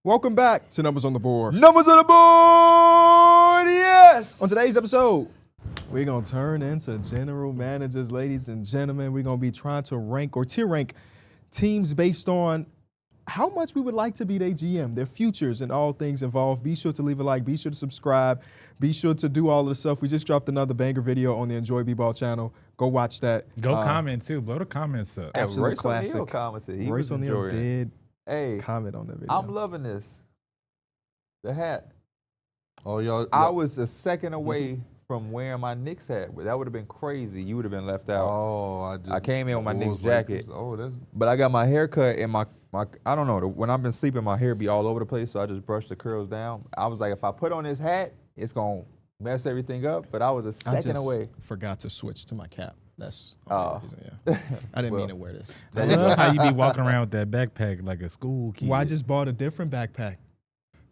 Welcome back to Numbers on the Board. Numbers on the board, yes! On today's episode, we're going to turn into general managers, ladies and gentlemen. We're going to be trying to rank or tier rank teams based on how much we would like to be their GM, their futures, and all things involved. Be sure to leave a like. Be sure to subscribe. Be sure to do all of the stuff. We just dropped another banger video on the Enjoy B-Ball channel. Go watch that. Go comment, too. Blow the comments up. Absolute Royce classic. O'Neal commented. He Royce was O'Neal enjoying it. did comment on that video. I'm loving this. The hat. Oh, y'all. I was a second away from wearing my Knicks hat, but that would have been crazy. You would have been left out. Oh, I came in with my Knicks Bulls, jacket. Lakers. Oh, that's. But I got my hair cut and my I don't know, when I've been sleeping, my hair be all over the place, so I just brushed the curls down. I was like, if I put on this hat, it's going to mess everything up, but I was a second away. Forgot to switch to my cap. That's Oh. yeah. I didn't mean to wear this. I love how you be walking around with that backpack like a school kid. Well, I just bought a different backpack,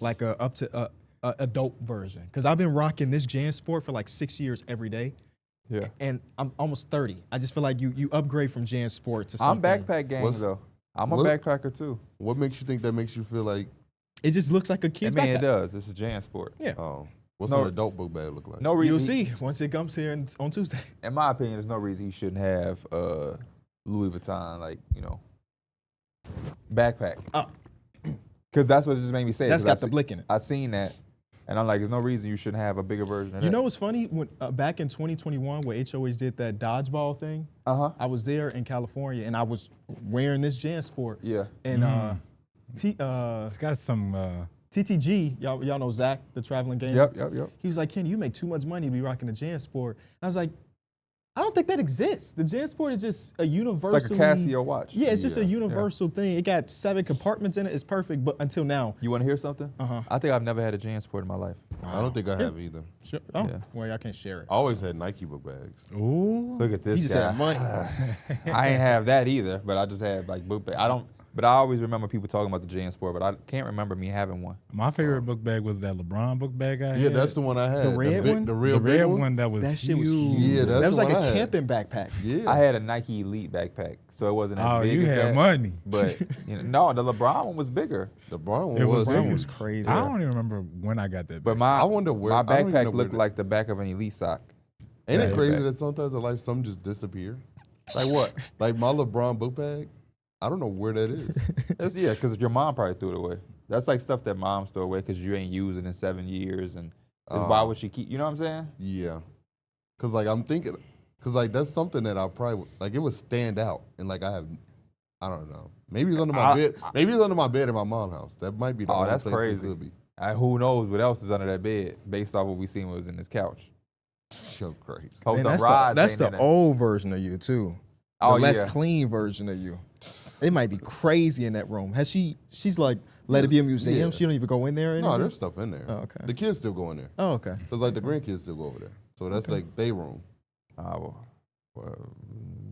like a up to adult version, because I've been rocking this JanSport for like 6 years every day. Yeah. And I'm almost 30. I just feel like you upgrade from JanSport to I'm something. backpack gang, though. I'm a backpacker, too. What makes you think that makes you feel like? It just looks like a kid's I mean, backpack. it does. This is JanSport. Yeah. Oh, what's No- an adult book bag look like? No reason. You'll see once it comes here on Tuesday. In my opinion, there's no reason you shouldn't have Louis Vuitton, backpack. Because that's what it just made me say. That's 'cause got the blick in it. I seen that, and I'm like, there's no reason you shouldn't have a bigger version of that. You know what's funny? When back in 2021, where HOH did that dodgeball thing, I was there in California, and I was wearing this JanSport. Yeah. And It's got some. TTG, y'all know Zach, the traveling game. Yep. He was like, Ken, you make too much money to be rocking the JanSport. And I was like, I don't think that exists. The JanSport is just a universal. It's like a Casio watch. Yeah, it's just a universal thing. It got 7 compartments in it. It's perfect, but until now. You want to hear something? I think I've never had a JanSport in my life. I don't think I have either. Sure. Oh, Yeah. well, y'all can't share it. I always had Nike book bags. Ooh. Look at this He just guy. had money. I ain't have that either, but I just had book bag. But I always remember people talking about the JanSport, but I can't remember me having one. My favorite book bag was that LeBron book bag I had. Yeah, that's the one I had. The red one? The real the big red one. one that was That shit was huge. huge. Yeah, that's that was the like one a I had. camping backpack. Yeah. I had a Nike Elite backpack, so it wasn't as Oh, big you as had that. money. But no, the LeBron one was bigger. The brown one It was was. That huge. was crazy. I don't even remember when I got that. But bag. my I wonder where- my I don't even know backpack where looked the- like the back of an Elite sock. Ain't it Yeah. crazy that sometimes in life some just disappear? Like what? Like my LeBron book bag, I don't know where that is. Because your mom probably threw it away. That's like stuff that moms throw away because you ain't used it in 7 years, and why would she keep? You know what I'm saying? Yeah, cause like I'm thinking, cause like that's something that I probably like it would stand out, and like I don't know. Maybe it's under my bed. Maybe it's under my bed in my mom's house. That might be the only that's place crazy. it could be. Who knows what else is under that bed based off what we seen was in this couch. So crazy. Hope And the that's rods that's ain't the in there. old version of you too. The Oh, less yeah. clean version of you. It might be crazy in that room. She's like, let it be a museum. Yeah. She don't even go in there or No, anything? there's stuff in there. Oh, okay. The kids still go in there. Oh, okay. Cause like the grandkids still go over there. So that's like they room. Well,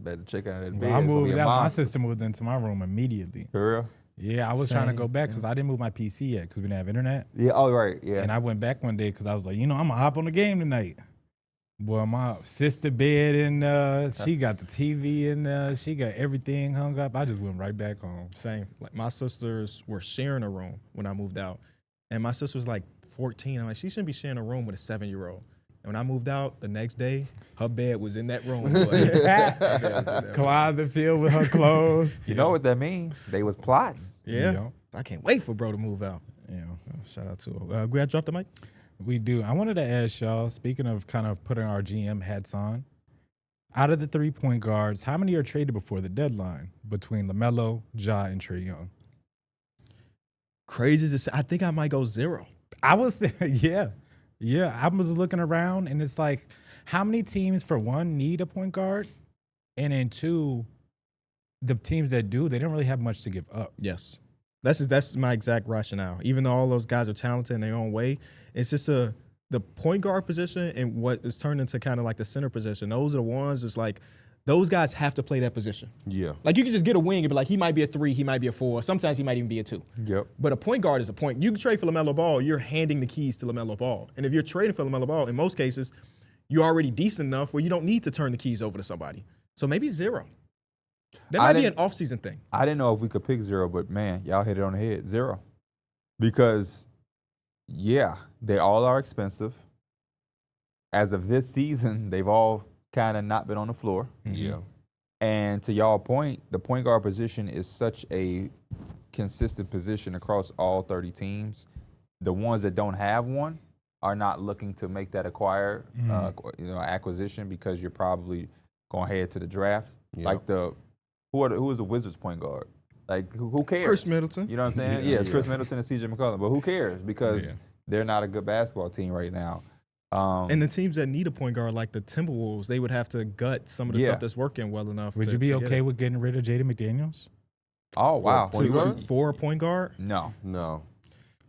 better check out that bed. Well, I It's gonna be moved a out. My monster. sister moved into my room immediately. For real? Yeah, I was trying to Same, go back because I didn't move my PC yet because we didn't have internet. Yeah. Oh, right. Yeah. And I went back one day because I was like, I'm going to hop on the game tonight. Boy, my sister bed and she got the TV and she got everything hung up. I just went right back home. Same. Like my sisters were sharing a room when I moved out. And my sister was like 14. I'm like, she shouldn't be sharing a room with a 7-year-old. And when I moved out the next day, her bed was in that room. Closet filled with her clothes. you know what that means? They was plotting. Yeah. Yeah. I can't wait for bro to move out. Yeah. Shout out to her. We got to drop the mic? We do. I wanted to ask y'all, speaking of kind of putting our GM hats on, out of the 3-point guards, how many are traded before the deadline between LaMelo, Ja, and Trae Young? Crazy to say. I think I might go 0. I was, yeah. I was looking around, and it's like, how many teams, for one, need a point guard? And then two, the teams that do, they don't really have much to give up. Yes. That's my exact rationale. Even though all those guys are talented in their own way, it's just the point guard position and what is turned into kind of like the center position. Those are the ones that's like, those guys have to play that position. Yeah. Like you can just get a wing and be like, he might be a 3, he might be a 4. Sometimes he might even be a 2. Yep. But a point guard is a point. You can trade for LaMelo Ball, you're handing the keys to LaMelo Ball. And if you're trading for LaMelo Ball, in most cases, you're already decent enough where you don't need to turn the keys over to somebody. So maybe 0. That might be an off-season thing. I didn't know if we could pick 0, but man, y'all hit it on the head. 0. Because, yeah, they all are expensive. As of this season, they've all kind of not been on the floor. Yeah. And to y'all point, the point guard position is such a consistent position across all 30 teams. The ones that don't have one are not looking to make that acquisition because you're probably going to head to the draft. Yeah. Like who is the Wizards point guard? Like who cares? Chris Middleton. You know what I'm saying? Yeah, it's Chris Middleton and CJ McCollum. But who cares? Because they're not a good basketball team right now. And the teams that need a point guard, like the Timberwolves, they would have to gut some of the stuff that's working well enough. Would you be okay with getting rid of Jaden McDaniels? Oh, wow. For a point guard? No.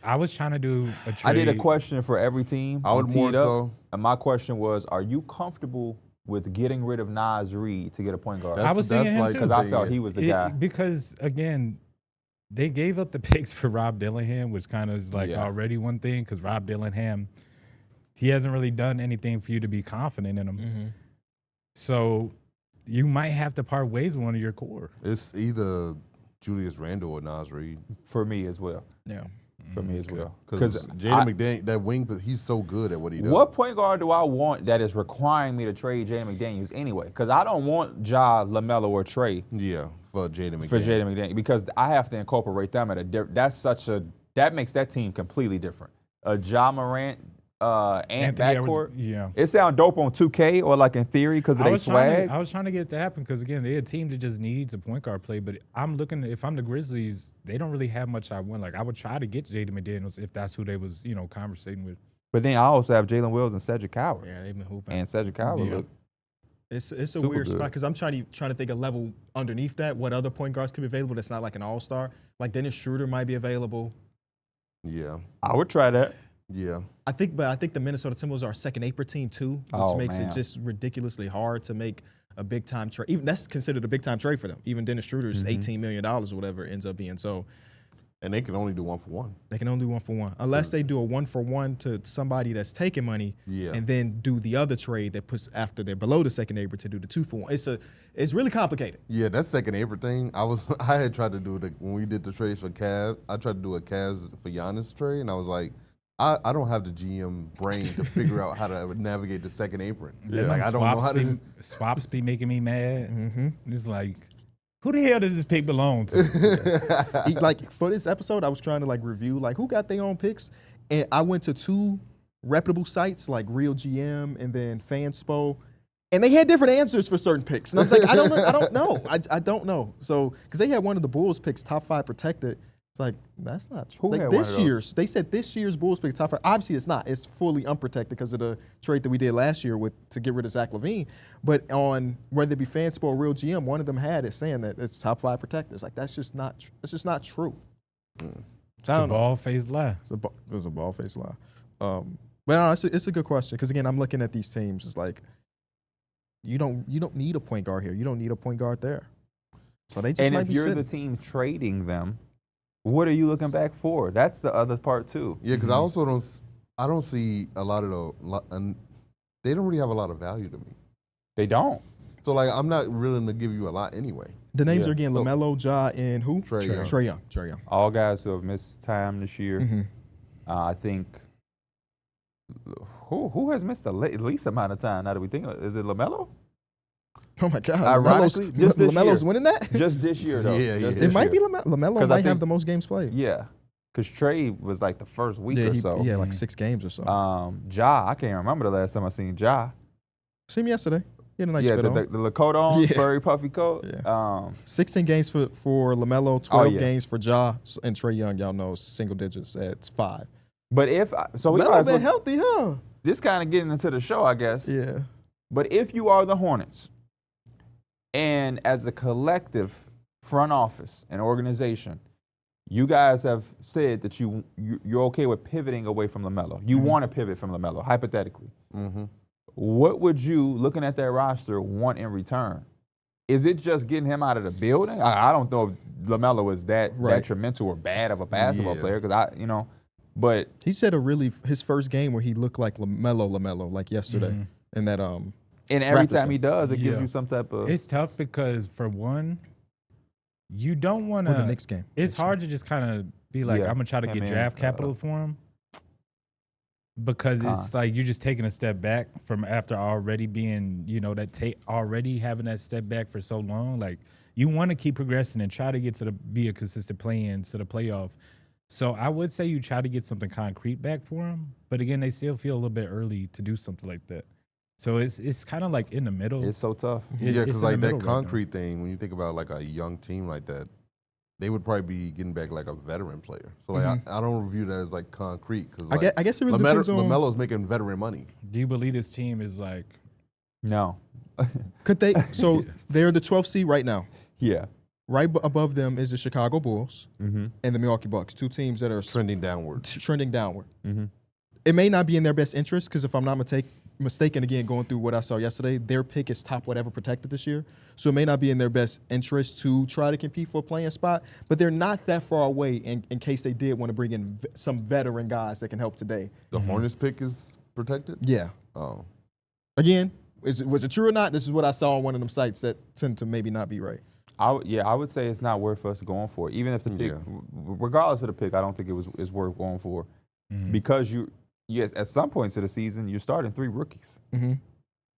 I was trying to do a trade. I did a question for every team. I would more so. And my question was, are you comfortable with getting rid of Naz Reid to get a point guard? I was thinking him too. Because I felt he was the guy. Because, again, they gave up the picks for Rob Dillingham, which kind of is already one thing because Rob Dillingham, he hasn't really done anything for you to be confident in him. Mm-hmm. So you might have to part ways with one of your core. It's either Julius Randle or Naz Reid. For me as well. Yeah. For me as well. Because Jaden McDaniels, that wing, he's so good at what he does. What point guard do I want that is requiring me to trade Jaden McDaniels anyway? Because I don't want Ja, LaMelo, or Trey. Yeah, for Jaden McDaniels. Because I have to incorporate them at that makes that team completely different. Ja Morant, Ant backcourt. It sounds dope on 2K or like in theory because of their swag. I was trying to get it to happen because, again, they're a team that just needs a point guard play. But I'm looking, if I'm the Grizzlies, they don't really have much I want. Like, I would try to get Jaden McDaniels if that's who they was, conversating with. But then I also have Jalen Wills and Cedric Howard. Yeah, they've been hooping. And Cedric Howard look. It's a weird spot because I'm trying to think a level underneath that. What other point guards could be available that's not like an all-star? Like Dennis Schroeder might be available. Yeah. I would try that. Yeah. I think the Minnesota Timberwolves are a second April team too, which makes it just ridiculously hard to make a big time trade. Even that's considered a big time trade for them. Even Dennis Schroeder's $18 million or whatever it ends up being. So, and they can only do 1-for-1. They can only do 1-for-1 unless they do a 1-for-1 to somebody that's taking money, and then do the other trade that puts after they're below the second April to do the 2-for-1. It's really complicated. Yeah, that second April thing. I had tried to do when we did the trades for Cavs. I tried to do a Cavs for Giannis trade, and I was like, I don't have the GM brain to figure out how to navigate the second apron. Yeah. Like I don't know how to. Swaps be making me mad. Mm-hmm. It's like, who the hell does this pick belong to? Like for this episode, I was trying to review who got their own picks, and I went to 2 reputable sites like Real GM and then Fanspo, and they had different answers for certain picks. And I was like, I don't know. I don't know. So because they had one of the Bulls picks top 5 protected. It's like, that's not true. They said this year's Bulls pick top 5. Obviously, it's not. It's fully unprotected because of the trade that we did last year to get rid of Zach LaVine. But on whether it be Fanspo or Real GM, one of them had it saying that it's top 5 protected. It's like, that's just not true. It's a bald-faced lie. It was a bald-faced lie. But no, it's a good question because, again, I'm looking at these teams. It's like, you don't need a point guard here. You don't need a point guard there. So they just might be sitting. And if you're the team trading them, what are you looking back for? That's the other part too. Yeah, because I also don't see a lot of they don't really have a lot of value to me. They don't. So I'm not willing to give you a lot anyway. The names are again LaMelo, Ja, and who? Trae Young. All guys who have missed time this year. Mm-hmm. I think who has missed the least amount of time now that we think of it? Is it LaMelo? Oh my God! Ironically, LaMelo's winning that. Just this year, though. It might be LaMelo. LaMelo might have the most games played. Yeah, because Trae was the first week or so. Yeah, 6 games or so. Ja, I can't remember the last time I seen Ja. Seen him yesterday. He had a nice fit on. The coat on, furry puffy coat. Yeah. 16 games for LaMelo, 12 games for Ja, and Trae Young. Y'all know single digits at 5. But LaMelo been healthy, huh? This kind of getting into the show, I guess. Yeah. But if you are the Hornets, and as a collective front office and organization, you guys have said that you're okay with pivoting away from LaMelo. You want to pivot from LaMelo, hypothetically. Mm-hmm. What would you, looking at that roster, want in return? Is it just getting him out of the building? I don't know if LaMelo is that detrimental or bad of a basketball player because but he said his first game where he looked like LaMelo like yesterday in that And every time he does, it gives you some type of. It's tough because, for one, you don't want to. The Knicks game. It's hard to just kind of be like, Yeah, I'm gonna try to him get and, draft capital for him, because it's like you're just taking a step back from after already being, already having that step back for so long. Like you want to keep progressing and try to get to be a consistent play-in to the playoff. So I would say you try to get something concrete back for him, but again, they still feel a little bit early to do something like that. So it's kind of like in the middle. It's so tough. Yeah, It's because in the like middle that right now. concrete thing, when you think about like a young team like that, they would probably be getting back like a veteran player. So like I don't view that as like concrete because like, I guess it really depends on. LaMelo's making veteran money. Do you believe this team is like? No. Could they? So they're the 12th seed right now. Yeah. Right above them is the Chicago Bulls Mm-hmm. and the Milwaukee Bucks, two teams that are Trending downward. trending downward. Mm-hmm. It may not be in their best interest because if I'm not mistaken, again, going through what I saw yesterday, their pick is top whatever protected this year. So it may not be in their best interest to try to compete for a playing spot, but they're not that far away in case they did want to bring in some veteran guys that can help today. The Hornets pick is protected? Yeah. Oh. Again, was it true or not? This is what I saw on one of them sites that tend to maybe not be right. I would say it's not worth us going for it. Even if the pick, regardless of the pick, I don't think it's worth going for, because yes, at some points of the season you're starting 3 rookies. Mm-hmm.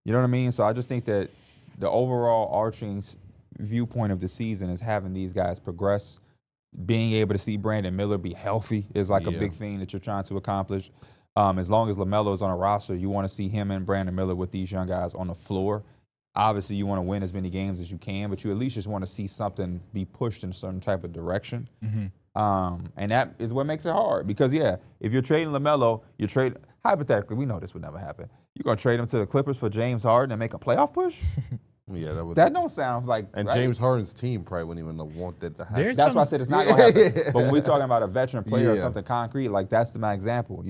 You know what I mean? So I just think that the overall arching viewpoint of the season is having these guys progress. Being able to see Brandon Miller be healthy is like a big thing that you're trying to accomplish. As long as LaMelo is on a roster, you want to see him and Brandon Miller with these young guys on the floor. Obviously, you want to win as many games as you can, but you at least just want to see something be pushed in a certain type of direction. And that is what makes it hard. Because, if you're trading LaMelo, hypothetically, we know this would never happen. You're going to trade him to the Clippers for James Harden and make a playoff push? Yeah, That don't sound like and right. James Harden's team probably wouldn't even want that to happen. That's why I said it's not going to happen. But when we're talking about a veteran player or something concrete, like that's my example.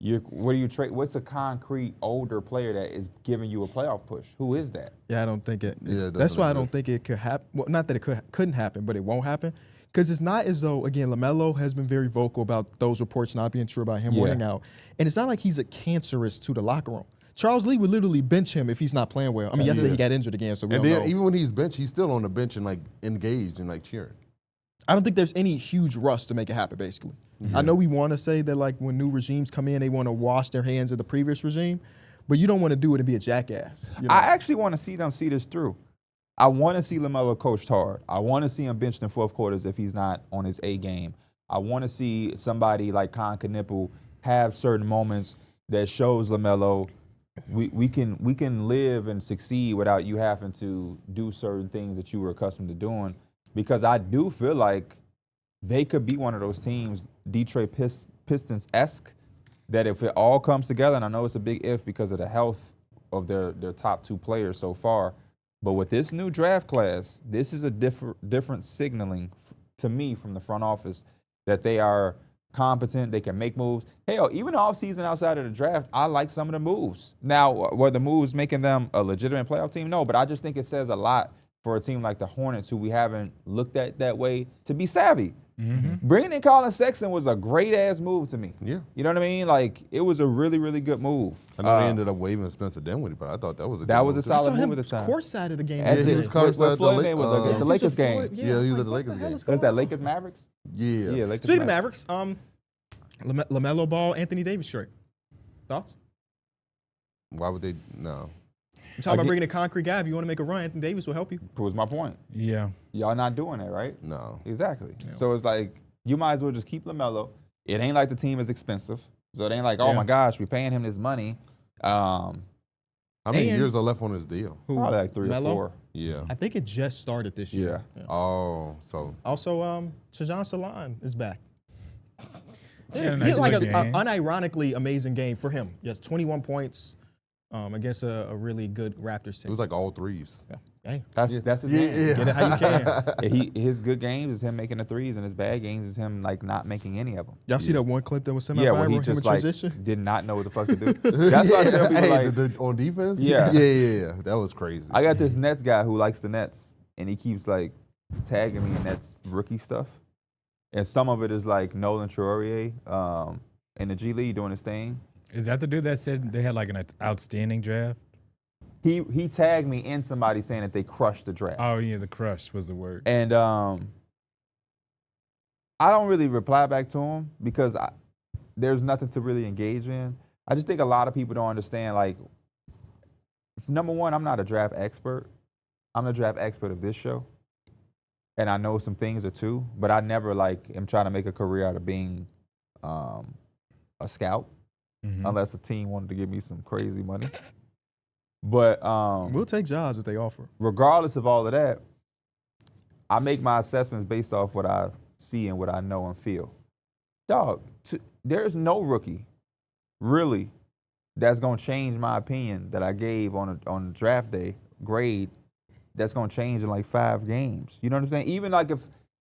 What do you trade? What's a concrete older player that is giving you a playoff push? Who is that? Yeah, I don't think it. Yeah, it that's doesn't why I don't exist. think it could happen. Well, not that it couldn't happen, but it won't happen. Because it's not as though, again, LaMelo has been very vocal about those reports not being true about him wanting out. And it's not like he's a cancerous to the locker room. Charles Lee would literally bench him if he's not playing well. I mean, yesterday he got injured again, so we And don't then know. even when he's benched, he's still on the bench and like engaged and like cheering. I don't think there's any huge rush to make it happen, basically. I know we want to say that, like, when new regimes come in, they want to wash their hands of the previous regime, but you don't want to do it and be a jackass. You know? I actually want to see them see this through. I want to see LaMelo coached hard. I want to see him benched in fourth quarters if he's not on his A game. I want to see somebody like Con Knipple have certain moments that shows LaMelo we can live and succeed without you having to do certain things that you were accustomed to doing. Because I do feel like they could be one of those teams, Detroit Pistons-esque, that if it all comes together, and I know it's a big if because of the health of their top 2 players so far, but with this new draft class, this is a different signaling to me from the front office that they are competent, they can make moves. Hell, even the offseason outside of the draft, I like some of the moves. Now, were the moves making them a legitimate playoff team? No, but I just think it says a lot for a team like the Hornets, who we haven't looked at that way, to be savvy. Bringing in Colin Sexton was a great-ass move to me. Yeah. You know what I mean? Like, it was a really, really good move. I know they ended up waiving Spencer Dinwiddie, but I thought that was a good That was move a too. I saw solid him move at the time. courtside of the game. At he the- was coached what at Floyd the game was Lake- the Lakers game. Yeah, he was at the Lakers game. Was that Lakers Mavericks? Yeah. Yeah, Lakers Speaking of Mavericks, LaMelo Ball, Anthony Davis trade. Thoughts? Why would they? No. I'm talking about bringing a concrete guy. If you want to make a run, Anthony Davis will help you. Proves my point. Yeah. Y'all not doing that, right? No. Exactly. So it's like, you might as well just keep LaMelo. It ain't like the team is expensive. So it ain't like, oh my gosh, we're paying him this money. How many And- years are left on his deal? Who? Probably like 3 Melo? or 4. Yeah. I think it just started this year. Oh, so Also, Trajan Salon is back. He had a He nice had like little an game. unironically amazing game for him. Yes, 21 points against a really good Raptors team. it was like all threes. Yeah. Hey, That's his game. get it how you can. And his good games is him making the threes, and his bad games is him like not making any of them. Y'all see that one clip that was semi-viral? Yeah, where he him just in like transition? did not know what the fuck to do. That's why I tell people Hey, like, on defense? Yeah. Yeah. That was crazy. I got this Nets guy who likes the Nets, and he keeps like tagging me in Nets rookie stuff, and some of it is like Nolan Traore in the G League doing his thing. Is that the dude that said they had like an outstanding draft? He tagged me in somebody saying that they crushed the draft. Oh yeah, the crush was the word. And I I don't really reply back to him because there's nothing to really engage in. I just think a lot of people don't understand, like, number one, I'm not a draft expert. I'm the draft expert of this show. And I know some things or two, but I never, like, am trying to make a career out of being a scout, unless a team wanted to give me some crazy money. But We'll take jobs if they offer. regardless of all of that, I make my assessments based off what I see and what I know and feel. Dog, there's no rookie, really, that's going to change my opinion that I gave on draft day grade that's going to change in like 5 games. You know what I'm saying? Even like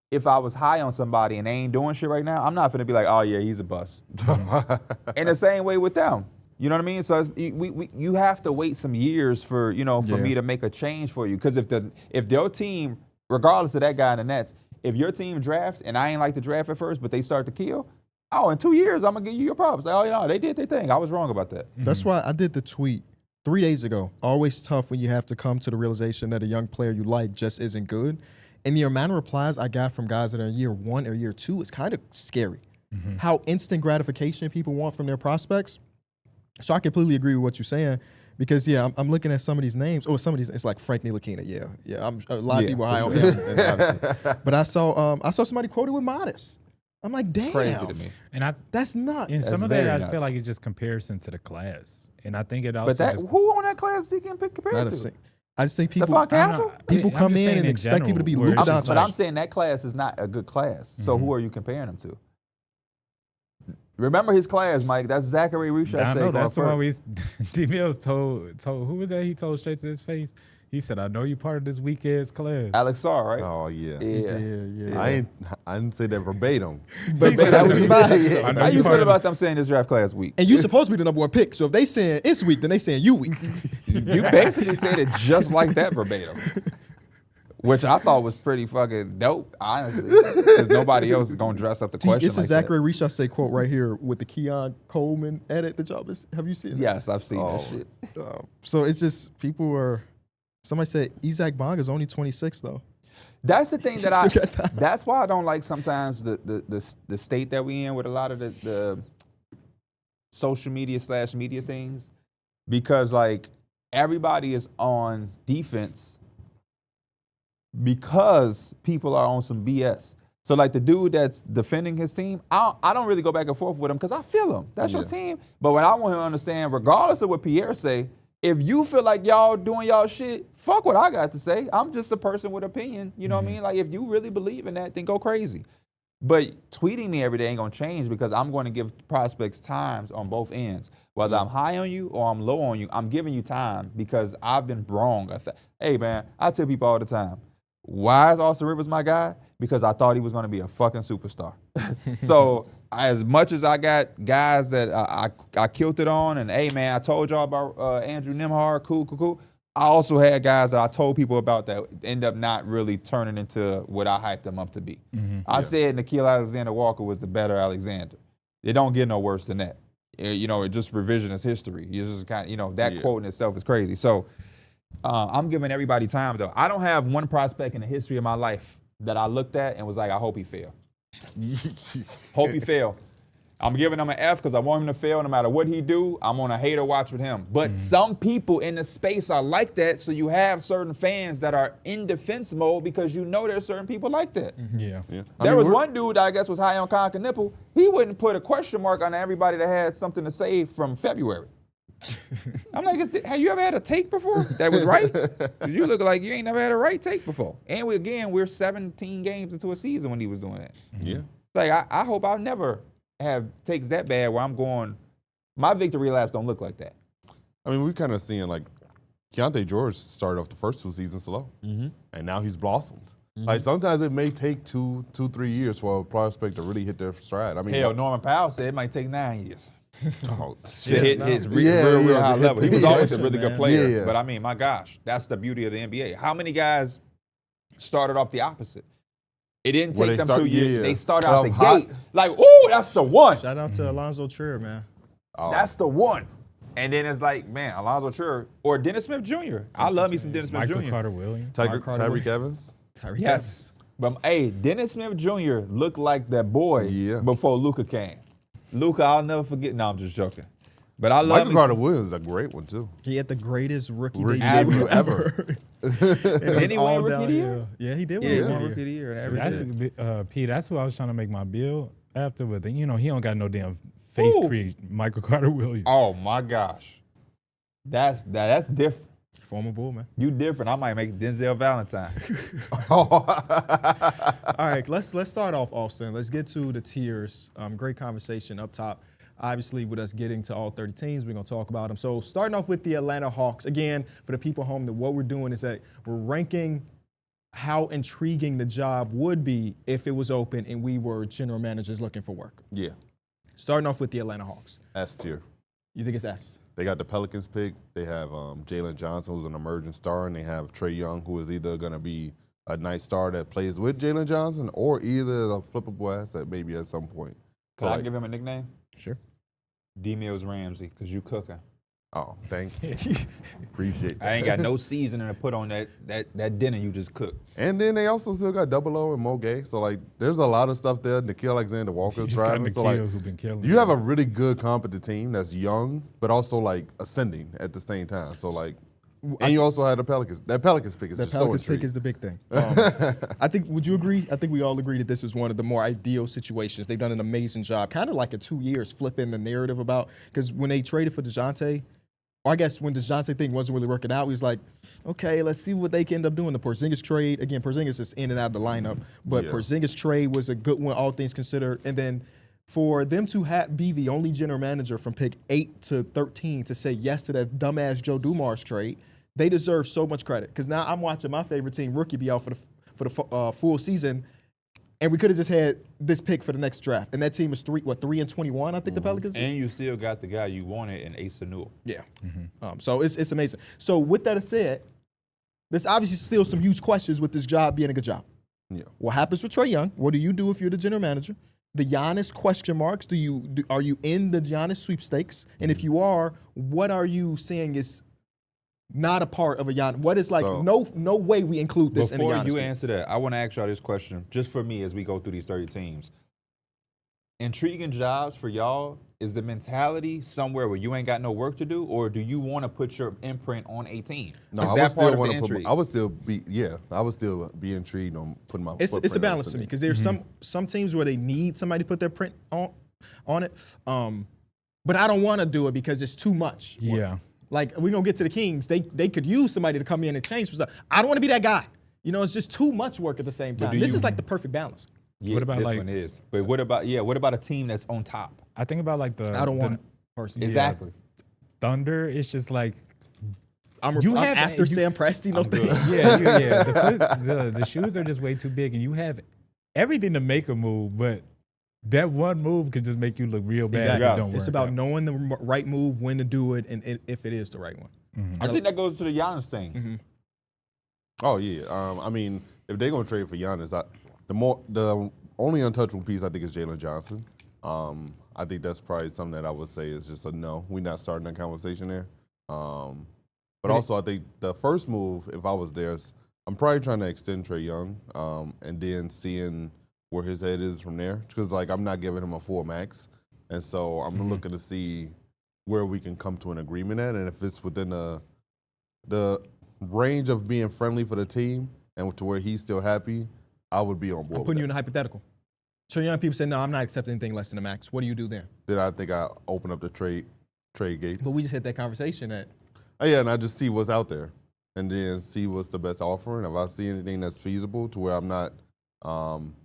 if I was high on somebody and they ain't doing shit right now, I'm not going to be like, oh, yeah, he's a bust. In the same way with them. You know what I mean? So you have to wait some years for me to make a change for you. Because if their team, regardless of that guy in the Nets, if your team draft and I ain't like the draft at first, but they start to kill, in 2 years, I'm going to give you your props. Like, they did their thing. I was wrong about that. That's why I did the tweet 3 days ago. Always tough when you have to come to the realization that a young player you like just isn't good. And the amount of replies I got from guys that are in year 1 or year 2 is kind of scary. How instant gratification people want from their prospects. So I completely agree with what you're saying. Because, I'm looking at some of these names. Some of these, it's like Frank Ntilikina. Yeah. A lot of people are high on him, obviously. But I saw somebody quoted with Modest. I'm like, damn. It's crazy to me. And that's nuts. in some That's of that, very I nuts. feel like it's just comparison to the class. And I think it also But who on that class he can compare Not a to? sing- I just think people Stephon Castle? people I'm come just in saying and in expect people to be general, Luka where it's Doncic. But I'm saying that class is not a good class. So who are you comparing them to? Remember his class, Mike. That's Zachary Richard. I know that's the one D Mills told who was that? He told straight to his face. He said, "I know you part of this weak ass class." Alex Sarr, right? Oh yeah. Yeah. I didn't say that verbatim. But that was the vibe. I know How you part feel of- about them saying this draft class weak? And you supposed to be the #1 pick. So if they saying it's weak, then they saying you weak. You basically said it just like that verbatim, which I thought was pretty fucking dope, honestly, because nobody else is gonna dress up the question. It's a like Zachary Richard quote right here with the Keon Coleman edit that y'all have you seen? that. Yes, I've seen this shit. So it's just people are. Somebody said Isaac Bong is only 26 though. That's the thing that Still got time. That's why I don't like sometimes the state that we in with a lot of the social media / media things, because like everybody is on defense because people are on some BS. So like the dude that's defending his team, I don't really go back and forth with him because I feel him. That's your team. But what I want him to understand, regardless of what Pierre say, if you feel like y'all doing y'all shit, fuck what I got to say. I'm just a person with opinion. You know what I mean? Like if you really believe in that, then go crazy. But tweeting me every day ain't gonna change because I'm going to give prospects times on both ends. Whether I'm high on you or I'm low on you, I'm giving you time because I've been wrong. Hey man, I tell people all the time, why is Austin Rivers my guy? Because I thought he was gonna be a fucking superstar. So as much as I got guys that I killed it on, and hey man, I told y'all about Andrew Nembhard, cool. I also had guys that I told people about that end up not really turning into what I hyped them up to be. I said Nickeil Alexander-Walker was the better Alexander. It don't get no worse than that. It just revisionist history. You just kind of, that quote in itself is crazy. So I'm giving everybody time though. I don't have one prospect in the history of my life that I looked at and was like, I hope he fail. Hope he fail. I'm giving him an F because I want him to fail no matter what he do. I'm on a hater watch with him. But some people in the space are like that, so you have certain fans that are in defense mode because there's certain people like that. Yeah. There was one dude that I guess was high on Conker Nipple. He wouldn't put a question mark on everybody that had something to say from February. I'm like, have you ever had a take before that was right? 'Cause you look like you ain't never had a right take before. And we're 17 games into a season when he was doing that. Yeah. Like, I hope I'll never have takes that bad where I'm going, my victory laps don't look like that. I mean, we kind of seeing like Keontae George started off the first 2 seasons slow, and now he's blossomed. Like sometimes it may take 2-3 years for a prospect to really hit their stride. I mean, Hell, Norman Powell said it might take 9 years oh, to hit his real high level. He was always a really good player. Yeah. But I mean, my gosh, that's the beauty of the NBA. How many guys started off the opposite? It didn't take them 2 years. They started out the gate like, ooh, that's the one. Shout out to Alonzo Trier, man. That's the one. And then it's like, man, Alonzo Trier or Dennis Smith Jr. I love me some Dennis Smith Michael Jr. Carter Williams. Tyreek Evans. Yes. But hey, Dennis Smith Jr. looked like that boy before Luka came. Luka, I'll never forget. No, I'm just joking. But I love Michael Carter Williams is a great one too. He had the greatest rookie debut debut ever. Did he win Rookie of the Year? downhill. Yeah, he did win Yeah, Rookie he of won the Rookie of Year. the Year and everything. P, that's who I was trying to make my bill after, but then, he don't got no damn face create. Michael Carter Williams. Oh my gosh, that's different. Former Bull, man. You different. I might make Denzel Valentine. All right, let's start off, Austin. Let's get to the tiers. Great conversation up top. Obviously, with us getting to all 30 teams, we're going to talk about them. So starting off with the Atlanta Hawks. Again, for the people home, what we're doing is that we're ranking how intriguing the job would be if it was open and we were general managers looking for work. Yeah. Starting off with the Atlanta Hawks. S tier. You think it's S? They got the Pelicans pick. They have Jalen Johnson, who's an emerging star, and they have Trae Young, who is either going to be a nice star that plays with Jalen Johnson or either a flippable asset maybe at some point. Can I give him a nickname? Sure. D-Mills Ramsey, because you cooking. Oh, thank you. Appreciate that. I ain't got no seasoning to put on that dinner you just cooked. And then they also still got Double O and Mo Gay. So, there's a lot of stuff there. Nikhil Alexander-Walker's You just got driving. So, Nikhil, who been killing you it. have a really good, competent team that's young, but also, ascending at the same time. So, and you also had the Pelicans. That Pelicans pick is The just Pelicans so pick intriguing. is the big thing. I think, would you agree? I think we all agree that this is one of the more ideal situations. They've done an amazing job, kind of like in 2 years, flipping the narrative about, because when they traded for DeJounte, or I guess when the DeJounte thing wasn't really working out, we was like, okay, let's see what they can end up doing. The Porzingis trade, again, Porzingis is in and out of the lineup, but Porzingis trade was a good one, all things considered. And then for them to be the only general manager from pick 8 to 13 to say yes to that dumbass Joe Dumars trade, they deserve so much credit. Because now I'm watching my favorite team, rookie, be out for the full season, and we could have just had this pick for the next draft. And that team is 3-21, I think the Pelicans. And you still got the guy you wanted in Asa Newell. Yeah. So it's amazing. So with that said, there's obviously still some huge questions with this job being a good job. Yeah. What happens with Trae Young? What do you do if you're the general manager? The Giannis question marks. Are you in the Giannis sweepstakes? And if you are, what are you saying is not a part of a Giannis? What is no way we include this in the Giannis Before you team. answer that, I want to ask y'all this question, just for me as we go through these 30 teams. Intriguing jobs for y'all, is the mentality somewhere where you ain't got no work to do, or do you want to put your imprint on a team? No, Is I that would still part of want the to put. intrigue? I would still be intrigued on putting my. It's footprint a on balance the to me team. because there's some teams where they need somebody to put their print on it, but I don't want to do it because it's too much work. Yeah. Like, we're going to get to the Kings. They could use somebody to come in and change some stuff. I don't want to be that guy. It's just too much work at the same time. This is like the perfect balance. Yeah, What about, this like- one is. But what about a team that's on top? I think about I don't want it, personally. Exactly. Thunder. It's just like I'm You have- after you- Sam Presti, no thing. The shoes are just way too big, and you have everything to make a move, but that one move could just make you look real bad. Exactly. If it don't It's work about out. knowing the right move, when to do it, and if it is the right one. I think that goes to the Giannis thing. Oh yeah. I mean, if they're gonna trade for Giannis, the only untouchable piece I think is Jalen Johnson. I think that's probably something that I would say is just a no. We're not starting that conversation there. But also, I think the first move, if I was there, I'm probably trying to extend Trae Young, and then seeing where his head is from there. Because I'm not giving him a full max, and so I'm looking to see where we can come to an agreement at, and if it's within the range of being friendly for the team and to where he's still happy, I would be on board. I'm putting you in a hypothetical. So young people say, no, I'm not accepting anything less than the max. What do you do then? Then I think I open up the trade gates. But we just had that conversation that And I just see what's out there, and then see what's the best offer. And if I see anything that's feasible to where I'm not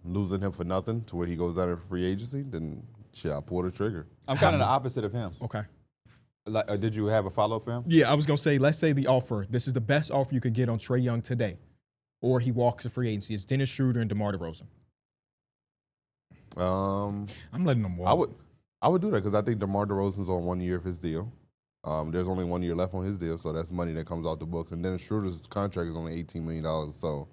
losing him for nothing, to where he goes down in free agency, then shit, I pull the trigger. I'm kind of the opposite of him. okay. Did you have a follow-up for him? Yeah, I was going to say, let's say the offer, this is the best offer you could get on Trae Young today, or he walks a free agency. It's Dennis Schroeder and DeMar DeRozan. I'm letting them walk. I would do that because I think DeMar DeRozan's on 1 year of his deal. There's only 1 year left on his deal, so that's money that comes out the books. And Dennis Schroeder's contract is only $18 million, so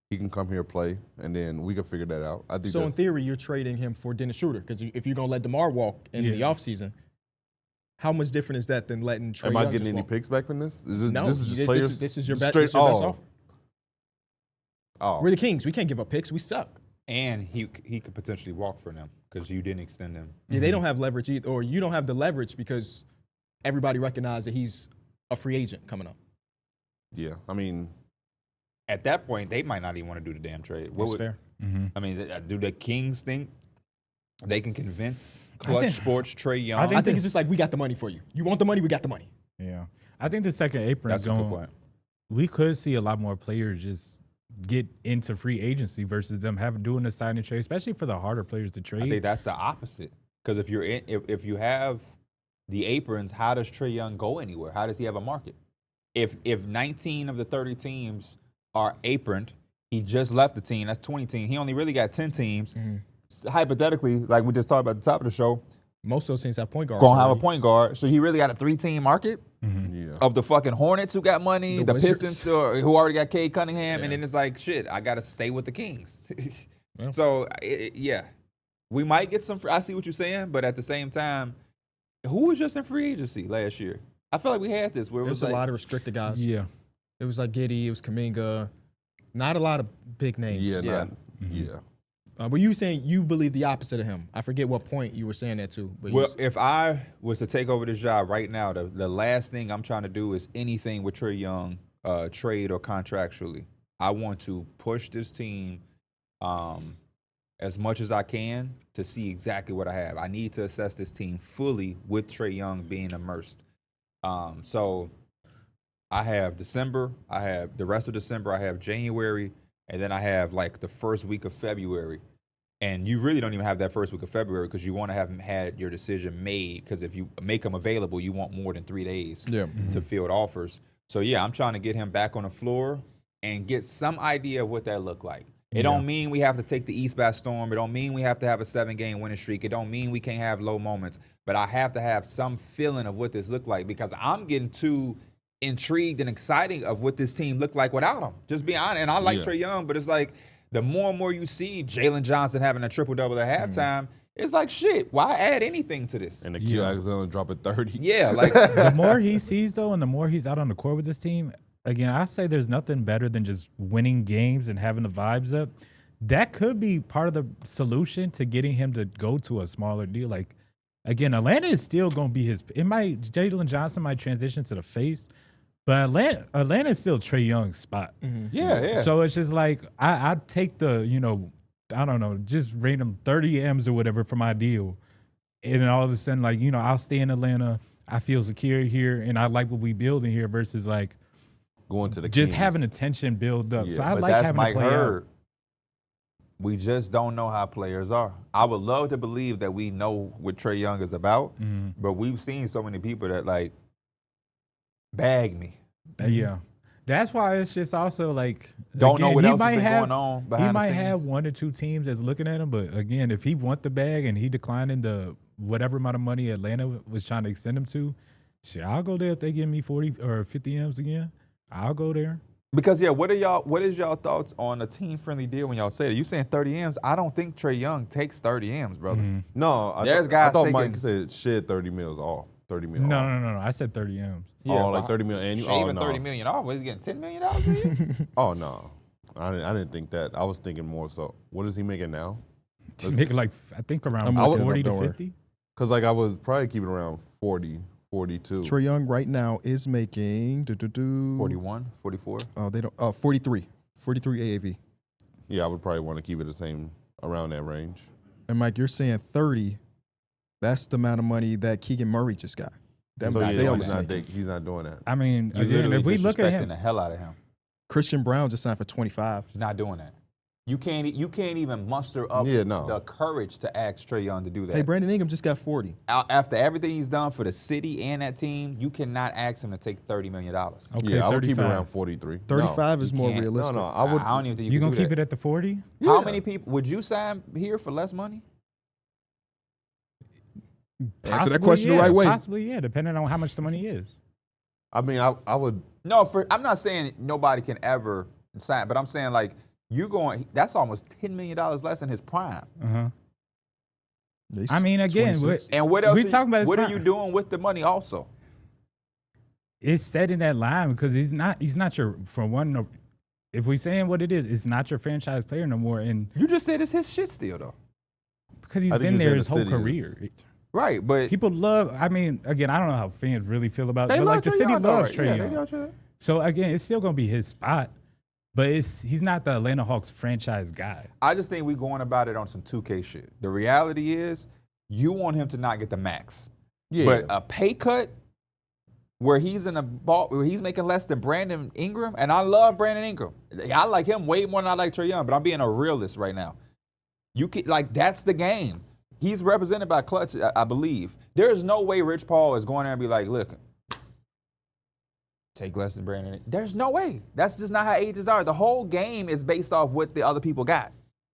he can come here, play, and then we can figure that out. I think So in theory, you're trading him for Dennis Schroeder, because if you're going to let DeMar walk in the offseason, how much different is that than letting Trae am Young I getting just any walk? picks back from this? No, this is just players. this is your, straight, this is your best offer. Oh, We're the Kings. We can't give up picks. We suck. And he could potentially walk for them because you didn't extend him. Yeah, they don't have leverage either, or you don't have the leverage because everybody recognizes that he's a free agent coming up. yeah. I mean, At that point, they might not even want to do the damn trade. That's fair. I mean, do the Kings think they can convince Clutch Sports, Trey Young? I think it's just like, we got the money for you. You want the money? We got the money. Yeah. I think the second apron That's a good point. we could see a lot more players just get into free agency versus them doing a sign and trade, especially for the harder players to trade. I think that's the opposite. Because if if you have the aprons, how does Trey Young go anywhere? How does he have a market? If 19 of the 30 teams are aproned, he just left the team. That's 20 teams. He only really got 10 teams. Hypothetically, like we just talked about at the top of the show, Most of those teams have point guards. gonna have a already. point guard. So he really got a 3-team market yeah. of the fucking Hornets who got money, The the Wizards. Pistons who already got Cade Cunningham, and then it's like, shit, I gotta stay with the Kings. Yeah. So yeah, we might get some. I see what you're saying, but at the same time, who was just in free agency last year? I feel like we had this where it There was was a like, lot of restricted guys. Yeah. It was like Giddey. It was Kuminga. Not a lot of big names. Yeah, Yeah. yeah. But you were saying you believe the opposite of him. I forget what point you were saying that to. But you well, was- if I was to take over this job right now, the last thing I'm trying to do is anything with Trey Young, trade or contractually. I want to push this team as much as I can to see exactly what I have. I need to assess this team fully with Trey Young being immersed. So I have December, I have the rest of December, I have January, and then I have like the first week of February. And you really don't even have that first week of February because you want to have had your decision made, because if you make them available, you want more than 3 days to field offers. So yeah, I'm trying to get him back on the floor and get some idea of what that looked like. It don't mean we have to take the East by storm. It don't mean we have to have a 7-game winning streak. It don't mean we can't have low moments. But I have to have some feeling of what this looked like, because I'm getting too intrigued and exciting of what this team looked like without him. Just be honest. And I like Trey Young, but it's like the more and more you see Jalen Johnson having a triple-double at halftime, it's like, shit, why add anything to this? And the Q Alexander dropping 30. Yeah, like The more he sees, though, and the more he's out on the court with this team, again, I say there's nothing better than just winning games and having the vibes up. That could be part of the solution to getting him to go to a smaller deal. Like, again, Atlanta is still going to be Jalen Johnson might transition to the face, but Atlanta is still Trey Young's spot. yeah. So it's just like, I'd take the, I don't know, just rate him 30 M's or whatever for my deal. And then all of a sudden, like, I'll stay in Atlanta. I feel secure here, and I like what we building here versus like Going to the just Kings. having a tension build up. Yeah, So I But like that's having Mike to play Hurd. out. We just don't know how players are. I would love to believe that we know what Trey Young is about, but we've seen so many people that like bag me. Yeah. That's why it's just also like Don't know again, what he else might has been have- going on He behind the might scenes. have 1 or 2 teams that's looking at him, but again, if he want the bag and he declining the whatever amount of money Atlanta was trying to extend him to, shit, I'll go there if they give me 40 or 50 M's again. I'll go there. Because what is y'all thoughts on a team friendly deal when y'all say that? You saying 30 M's? I don't think Trey Young takes 30 M's, brother. No, I There's I guys thought taking- Mike said shed 30 mils off. 30 mil No, off. no. I said 30 M's. Oh, like 30 mil annual? Oh, Shaving no. 30 million off. What, is he getting $10 million a year? Oh, no. I didn't think that. I was thinking more so. What is he making now? He's making like, I think around I'm looking it up, 40 to don't worry. 50. Because, like, I was probably keeping around 40, 42. Trey Young right now is making 41, 44. Oh, they don't. 43 AAV. Yeah, I would probably want to keep it the same around that range. And Mike, you're saying 30. That's the amount of money that Keegan Murray just got. That So, yeah, Vassell he's is not, making. he's not doing that. I mean, You again, literally if we look at disrespecting him, the hell out of him. Christian Brown just signed for 25. He's not doing that. You can't even muster up Yeah, no. the courage to ask Trey Young to do that. Hey, Brandon Ingram just got 40. After everything he's done for the city and that team, you cannot ask him to take $30 million. okay, Yeah, I would keep it 35. around 43. 35 is you more can't. realistic. No, I would. I don't even think You can gonna do keep that. it at the 40? How many people would you sign here for less money? Answer that question the right way. Possibly, yeah, depending on how much the money is. I mean, I would. No, I'm not saying nobody can ever sign, but I'm saying like that's almost $10 million less than his prime. He's I mean, again, 26. And what else? We talking about his what are prime. you doing with the money also? It's set in that line because he's not your, for one, if we saying what it is, it's not your franchise player no more, and You just said it's his shit still, though. because he's I think been you're there saying his whole the city is- career. Right, but People love. I mean, again, I don't know how fans really feel about. they But love like the Trae city Young, though, loves right? Trae Yeah, Young. they love Trae Young. So again, it's still gonna be his spot, but he's not the Atlanta Hawks franchise guy. I just think we going about it on some 2K shit. The reality is, you want him to not get the max, Yeah. but a pay cut where he's in a ball where he's making less than Brandon Ingram, and I love Brandon Ingram. I like him way more than I like Trae Young, but I'm being a realist right now. You can, like, that's the game. He's represented by Clutch, I believe. There's no way Rich Paul is going there and be like, look, take less than Brandon. There's no way. That's just not how ages are. The whole game is based off what the other people got.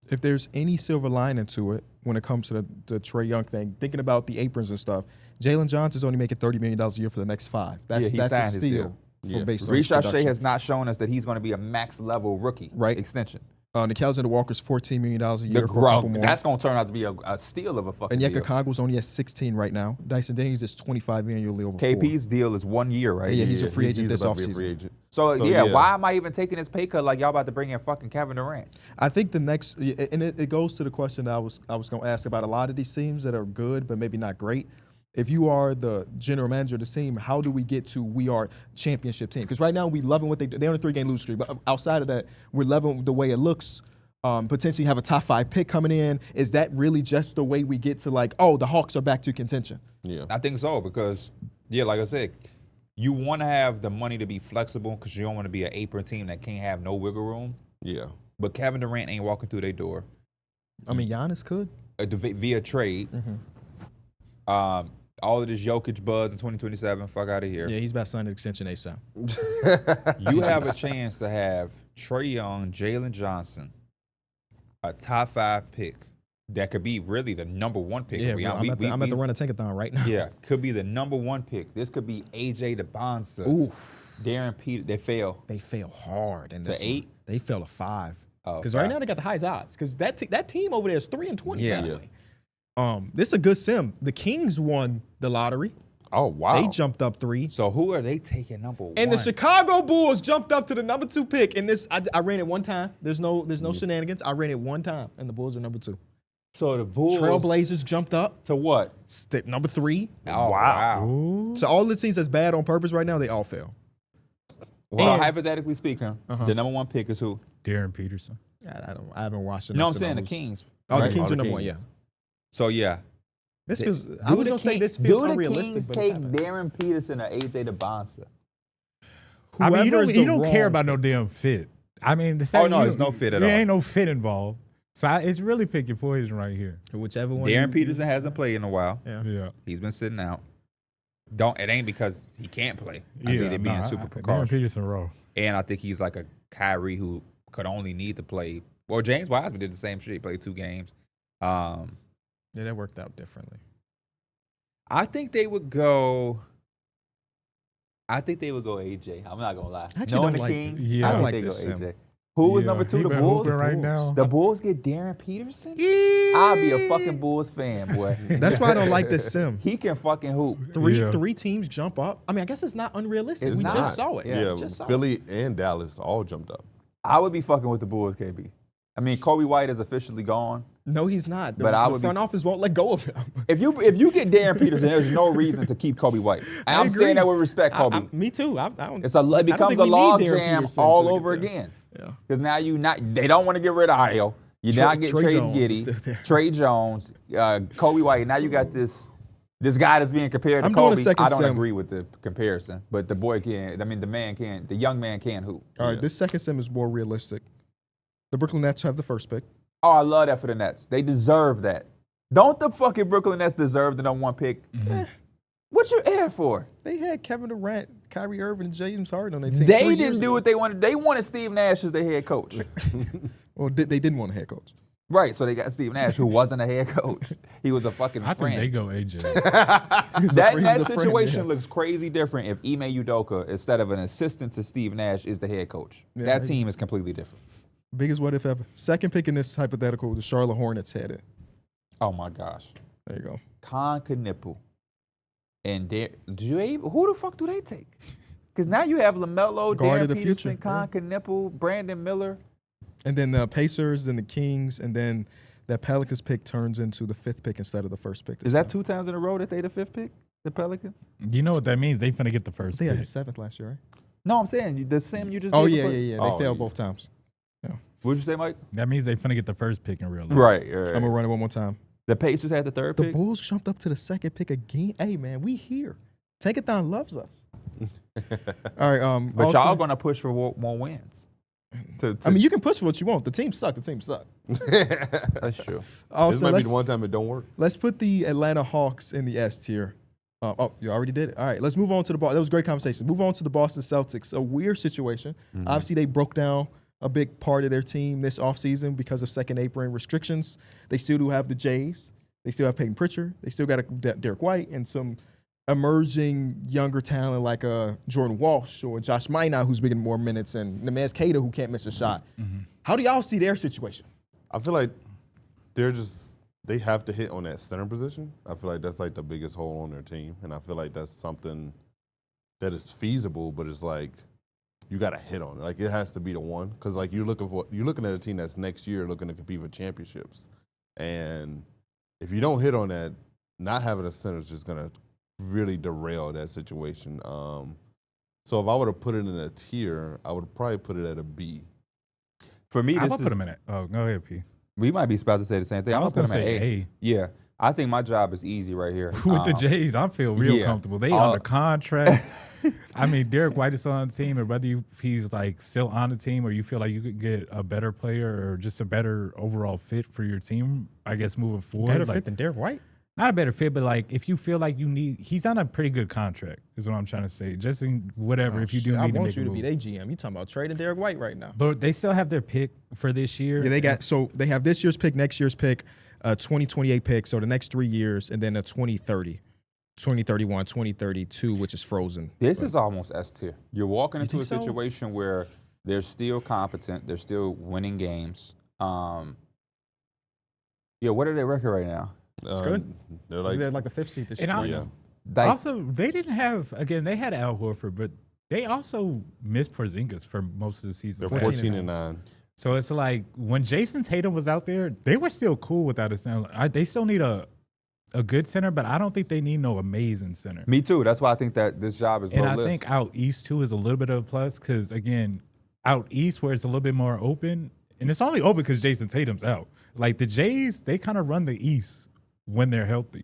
If there's any silver lining to it when it comes to the Trae Young thing, thinking about the aprons and stuff, Jalen Johnson's only making $30 million a year for the next 5. That's he that's a signed his steal deal. from based on his Rashad Shea production. has not shown us that he's going to be a max level rookie Right. extension. Nick Alexander-Walker's $14 million a The year for a couple growth, more. that's going to turn out to be a steal of a fucking And Yeka deal. Congo's only at 16 right now. Dyson Daniels is 25 annually over 4. KP's deal is 1 year, right? Yeah, he's a free agent He's this about to be a offseason. free agent. So, So, yeah, yeah. why am I even taking this pay cut like y'all about to bring in fucking Kevin Durant? I think the next, and it goes to the question that I was going to ask about a lot of these teams that are good but maybe not great. If you are the general manager of this team, how do we get to we are championship team? Because right now we loving what they're on a 3-game lose streak. But outside of that, we're loving the way it looks. Potentially have a top 5 pick coming in. Is that really just the way we get to like, oh, the Hawks are back to contention? Yeah. I think so because, yeah, like I said, you want to have the money to be flexible because you don't want to be an apron team that can't have no wiggle room. Yeah. But Kevin Durant ain't walking through their door I mean, Giannis could. Via trade. All of this Jokic buzz in 2027, fuck out of here. Yeah, he's about to sign an extension ASAP. You have a chance to have Trae Young, Jalen Johnson, a top 5 pick that could be really the number 1 pick. Yeah, bro, I'm at the run a tankathon right now. Yeah, could be the number 1 pick. This could be AJ DeBonsa, Ooh, Darren Peter. They fail. they fail hard in this To one. 8? They fell to 5. Oh, Because 5. right now they got the highest odds. Because that team over there is 3-20. Yeah. By the way. This is a good sim. The Kings won the lottery. Oh, wow. They jumped up 3. So who are they taking number 1? And the Chicago Bulls jumped up to the number 2 pick. In this, I ran it one time. There's no shenanigans. I ran it one time, and the Bulls are number 2. So the Bulls Trailblazers jumped up to what? number 3. Oh, wow. Ooh. So all the teams that's bad on purpose right now, they all fail. Well, And- hypothetically speaking, the number 1 pick is who? Darren Peterson. I haven't watched it. You know what I'm saying? The Kings. Oh, right? the Kings Oh, are the number 1. Yeah. Kings. So yeah. This feels. I Do was the gonna say King- this feels do the unrealistic, Kings but take it's happening. Darren Peterson or AJ DeBonsa? I mean, Whoever is you the don't wrong- care about no damn fit. I mean, the Oh, no, there's no fit at all. There ain't no fit involved. So it's really pick your poison right here. Whichever one. Darren Peterson hasn't played in a while. Yeah. Yeah. He's been sitting out. It ain't because he can't play. I yeah, think they're being nah, super Darren precautious. Peterson row. And I think he's like a Kyrie who could only need to play. Well, James Wiseman did the same shit. He played 2 games. Yeah, that worked out differently. I think they would go. AJ. I'm not gonna lie. I actually Knowing don't the like- Kings, yeah. I I think like they this go sim. AJ. Who was Yeah, number 2? he The been Bulls. hooping right now. The Bulls get Darren Peterson. I'll be a fucking Bulls fan, boy. That's why I don't like this sim. He can fucking hoop. Yeah. Three teams jump up. I mean, I guess it's not unrealistic. It's we not. just saw it. Yeah, just saw it. Philly and Dallas all jumped up. I would be fucking with the Bulls, KB. I mean, Kobe White is officially gone. No, he's not. But I the would front be- office won't let go of him. If you get Darren Peterson, there's no reason to keep Kobe White. And I'm agree. saying that with respect, Kobe. Me too. I don't, It I don't becomes think a we need log Darren jam Peterson all to get over there. again. Yeah. Because now they don't want to get rid of Ayo. You now get Trey Trey Jones is Giddy, still there. Trey Jones, Kobe White. Now you got this guy that's being compared to I'm doing a Kobe. second I don't sim. agree with the comparison, but the boy can. I mean, the young man can hoop. All right, this second sim is more realistic. The Brooklyn Nets have the first pick. Oh, I love that for the Nets. They deserve that. Don't the fucking Brooklyn Nets deserve the number 1 pick? What you air for? They had Kevin Durant, Kyrie Irving, and James Harden on their team. They 3 years didn't do ago. what they wanted. They wanted Steve Nash as their head coach. Well, they didn't want a head coach. Right, so they got Steve Nash, who wasn't a head coach. He was a fucking I friend. think they go AJ. that he was a friend, situation yeah. looks crazy different if Ime Udoka, instead of an assistant to Steve Nash, is the head coach. Yeah, that maybe. team is completely different. Biggest what if ever. Second pick in this hypothetical, the Charlotte Hornets had it. Oh my gosh. There you go. Con Knippel. And who the fuck do they take? Because now you have LaMelo, Guard Darren of the Peterson, future, Con Knipple, Brandon Miller. And then the Pacers, then the Kings, and then that Pelicans pick turns into the 5th pick instead of the 1st pick. Is that 2 times in a row that they the 5th pick, the Pelicans? You know what that means? They finna get the first They had pick. the 7th last year, right? No, I'm saying the sim you just Oh, did yeah, before. yeah, yeah. They Oh, failed yeah. both times. What'd you say, Mike? That means they finna get the first pick in real life. Right. I'm going to run it one more time. The Pacers had the 3rd The pick. Bulls jumped up to the 2nd pick again. Hey, man, we here. Tankathon loves us. All right. But also- y'all gonna push for more wins. I mean, you can push for what you want. The team suck. The team suck. That's true. This Also, might be let's, the one time it don't work. let's put the Atlanta Hawks in the S tier. Oh, you already did it. All right, let's move on to the That was a great conversation. Move on to the Boston Celtics. A weird situation. Obviously, they broke down a big part of their team this offseason because of second apron restrictions. They still do have the Jays. They still have Peyton Pritchard. They still got Darrick White and some emerging younger talent like Jordan Walsh or Josh Minot, who's getting more minutes, and Nemanja Keita, who can't miss a shot. How do y'all see their situation? I feel like they have to hit on that center position. I feel like that's like the biggest hole on their team, and I feel like that's something that is feasible, but it's like you got to hit on it. Like it has to be the one because like you're looking at a team that's next year looking to compete for championships, and if you don't hit on that, not having a center is just gonna really derail that situation. So if I were to put it in a tier, I would probably put it at a B. For me, I'm this gonna put them in it. Oh, go ahead, P. we might be about to say the same thing. I'm I was gonna put gonna them at say A. A. Yeah, I think my job is easy right here. With the Jays, I feel real yeah. comfortable. They Uh, under contract. I mean, Darrick White is on the team, and whether he's like still on the team or you feel like you could get a better player or just a better overall fit for your team, I guess moving forward. Better like, fit than Darrick White? not a better fit, but like if you feel like he's on a pretty good contract, is what I'm trying to say. Just in whatever, if you do I need to want make you a to move. be their GM. You talking about trading Darrick White right now? But they still have their pick for this year. Yeah, they have this year's pick, next year's pick, 2028 pick, so the next 3 years, and then a 2030, 2031, 2032, which is frozen. This is almost S tier. You're walking into a think so? situation where they're still competent. They're still winning games. Yeah, what are their record right now? It's good. They're like the 5th seed this And year. I- yeah. Like, Also, they didn't have, again, they had Al Horford, but they also missed Porzingis for most of the season. They're 14-9. So it's like when Jason Tatum was out there, they were still cool without a center. They still need a good center, but I don't think they need no amazing center. me too. That's why I think that this job is And low I lift. think out east too is a little bit of a plus because again, out east where it's a little bit more open, and it's only open because Jason Tatum's out. Like the Jays, they kind of run the east when they're healthy.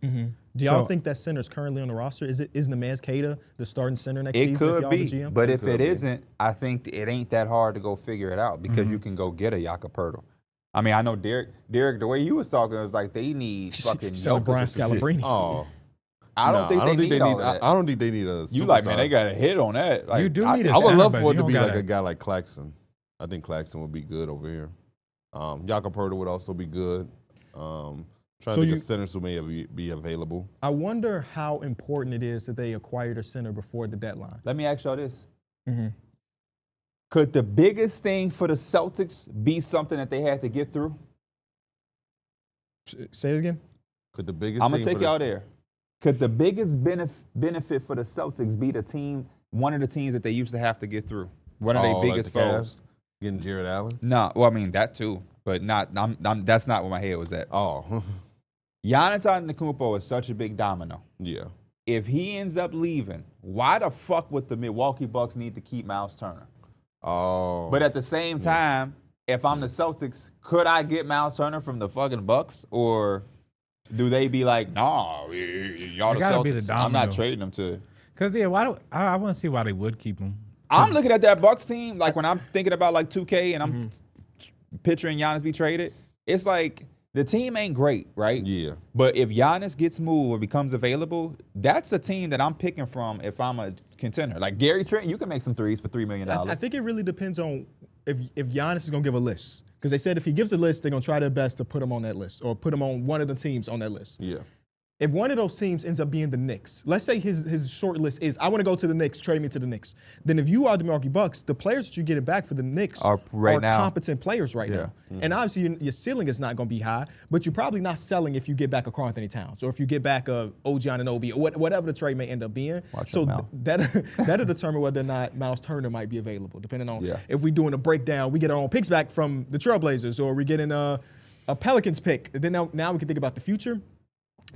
Do y'all So- think that center's currently on the roster? Is Nemanja Keita the starting center next It season? if could y'all the be, GM? but if could it be. isn't, I think it ain't that hard to go figure it out because you can go get a Jakob Poeltl. I mean, I know Derek, the way you was talking, it was like they need fucking Sound Jokic Brian or some shit. Scalabrine. Oh, I don't think they need all that. I don't think they need a. You like, man, superstar. they got a hit on that. Like, You do need a I would center, love but for it you to don't be like gotta- a guy like Claxton. I think Claxton would be good over here. Jakob Poeltl would also be good. Trying So to think you- of centers who may be available. I wonder how important it is that they acquired a center before the deadline. Let me ask y'all this. Mhm. Could the biggest thing for the Celtics be something that they had to get through? Say it again. Could the biggest? I'm going thing to take for y'all the- there. Could the biggest benefit for the Celtics be one of the teams that they used to have to get through? One of their like biggest the Cavs? foes? Getting Jared Allen. No, well, I mean, that too. But not. That's not where my head was at. Oh, Giannis Antetokounmpo is such a big domino. yeah. If he ends up leaving, why the fuck would the Milwaukee Bucks need to keep Miles Turner? Oh, But at the same time, if I'm the Celtics, could I get Miles Turner from the fucking Bucks? Or do they be like, nah, y'all the gotta be the Celtics. I'm not domino. trading them to. Because yeah, I want to see why they would keep him. I'm looking at that Bucks team, like when I'm thinking about like 2K and I'm picturing Giannis be traded, it's like the team ain't great, right? yeah. But if Giannis gets moved or becomes available, that's the team that I'm picking from if I'm a contender. Like Gary Trent, you can make some threes for $3 million. I think it really depends on if Giannis is going to give a list. Because they said if he gives a list, they're going to try their best to put him on that list or put him on one of the teams on that list. Yeah. If one of those teams ends up being the Knicks, let's say his short list is, I want to go to the Knicks, trade me to the Knicks. Then if you are the Milwaukee Bucks, the players that you're getting back for the Knicks Are right now. competent players right now. And obviously your ceiling is not going to be high, but you're probably not selling if you get back a Karl Anthony Towns or if you get back a OG Anunoby or whatever the trade may end up being. So that'll determine whether or not Miles Turner might be available, depending on if we're doing a breakdown, we get our own picks back from the Trailblazers or we're getting a Pelicans pick. Then now we can think about the future.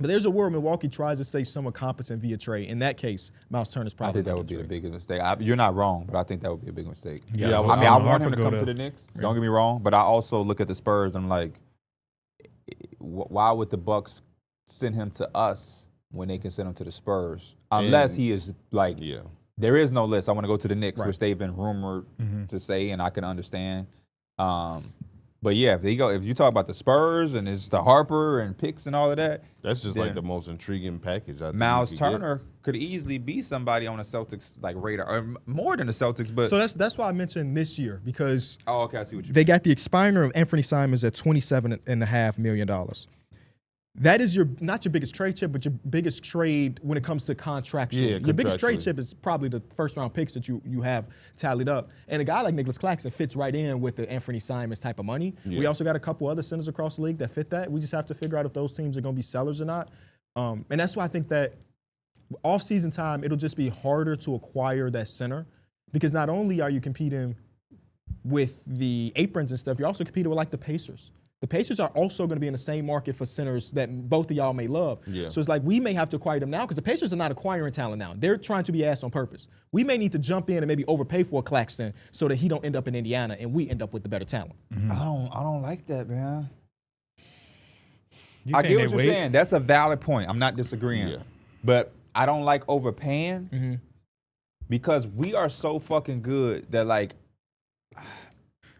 But there's a world Milwaukee tries to say someone competent via trade. In that case, Miles Turner's probably. I think that would be the biggest mistake. You're not wrong, but I think that would be a big mistake. Yeah, I mean, I want him to come to the Knicks. Don't get me wrong, but I also look at the Spurs and I'm like, why would the Bucks send him to us when they can send him to the Spurs? Unless he is like, there is no list. I want to go to the Knicks, which they've been rumored to say, and I can understand. But yeah, if you talk about the Spurs and it's the Harper and picks and all of that, that's just like the most intriguing package. I think Miles Turner could easily be somebody on the Celtics like radar, or more than the Celtics. But so that's why I mentioned this year because I see what you they got the expiring of Anthony Simons at $27.5 million. That is not your biggest trade chip, but your biggest trade when it comes to contractual. Yeah, your biggest trade chip is probably the first round picks that you have tallied up. And a guy like Nicholas Claxton fits right in with the Anthony Simons type of money. Yeah. We also got a couple other centers across the league that fit that. We just have to figure out if those teams are going to be sellers or not. And that's why I think that off-season time, it'll just be harder to acquire that center because not only are you competing with the aprons and stuff, you're also competing with like the Pacers. The Pacers are also going to be in the same market for centers that both of y'all may love. Yeah. So it's like we may have to acquire them now because the Pacers are not acquiring talent now. They're trying to be asked on purpose. We may need to jump in and maybe overpay for a Claxton so that he don't end up in Indiana and we end up with the better talent. I don't like that, man. I get what you're saying. That's a valid point. I'm not disagreeing. Yeah. But I don't like overpaying because we are so fucking good that like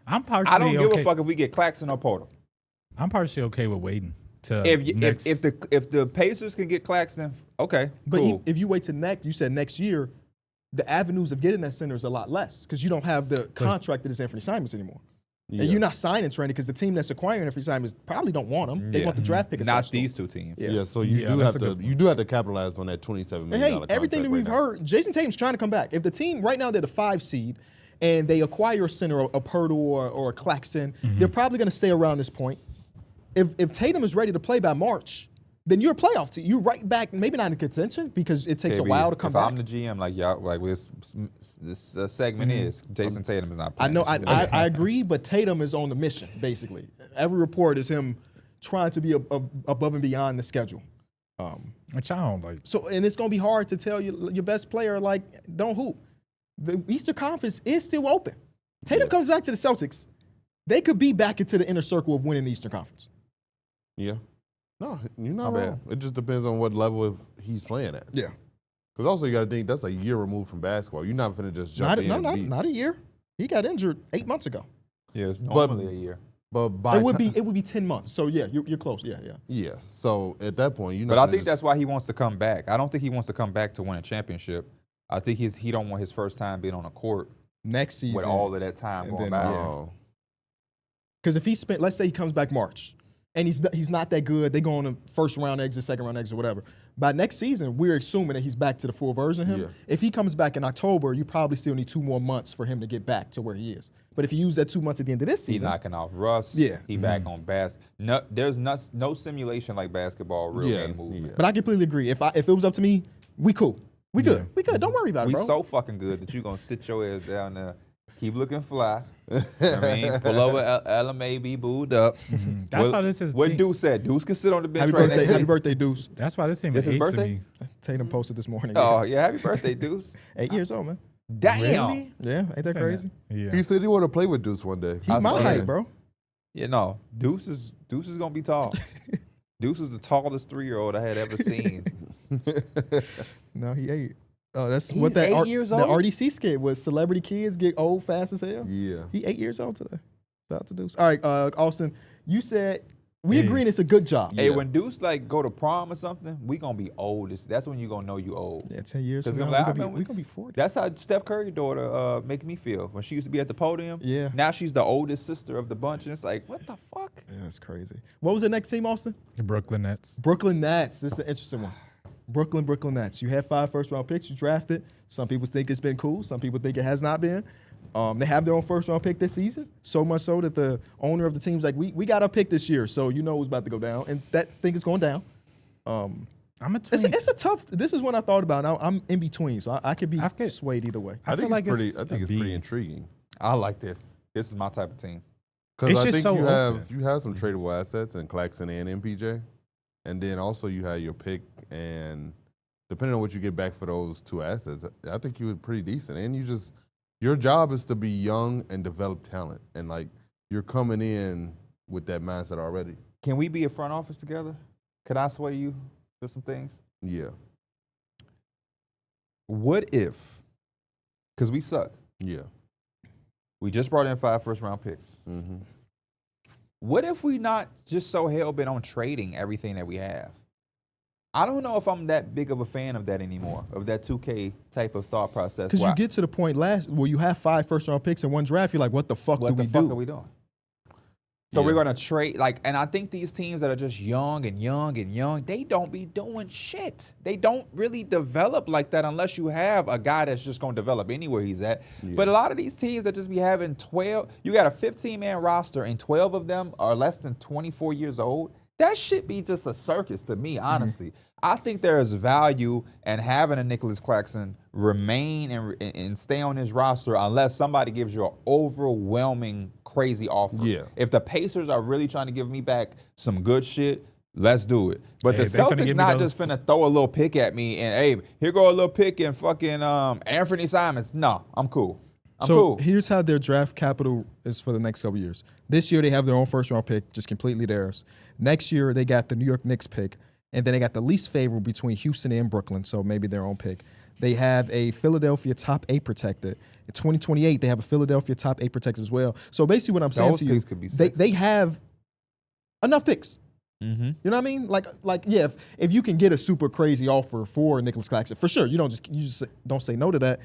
I don't give a fuck if we get Claxton or Porter. I'm partially okay with waiting to if the Pacers can get Claxton, okay, but cool. If you wait to next year, the avenues of getting that center is a lot less because you don't have the contract that is Anthony Simons anymore. Yeah. And you're not signing Trent because the team that's acquiring Anthony Simons probably don't want him. They want the draft pick. Not these two teams. Yeah, so you do have to capitalize on that $27 million. Hey, everything that we've heard, Jason Tatum's trying to come back. If the team right now they're the 5 seed and they acquire a center, a Pirtle or a Claxton, they're probably going to stay around this point. If Tatum is ready to play by March, then you're a playoff team. You're right back, maybe not in contention because it takes a while to come back. If I'm the GM, like y'all, like this segment is, Jason Tatum is not playing. I know, I agree, but Tatum is on the mission, basically. Every report is him trying to be above and beyond the schedule. Which I don't like. So, and it's going to be hard to tell your best player, like, don't hoop. The Eastern Conference is still open. Tatum comes back to the Celtics. They could be back into the inner circle of winning the Eastern Conference. Yeah. No, you're not wrong. It just depends on what level he's playing at. Yeah. Because also you got to think that's a year removed from basketball. You're not going to just jump in. Not a year. He got injured 8 months ago. Yeah, it's normally a year. But it would be 10 months. So yeah, you're close. Yeah. Yeah. So at that point, you know. But I think that's why he wants to come back. I don't think he wants to come back to win a championship. I think he don't want his first time being on a court next season with all of that time going back. Because if he spent, let's say he comes back March. And he's not that good. They go on a first round exit, second round exit, whatever. By next season, we're assuming that he's back to the full version of him. Yeah. If he comes back in October, you probably still need 2 more months for him to get back to where he is. But if you use that 2 months at the end of this season, he's knocking off rust. Yeah, he back on no, there's no simulation like basketball. Real game movement. Yeah. But I completely agree. If it was up to me, we cool. We good. We good. Don't worry about it, bro. We so fucking good that you're gonna sit your ass down there. Keep looking fly. You know what I mean? Pull over LMA, be booed up. That's why this is. What Deuce said? Deuce can sit on the bench Happy birthday, Deuce. That's why this seems his birthday? to me. Tatum posted this morning. Oh, yeah. Happy birthday, Deuce. 8 years old, man. Damn. Really? Yeah, ain't that crazy? Yeah. He said he want to play with Deuce one day. He my height, bro. Yeah, no. Deuce is going to be tall. Deuce was the tallest 3-year-old I had ever seen. No, he 8. Oh, that's He's what that 8 years old? The RDC skit was celebrity kids get old fast as hell. Yeah. He 8 years old today. Shout out to Deuce. All right, Austin, you said We agreeing it's a good job. Hey, when dudes like go to prom or something, we gonna be old. That's when you gonna know you old. Yeah, 10 years 'Cause from I'm now, like, we gonna be 40. That's how Steph Curry's daughter making me feel. When she used to be at the podium, Yeah. now she's the oldest sister of the bunch, and it's like, what the fuck? Yeah, that's crazy. What was the next team, Austin? The Brooklyn Nets. Brooklyn Nets. This is an interesting one. Brooklyn Nets. You have 5 first-round picks. You drafted. Some people think it's been cool. Some people think it has not been. They have their own first-round pick this season. So much so that the owner of the team's like, we got our pick this year, so you know who's about to go down. And that thing is going down. I'm a It's a tough. This is one I thought about. Now I'm in between, so I could be swayed either way. I feel like I it's think it's pretty intriguing. I like this. This is my type of team. Because It's I just think so you have some tradable assets in Claxton and MPJ, and then also you have your pick, and depending on what you get back for those 2 assets, I think you were pretty decent. And your job is to be young and develop talent, and like you're coming in with that mindset already. Can we be a front office together? Could I sway you to some things? Yeah, What if? Because we suck. yeah. We just brought in 5 first-round picks. Mm-hmm. What if we not just so hell-bent on trading everything that we have? I don't know if I'm that big of a fan of that anymore, of that 2K type of thought process. Because you get to the point where you have 5 first-round picks in one draft, you're like, what the fuck what do the we fuck do? are we doing? So Yeah. we're gonna trade and I think these teams that are just young and young and young, they don't be doing shit. They don't really develop like that unless you have a guy that's just gonna develop anywhere he's at. Yeah. But a lot of these teams that just be having 12, you got a 15-man roster and 12 of them are less than 24 years old. That should be just a circus to me, honestly. I think there is value in having a Nicholas Claxton remain and stay on his roster unless somebody gives you an overwhelming, crazy offer. Yeah. If the Pacers are really trying to give me back some good shit, let's do it. But Hey, the they finna Celtics give me not those- just finna throw a little pick at me and, hey, here go a little pick and fucking Anthony Simons. No, I'm cool. I'm So cool. here's how their draft capital is for the next couple years. This year they have their own first-round pick, just completely theirs. Next year they got the New York Knicks pick, and then they got the least favorable between Houston and Brooklyn, so maybe their own pick. They have a Philadelphia top 8 protected. In 2028, they have a Philadelphia top 8 protected as well. So basically what I'm saying Those to you, picks could be they sexy. have enough picks. Mm-hmm. You know what I mean? Like yeah, if you can get a super crazy offer for Nicholas Claxton, for sure, you just don't say no to that.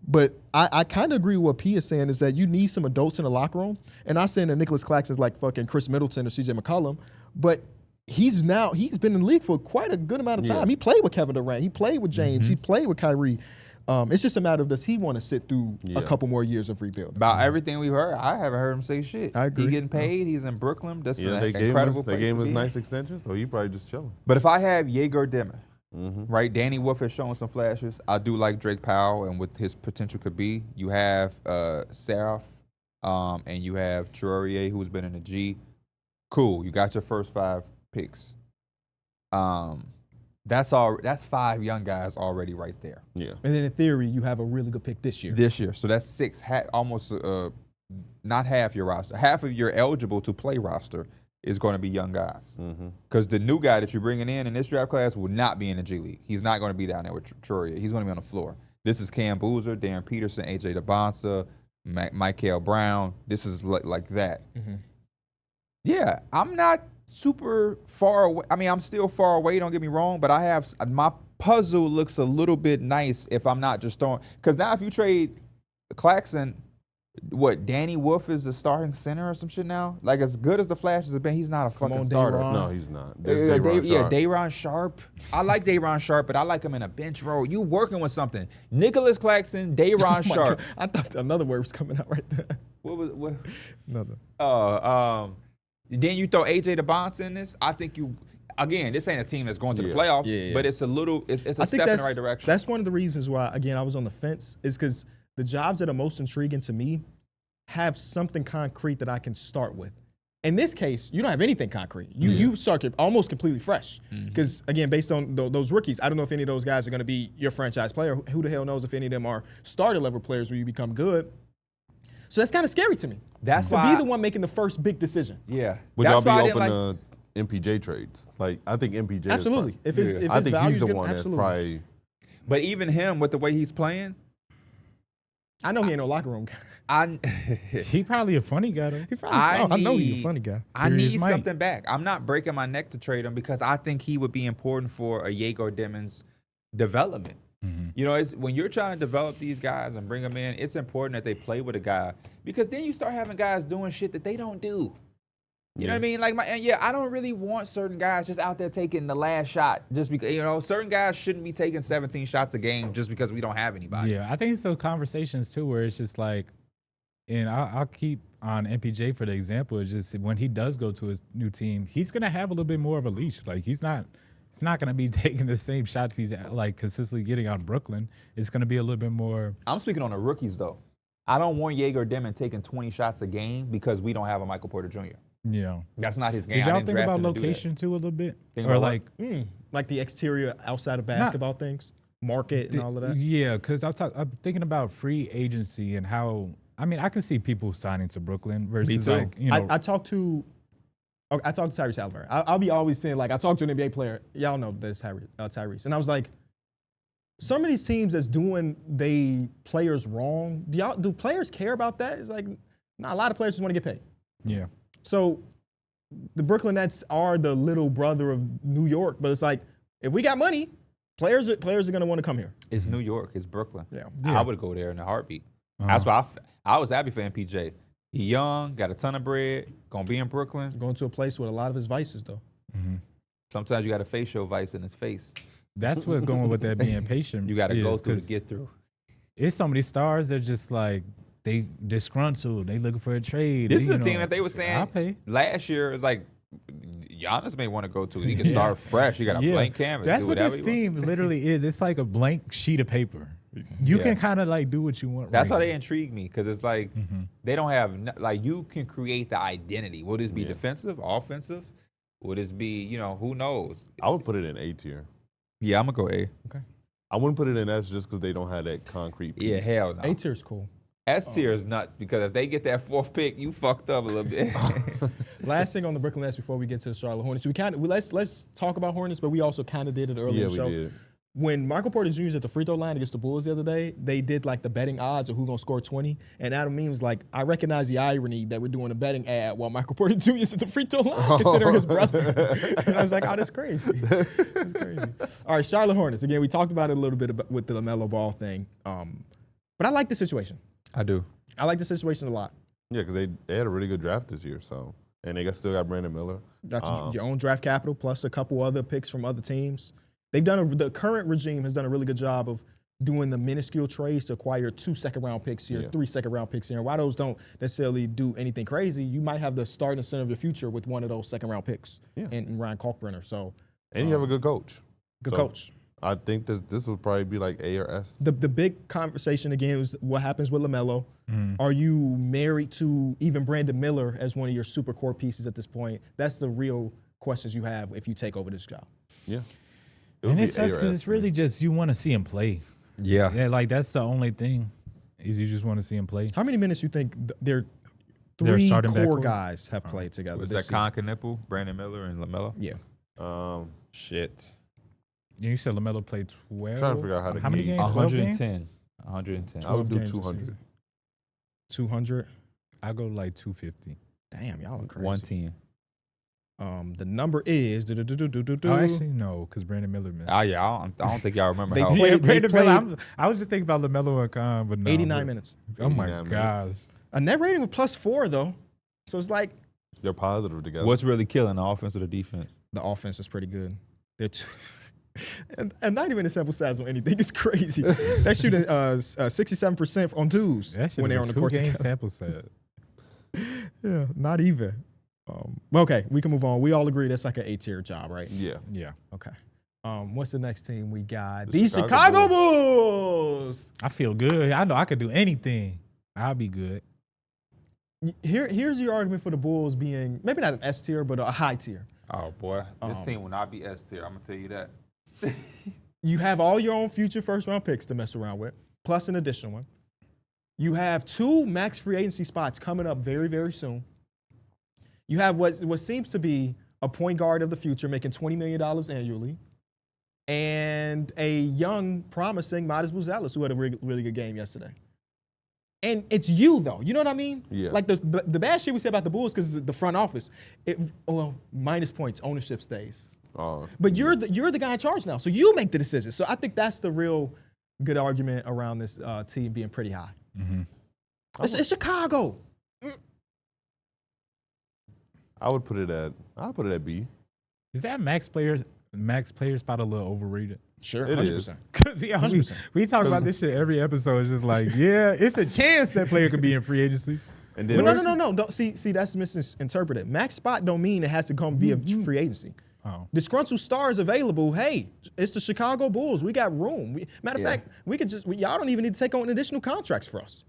But I kind of agree with what P is saying, is that you need some adults in the locker room. And not saying that Nicholas Claxton is like fucking Chris Middleton or CJ McCollum, but he's been in the league for quite a good amount of time. Yeah. He played with Kevin Durant. He played with James. Mm-hmm. He played with Kyrie. It's just a matter of, does he want to sit through a Yeah. couple more years of rebuilding? About everything we've heard, I haven't heard him say shit. I agree. He getting paid. He's in Brooklyn. That's Yeah, an they gave incredible us place to be. nice extension, so he probably just chilling. But if I have Jaeger Dimon, Mm-hmm. right, Danny Wolf has shown some flashes. I do like Drake Powell and what his potential could be. You have Seraph, and you have Traorier, who's been in the G. Cool. You got your first 5 picks. That's 5 young guys already right there. Yeah. And then in theory, you have a really good pick this year. This year. So that's 6, almost not half your roster. Half of your eligible to play roster is going to be young guys. Mm-hmm. Because the new guy that you're bringing in this draft class will not be in the G League. He's not going to be down there with Traorier. He's going to be on the floor. This is Cam Boozer, Darren Peterson, AJ DeBonsa, Michael Brown. This is like that. Mm-hmm. Yeah, I'm not super far away. I mean, I'm still far away, don't get me wrong, but my puzzle looks a little bit nice if I'm not just throwing. Because now if you trade Claxton, Danny Wolf is the starting center or some shit now? Like, as good as the flashes have been, he's not a fucking on, starter. Day'Ron. No, he's not. That's Day'Ron Sharp. Day'Ron Sharp. I like Day'Ron Sharp, but I like him in a bench role. You working with something. Nicholas Claxton, Day'Ron Oh my Sharp. God. I thought another word was coming out right there. What? Another. Then you throw AJ DeBonsa in this. I think again, this ain't a team that's going to the Yeah. playoffs, Yeah. but it's a step in the right direction. That's one of the reasons why, again, I was on the fence, is because the jobs that are most intriguing to me have something concrete that I can start with. In this case, you don't have anything concrete. You start almost completely fresh. Because, again, based on those rookies, I don't know if any of those guys are going to be your franchise player. Who the hell knows if any of them are starter-level players where you become good. So that's kind of scary to me. That's to why be the one making the first big decision. Yeah. Would y'all That's be why I didn't open to MPJ trades? Like, I think MPJ is Absolutely. probably- If his I if his think value he's is the good, one that's absolutely. probably. But even him, with the way he's playing, I know he ain't no locker room guy. I He probably a funny guy though. He probably, I know he's a need- funny guy. I Serious need Mike. something back. I'm not breaking my neck to trade him because I think he would be important for a Yegor Demons development. You know, it's when you're trying to develop these guys and bring them in, it's important that they play with a guy because then you start having guys doing shit that they don't do. You know what I mean? Like I don't really want certain guys just out there taking the last shot just because, you know, certain guys shouldn't be taking 17 shots a game just because we don't have anybody. Yeah, I think it's those conversations too where it's just like, and I'll keep on MPJ for the example. It's just when he does go to a new team, he's gonna have a little bit more of a leash. Like he's not gonna be taking the same shots he's like consistently getting on Brooklyn. It's gonna be a little bit more. I'm speaking on the rookies though. I don't want Yegor Demon taking 20 shots a game because we don't have a Michael Porter Jr. You know. That's not his game. Did I y'all didn't think draft about him to do that. location too a little bit, Think or about like Like the exterior outside of basketball things, market and all of that. Yeah, because I'm thinking about free agency and how. I mean, I can see people signing to Brooklyn versus too. like you know. I talked to Tyrese Halliburton. I'll be always saying, like, I talked to an NBA player. Y'all know this, Tyrese. And I was like, some of these teams that's doing they players wrong, do players care about that? It's like, nah, a lot of players just want to get paid. yeah. So the Brooklyn Nets are the little brother of New York, but it's like, if we got money, players are going to want to come here. It's New York. It's Brooklyn. Yeah. I would go there in a heartbeat. That's why I was happy for MPJ. He young, got a ton of bread, gonna be in Brooklyn. Going to a place with a lot of his vices, though. Sometimes you got a facial vice in his face. That's what's going with that being patient. You got to go is, through to 'cause get through. It's so many stars that just like they disgruntled. They looking for a trade. This is you a know, team that they were I'll saying pay. last year. It's like Giannis may want to go to. He can start fresh. You got a blank canvas. That's do what whatever this you want. team literally is. It's like a blank sheet of paper. You Yeah. can kind of like do what you want. That's right why they now. intrigue me because it's like they don't have like you can create the identity. Will this be defensive, offensive? Will this be who knows? I would put it in A tier. Yeah, I'm gonna go A. I wouldn't put it in S just because they don't have that concrete piece. Yeah, hell no. A tier's cool. S tier is nuts because if they get that fourth pick, you fucked up a little bit. Last thing on the Brooklyn Nets before we get to the Charlotte Hornets. Let's talk about Hornets, but we also kind of did it earlier Yeah, in the we show. did. When Michael Porter Jr. was at the free throw line against the Bulls the other day, they did like the betting odds of who's gonna score 20. And Adam Mean was like, I recognize the irony that we're doing a betting ad while Michael Porter Jr. is at the free throw line, considering his brother. And I was like, oh, that's crazy. That's crazy. All right, Charlotte Hornets. Again, we talked about it a little bit with the LaMelo Ball thing. But I like the situation. I do. I like the situation a lot. Yeah, because they had a really good draft this year, and they still got Brandon Miller. That's your own draft capital plus a couple other picks from other teams. They've done the current regime has done a really good job of doing the minuscule trades to acquire 2 second-round picks here, 3 second-round picks here. And while those don't necessarily do anything crazy, you might have the start and center of your future with one of those second-round picks in Ryan Kalkbrenner. So, And you have a good coach. good So, coach. I think that this would probably be like A or S. The big conversation again is what happens with LaMelo. Are you married to even Brandon Miller as one of your super core pieces at this point? That's the real questions you have if you take over this job. Yeah. It would And be it sucks A or because S it's for me. really just you want to see him play. Yeah. Yeah, like that's the only thing is you just want to see him play. How many minutes you think their Their 3 starting core backcourt? guys have played together? Was this that season? Nipple, Brandon Miller, and LaMelo? Yeah. Shit. You said LaMelo played 12. Trying to figure out how to many gauge. games? 12 games? 110. 110. I would 12 do games this 200. season. 200. I go like 250. Damn, y'all are crazy. 110. The number is. Oh, actually no, because Brandon Miller missed. Oh yeah, I don't think y'all remember They how. played- Yeah, Brandon played- Miller. I was just thinking about LaMelo and Khan, but no. 89 but- minutes. Oh my 89 gosh. minutes. A net rating of +4 though, so it's like They're positive together. What's really killing the offense or the defense? the offense is pretty good. They're and not even a sample size on anything. It's crazy. They're shooting 67% on twos That shit when is they're a on the court. 2-game together. sample set. Yeah, not even. Well, okay, we can move on. We all agree that's like an A-tier job, right? Yeah. Yeah. Okay. What's the next team we got? The The Chicago Chicago Bulls. I feel good. I know I could do anything. I'll be good. Here's your argument for the Bulls being maybe not an S tier, but a high tier. Oh boy, this team will not be S tier. I'm gonna tell you that. You have all your own future first-round picks to mess around with, plus an additional one. You have 2 max free agency spots coming up very, very soon. You have what seems to be a point guard of the future making $20 million annually, and a young, promising Midas Buzelis who had a really good game yesterday. And it's you though. You know what I mean? Yeah. Like the bad shit we say about the Bulls because the front office. Minus points, ownership stays. But you're the guy in charge now, so you make the decision. So I think that's the real good argument around this team being pretty high. Mm-hmm. It's Chicago. I'll put it at B. Is that max player spot a little overrated? Sure, It 100%. is. Cause yeah, 100%. we talk about this shit every episode. It's just like, yeah, it's a chance that player could be in free agency. And then But no. Don't see that's misinterpreted. Max spot don't mean it has to come via free agency. Oh. Disgruntled stars available. Hey, it's the Chicago Bulls. We got room. Matter of fact, we could y'all don't even need to take on additional contracts for us.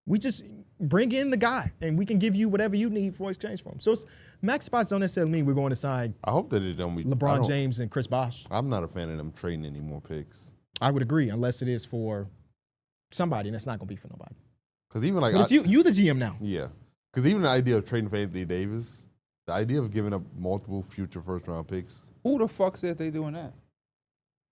We just bring in the guy, and we can give you whatever you need for exchange for him. So max spots don't necessarily mean we're going to sign I hope that it don't be LeBron James and Chris Bosh. I'm not a fan of them trading any more picks. I would agree, unless it is for somebody, and it's not going to be for nobody. Because even like But it's you the GM now. Yeah. Because even the idea of trading for Anthony Davis, the idea of giving up multiple future first-round picks, Who the fuck said they doing that?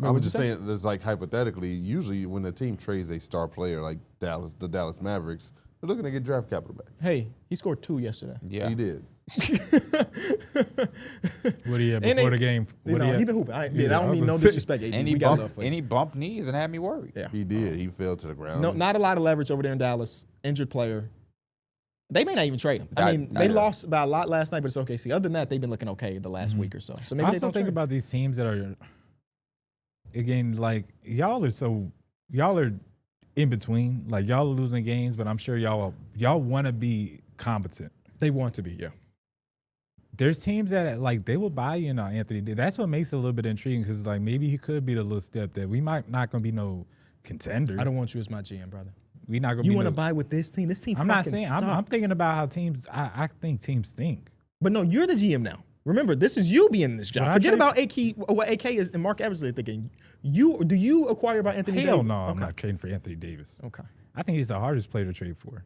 I was just saying, there's like hypothetically, usually when a team trades a star player like the Dallas Mavericks, they're looking to get draft capital back. Hey, he scored 2 yesterday. Yeah. He did. What do you have And before they- the game? You know, he been hooping. I don't mean no was gonna disrespect. AD. And We got love for him. he bumped knees and had me worried. Yeah. He did. He fell to the ground. No, not a lot of leverage over there in Dallas. Injured player. They may not even trade him. I mean, I they know. lost by a lot last night, but it's OKC. Other than that, they've been looking okay the last week or so. So maybe I they also don't think trade. about these teams that are, again, like y'all are in between. Like y'all are losing games, but I'm sure y'all want to be competent. They want to be, yeah. There's teams that like they will buy in on Anthony. That's what makes it a little bit intriguing because like maybe he could be the little step that we might not gonna be no contender. I don't want you as my GM, brother. We not gonna. You be want to no, buy with this team? This team. I'm not fucking saying. I'm sucks. thinking about how teams. I think teams think. But no, you're the GM now. Remember, this is you being in this job. When I Forget trade- about what AK is and Mark Eversley are thinking. Do you acquire by Anthony Hell Davis? no, I'm Okay. not trading for Anthony Davis. Okay. I think he's the hardest player to trade for.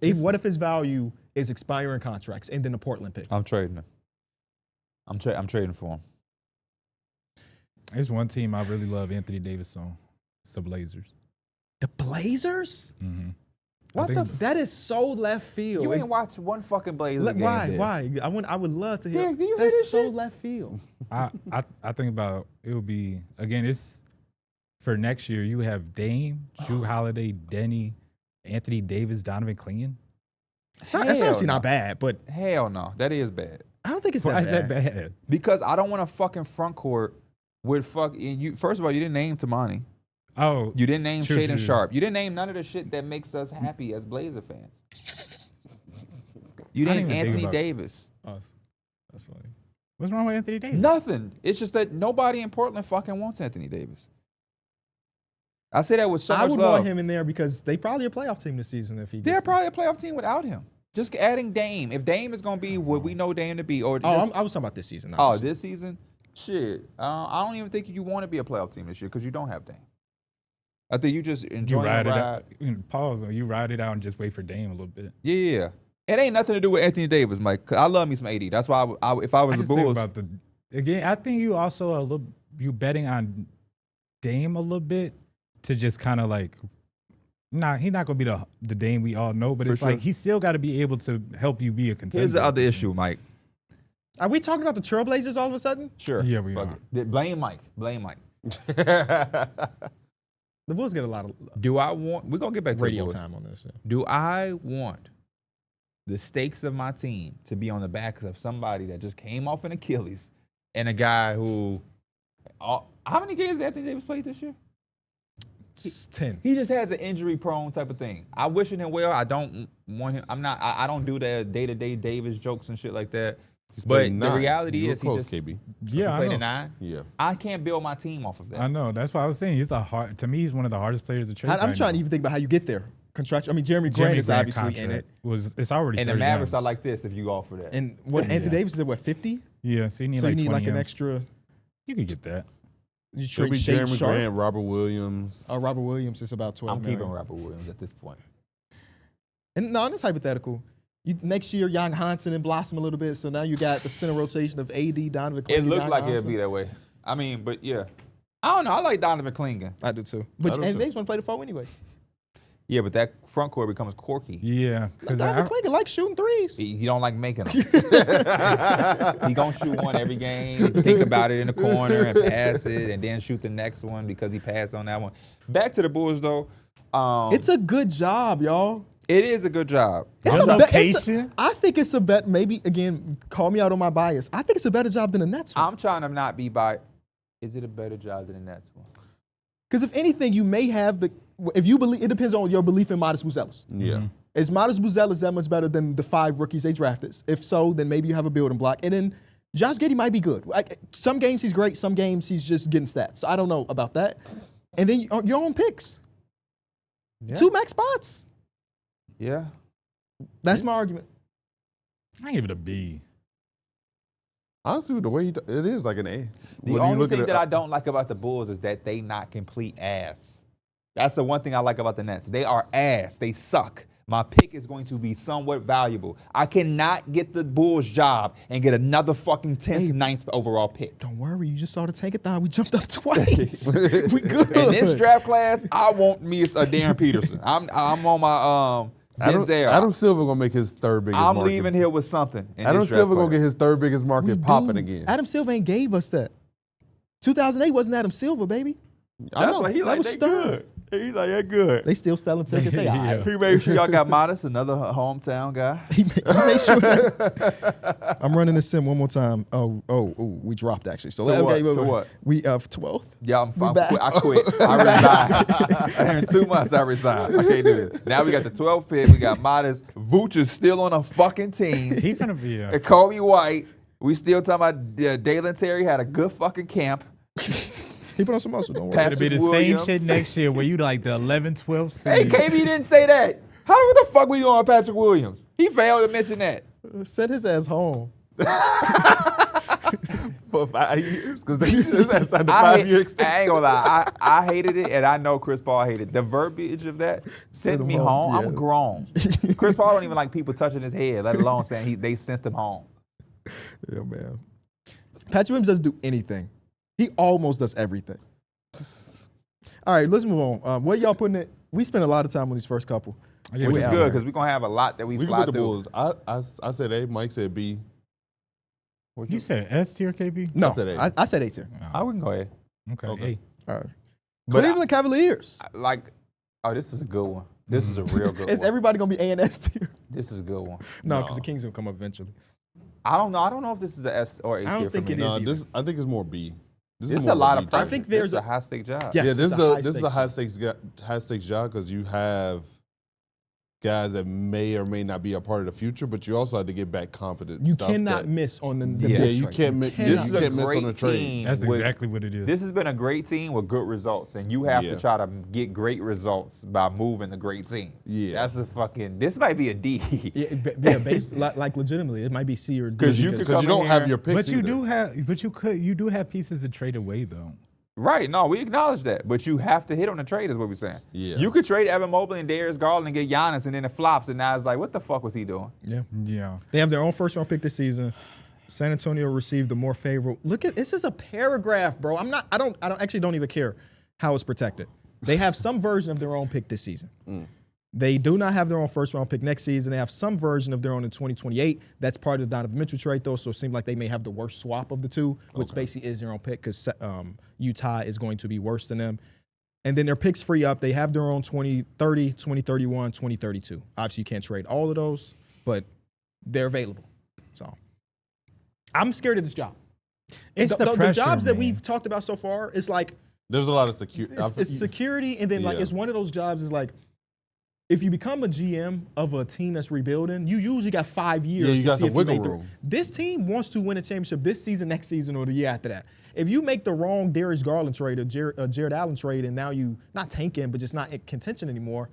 What if his value is expiring contracts and then a Portland pick? I'm trading him. I'm trading for him. There's one team I really love Anthony Davis on. It's the Blazers. The Blazers? Mm-hmm. That is so left field. You ain't watched one fucking Blazers game. Why? Did. Why? I would love to hear. Derrick, do you hear That's this so shit? left field. I think about it would be again. It's for next year. You have Dame, Drew Holiday, Denny, Anthony Davis, Donovan Clean. That's Hell obviously no. not bad, but Hell no, that is bad. I don't think it's Why that is bad. that bad? Because I don't want a fucking front court with you. First of all, you didn't name Tamani. Oh, You didn't name True, Shaden true. Sharp. You didn't name none of the shit that makes us happy as Blazer fans. You I named didn't even think Anthony about- Davis. Oh, that's funny. what's wrong with Anthony Davis? Nothing. It's just that nobody in Portland fucking wants Anthony Davis. I say that with so I much would love. want him in there because they probably a playoff team this season if he gets They're there. probably a playoff team without him. Just adding Dame. If Dame is going to be what we know Dame to be, or Oh, just, I was talking about this season. not this this season, shit. I don't even think you want to be a playoff team this year because you don't have Dame. I think you just You enjoy ride the it ride. out. Pause. You ride it out and just wait for Dame a little bit. Yeah. It ain't nothing to do with Anthony Davis, Mike. 'Cause I love me some AD. That's why if I was I the just think Bulls, about again. I think you also a little you betting on Dame a little bit to just kind of like. Nah, he's not gonna be the Dame we all know, but For it's sure. like he's still got to be able to help you be a contender. here's the other issue, Mike. Are we talking about the Trailblazers all of a sudden? Sure. Yeah, we Fuck are. it. Blame Mike. Blame Mike. The Bulls get a lot of Do I want? We're gonna get back to the radio Bulls. time on this. Yeah. Do I want the stakes of my team to be on the backs of somebody that just came off an Achilles and a guy who? How many games has Anthony Davis played this year? It's 10. He just has an injury-prone type of thing. I wishing him well. I don't want him. I'm not. I don't do the day-to-day Davis jokes and shit like that. He's But played the 9. reality You were is he close, just KB. Yeah, I played know. a 9. Yeah. I can't build my team off of that. I know. That's why I was saying he's to me, he's one of the hardest players to trade. I'm right trying now. to even think about how you get there. Contractual. I mean, Jeremy Grant is Grant obviously in contract it. It's already And the 30 Mavericks games. are like this if you offer that. And what Anthony Davis is at what 50? Yeah, so you need So like you need 20 like an M's. extra. You could get that. You It'll trade be Shaden Jeremy Sharp. Grant, Robert Williams. Robert Williams is about 12 I'm million. keeping Robert Williams at this point. And no, it's hypothetical. Next year, Jan Hansen and blossom a little bit. So now you got the center rotation of AD, Donovan Clingan, It looked Jan like it'd Hansen. be that way. I mean, but yeah. I don't know. I like Donovan Clingan. I do too. But I do Anthony too. Davis want to play the 4 anyway. Yeah, but that front court becomes corky. Yeah, because Darrick Clingan likes shooting threes. He don't like making them. He gonna shoot one every game, think about it in the corner and pass it, and then shoot the next one because he passed on that one. Back to the Bulls though. It's a good job, y'all. It is a good job. It's One a be- it's a- location? I think it's a bet. Maybe again, call me out on my bias. I think it's a better job than the Nets one. I'm trying to not be by. Is it a better job than the Nets one? Because if anything, you may have the. If you believe, it depends on your belief in Modest Buzelis. Yeah. Is Modest Buzelis that much better than the 5 rookies they drafted? If so, then maybe you have a building block. And then Josh Giddey might be good. Some games he's great. Some games he's just getting stats. So I don't know about that. And then your own picks. Yeah. 2 max spots. Yeah. That's my argument. I give it a B. Honestly, with the way it is like an A. The When you only look at thing it- that I don't like about the Bulls is that they not complete ass. That's the one thing I like about the Nets. They are ass. They suck. My pick is going to be somewhat valuable. I cannot get the Bulls job and get another fucking 10th, 9th overall pick. Don't worry, you just saw the tankathon. We jumped up twice. We good. In this draft class, I won't miss a Darren Peterson. I'm on my Denzel. Adam Silver gonna make his third biggest I'm market. leaving here with something. In Adam this draft Silver gonna class. get his third biggest We market popping do. again. Adam Silver ain't gave us that. 2008 wasn't Adam Silver, baby. I That's know. why he That like was they Stern. good. He like that good. They still selling tickets. They all right. He made sure y'all got Modest, another hometown guy. He made sure that. I'm running the sim one more time. Oh, we dropped actually. So To what? okay, To what? We 12th. Yeah, We back. I quit. I resigned. In 2 months, I resigned. I can't do this. Now we got the 12th pick. We got Modest. Vooch is still on a fucking team. He finna be And Kobe White. We still talking about Dalen Terry had a good fucking camp. He put on some muscle. Don't worry. Pat- It'll be the Williams. same shit next year where you like the 11, 12 seed. Hey, KB didn't say that. What the fuck we doing on Patrick Williams? He failed to mention that. Send his ass home. For 5 years because they just signed a I 5-year ain't extension. gonna lie. I hated it, and I know Chris Paul hated it. The verbiage of that sent him me home, home. yeah. I'm grown. Chris Paul don't even like people touching his head, let alone saying they sent him home. Yeah, man. Patrick Williams doesn't do anything. He almost does everything. All right, let's move on. What y'all putting it? We spent a lot of time on these first couple. Yeah, Which we is out good here. because we're gonna have a lot that we We can fly put the through. Bulls. I said A. Mike said B. You said S tier, KB? No, I said A. I said A tier. I wouldn't go ahead. Okay. Okay. Hey. All right. But Cleveland Cavaliers. This is a good one. This is a real good Is one. everybody gonna be A and S tier? This is a good one. No, because the Kings gonna come up eventually. I don't know. I don't know if this is a S or A I don't tier for think me. it No, is either. this I think it's more B. This It's more a lot B of tier. pressure. I think This there's is a high stake job. Yeah. Yeah, Yes, this it's is a a high this is a stakes high stakes job because you have guys that may or may not be a part of the future, but you also have to get back confident. You stuff cannot that- miss on the Yeah, big you trade. can't miss- cannot This is you a can't miss on great the trade. team. That's with- exactly what it is. This has been a great team with good results, and you have Yeah. to try to get great results by moving the great team. Yeah. That's the fucking. This might be a D. Yeah, based, like legitimately, it might be C or D. 'Cause you could Because come you don't in have here- your picks but you either. you do have pieces to trade away though. Right? No, we acknowledge that, but you have to hit on the trade. Is what we're saying. Yeah. You could trade Evan Mobley and Darius Garland and get Giannis, and then it flops, and now it's like, what the fuck was he doing? Yeah. Yeah. They have their own first round pick this season. San Antonio received the more favorable. Look at this is a paragraph, bro. I don't even care how it's protected. They have some version of their own pick this season. They do not have their own first round pick next season. They have some version of their own in 2028. That's part of the Donovan Mitchell trade, though. So it seems like they may have the worst swap of the two, which basically is their own pick because Utah is going to be worse than them. And then their picks free up. They have their own 2030, 2031, 2032. Obviously, you can't trade all of those, but they're available. So I'm scared of this job. It's the the pressure, jobs that man. we've talked about so far is like There's a lot of security. it's security, and then like Yeah. it's one of those jobs is like if you become a GM of a team that's rebuilding, you usually got 5 years Yeah, you to got see some if you wiggle make the. room. This team wants to win a championship this season, next season, or the year after that. If you make the wrong Darius Garland trade or Jared Allen trade, and now you not tanking, but just not in contention anymore.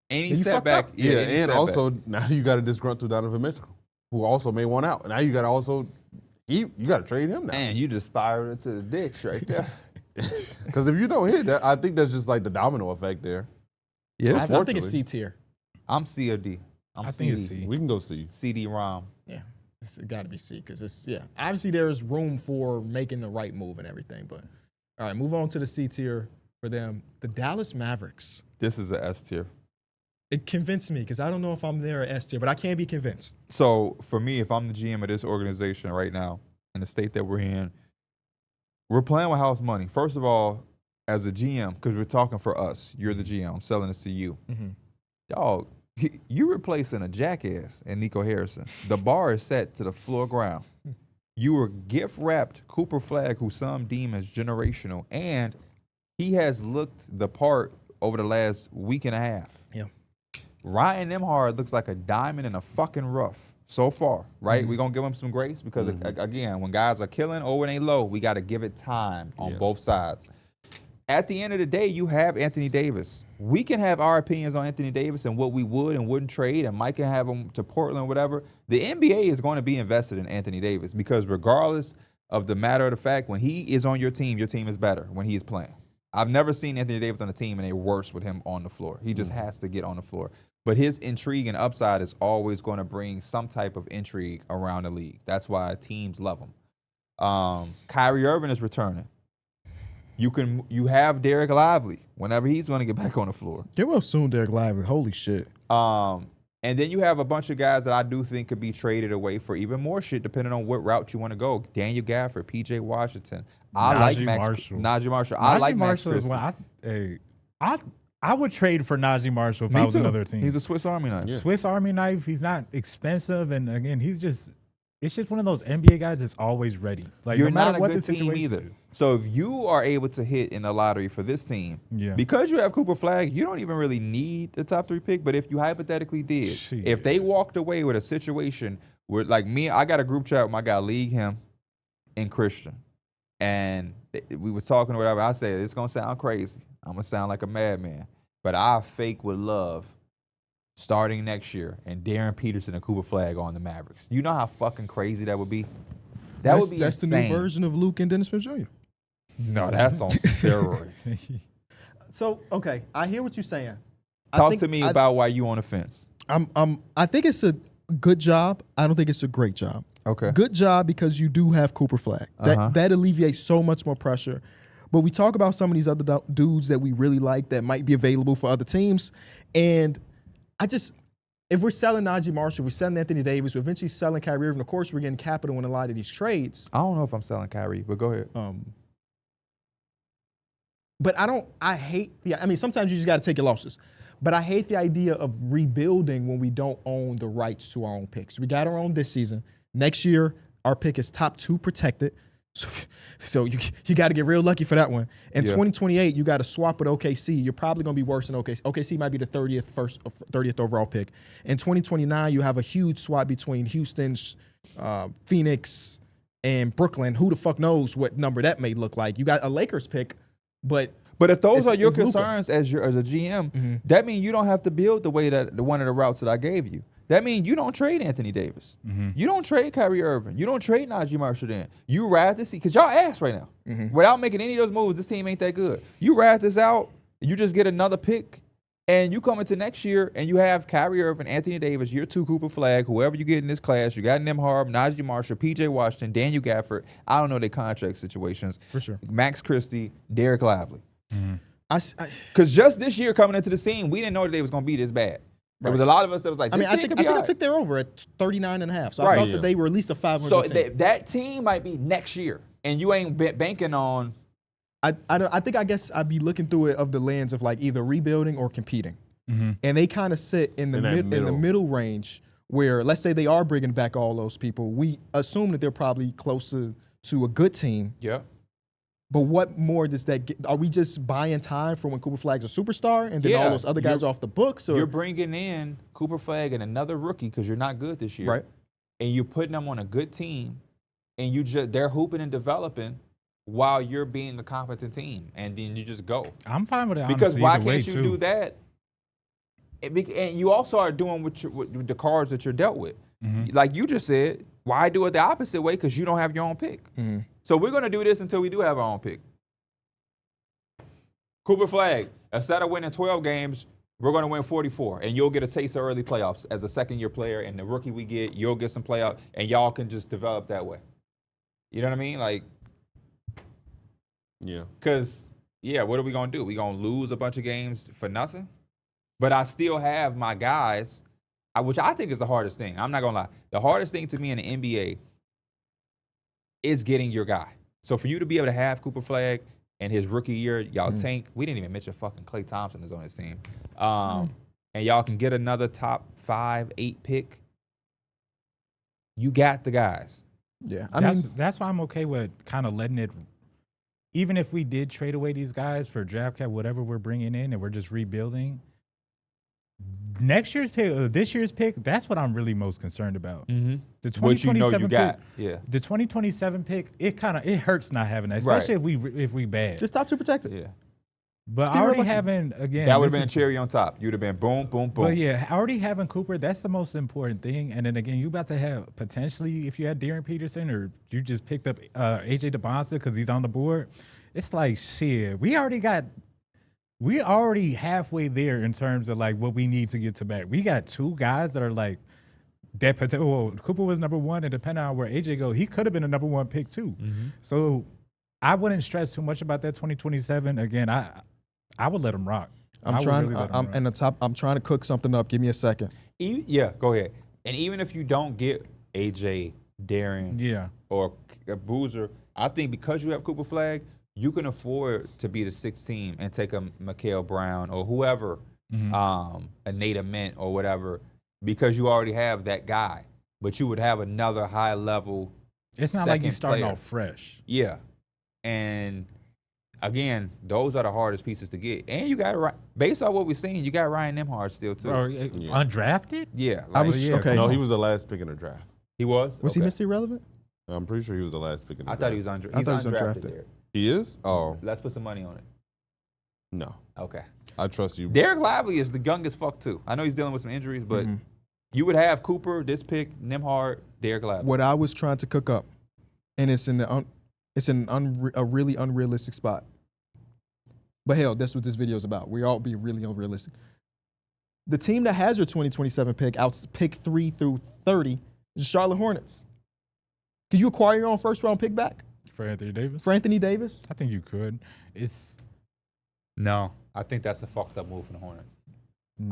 Any You fucked setback, up. Yeah, any and setback. also now you got a disgruntled Donovan Mitchell, who also may want out. Now you got to also you got to trade him now. Man, you just spiraled into the ditch right there. Because if you don't hit that, I think that's just like the domino effect there. I think it's Unfortunately. C tier. I'm C or D. I'm I think it's CD. C. We can go see. CD-ROM. Yeah, it's got to be C because it's Obviously, there's room for making the right move and everything, but all right, move on to the C tier for them. The Dallas Mavericks. This is a S tier. It convinced me because I don't know if I'm there or S tier, but I can't be convinced. So for me, if I'm the GM of this organization right now, in the state that we're in, we're playing with house money. First of all, as a GM, because we're talking for us, you're the GM. I'm selling this to you. Y'all, you're replacing a jackass in Nico Harrison. The bar is set to the floor ground. You were gift wrapped Cooper Flagg, who some deem as generational, and he has looked the part over the last week and a half. Yeah. Ryan Nembhard looks like a diamond in a fucking rough so far, right? We're going to give him some grace because, again, when guys are killing or when they low, we got to give it time on both sides. At the end of the day, you have Anthony Davis. We can have our opinions on Anthony Davis and what we would and wouldn't trade, and Mike can have him to Portland, whatever. The NBA is going to be invested in Anthony Davis because regardless of the matter of the fact, when he is on your team is better when he is playing. I've never seen Anthony Davis on a team and they're worse with him on the floor. He just has to get on the floor. But his intrigue and upside is always going to bring some type of intrigue around the league. That's why teams love him. Kyrie Irving is returning. You have Darrick Lively whenever he's going to get back on the floor. Get well soon, Darrick Lively. Holy shit. And then you have a bunch of guys that I do think could be traded away for even more shit, depending on what route you want to go. Daniel Gafford, P.J. Washington. Najee Marshall. I like Max Christie. I would trade for Najee Marshall if I was another team. He's a Swiss Army knife. Yeah. Swiss Army knife. He's not expensive, and again, it's just one of those NBA guys that's always ready. Like You're no matter not a what good the situation team either. is. So if you are able to hit in the lottery for this team, because you have Cooper Flagg, you don't even really need the top 3 pick. But if you hypothetically did, if they walked away with a situation where, like me, I got a group chat with my guy League him and Christian, and we was talking or whatever. I said it's gonna sound crazy. I'm gonna sound like a madman, but I fake with love starting next year and Darren Peterson and Cooper Flagg on the Mavericks. You know how fucking crazy that would be? That's the new version of Luke and Dennis Smith Jr. No, that's on steroids. So, okay, I hear what you're saying. Talk to me about why you on the fence. I think it's a good job. I don't think it's a great job. Okay. Good job because you do have Cooper Flagg. That alleviates so much more pressure. But we talk about some of these other dudes that we really like that might be available for other teams. And if we're selling Najee Marshall, we're selling Anthony Davis, we're eventually selling Kyrie Irving, of course we're getting capital in a lot of these trades. I don't know if I'm selling Kyrie, but go ahead. But sometimes you just got to take your losses. But I hate the idea of rebuilding when we don't own the rights to our own picks. We got our own this season. Next year, our pick is top 2 protected. So you got to get real lucky for that one. In 2028, you got to swap with OKC. You're probably going to be worse than OKC. OKC might be the 30th overall pick. In 2029, you have a huge swap between Houston, Phoenix, and Brooklyn. Who the fuck knows what number that may look like? You got a Lakers pick, but if those are your concerns as a GM, that means you don't have to build the way that one of the routes that I gave you. That means you don't trade Anthony Davis. You don't trade Kyrie Irving. You don't trade Najee Marshall then. You ride this, because y'all ass right now. Without making any of those moves, this team ain't that good. You ride this out, you just get another pick, and you come into next year and you have Kyrie Irving, Anthony Davis, year 2 Cooper Flagg, whoever you get in this class. You got Nembhard, Najee Marshall, P.J. Washington, Daniel Gafford. I don't know their contract situations. For sure. Max Christie, Darrick Lively. Because just this year coming into the scene, we didn't know that they was going to be this bad. There was a lot of us that was like, I think I took their over at 39.5. So I thought that they were at least a 500 So team. that team might be next year, and you ain't banking on. I guess I'd be looking through it of the lens of like either rebuilding or competing. And they kind of sit in the middle range where, let's say they are bringing back all those people. We assume that they're probably closer to a good team. Yeah. But what more does that get? Are we just buying time for when Cooper Flagg's a superstar and then all those other guys are off the books? Or? You're bringing in Cooper Flagg and another rookie because you're not good this year. Right. And you're putting them on a good team, and they're hooping and developing while you're being a competent team, and then you just go. I'm fine with it. Because why can't you do that? And you also are doing with the cards that you're dealt with. Like you just said, why do it the opposite way? Because you don't have your own pick. So we're going to do this until we do have our own pick. Cooper Flagg, instead of winning 12 games, we're going to win 44, and you'll get a taste of early playoffs as a second-year player, and the rookie we get, you'll get some playoff, and y'all can just develop that way. You know what I mean? Like, yeah. Because, what are we going to do? We going to lose a bunch of games for nothing? But I still have my guys, which I think is the hardest thing. I'm not going to lie. The hardest thing to me in the NBA is getting your guy. So for you to be able to have Cooper Flag and his rookie year, y'all tank. We didn't even mention fucking Klay Thompson is on his team. And y'all can get another top 5, 8 pick. You got the guys. Yeah, That's why I'm okay with kind of letting it. Even if we did trade away these guys for draft cap, whatever we're bringing in, and we're just rebuilding. Next year's pick, this year's pick, that's what I'm really most concerned about. Mm-hmm. The What you 2027 know you got. pick, Yeah. the 2027 pick, it hurts not having that, especially if we bad. just top 2 protected. Yeah. But be already real lucky. having again, That would have this been a is- cherry on top. You'd have been boom, boom, boom. But yeah, already having Cooper, that's the most important thing. And then again, you about to have potentially, if you had Darren Peterson or you just picked up AJ DeBonsa because he's on the board, it's like shit. We already halfway there in terms of like what we need to get to back. We got 2 guys that are like that. Well, Cooper was number 1, and depending on where AJ goes, he could have been a number 1 pick too. So I wouldn't stress too much about that 2027. Again, I would let him rock. I'm trying to cook something up. Give me a second. Yeah, go ahead. And even if you don't get AJ, Darren, or Boozer, I think because you have Cooper Flag, you can afford to be the 6th team and take a Mikael Brown or whoever, a Nate Mint or whatever, because you already have that guy. But you would have another high level. It's not like you're second starting player. off fresh. Yeah. And again, those are the hardest pieces to get. And you got, based on what we're seeing, you got Ryan Nembhard still too. Bro, undrafted? Yeah. I was okay. No, he was the last pick in the draft. He was? Was he Mr. Irrelevant? I'm pretty sure he was the last pick in the I draft. thought he was I thought he was undrafted. there. He is? Oh, Let's put some money on it. no. Okay. I trust you. Derek Lively is the young as fuck too. I know he's dealing with some injuries, but you would have Cooper, this pick, Nembhard, Derek Lively. What I was trying to cook up, and it's in a really unrealistic spot. But hell, that's what this video is about. We all be really unrealistic. The team that has your 2027 pick, pick 3 through 30, is the Charlotte Hornets. Could you acquire your own first round pick back For Anthony Davis? for Anthony Davis? I think you could. It's No, I think that's a fucked up move for the Hornets.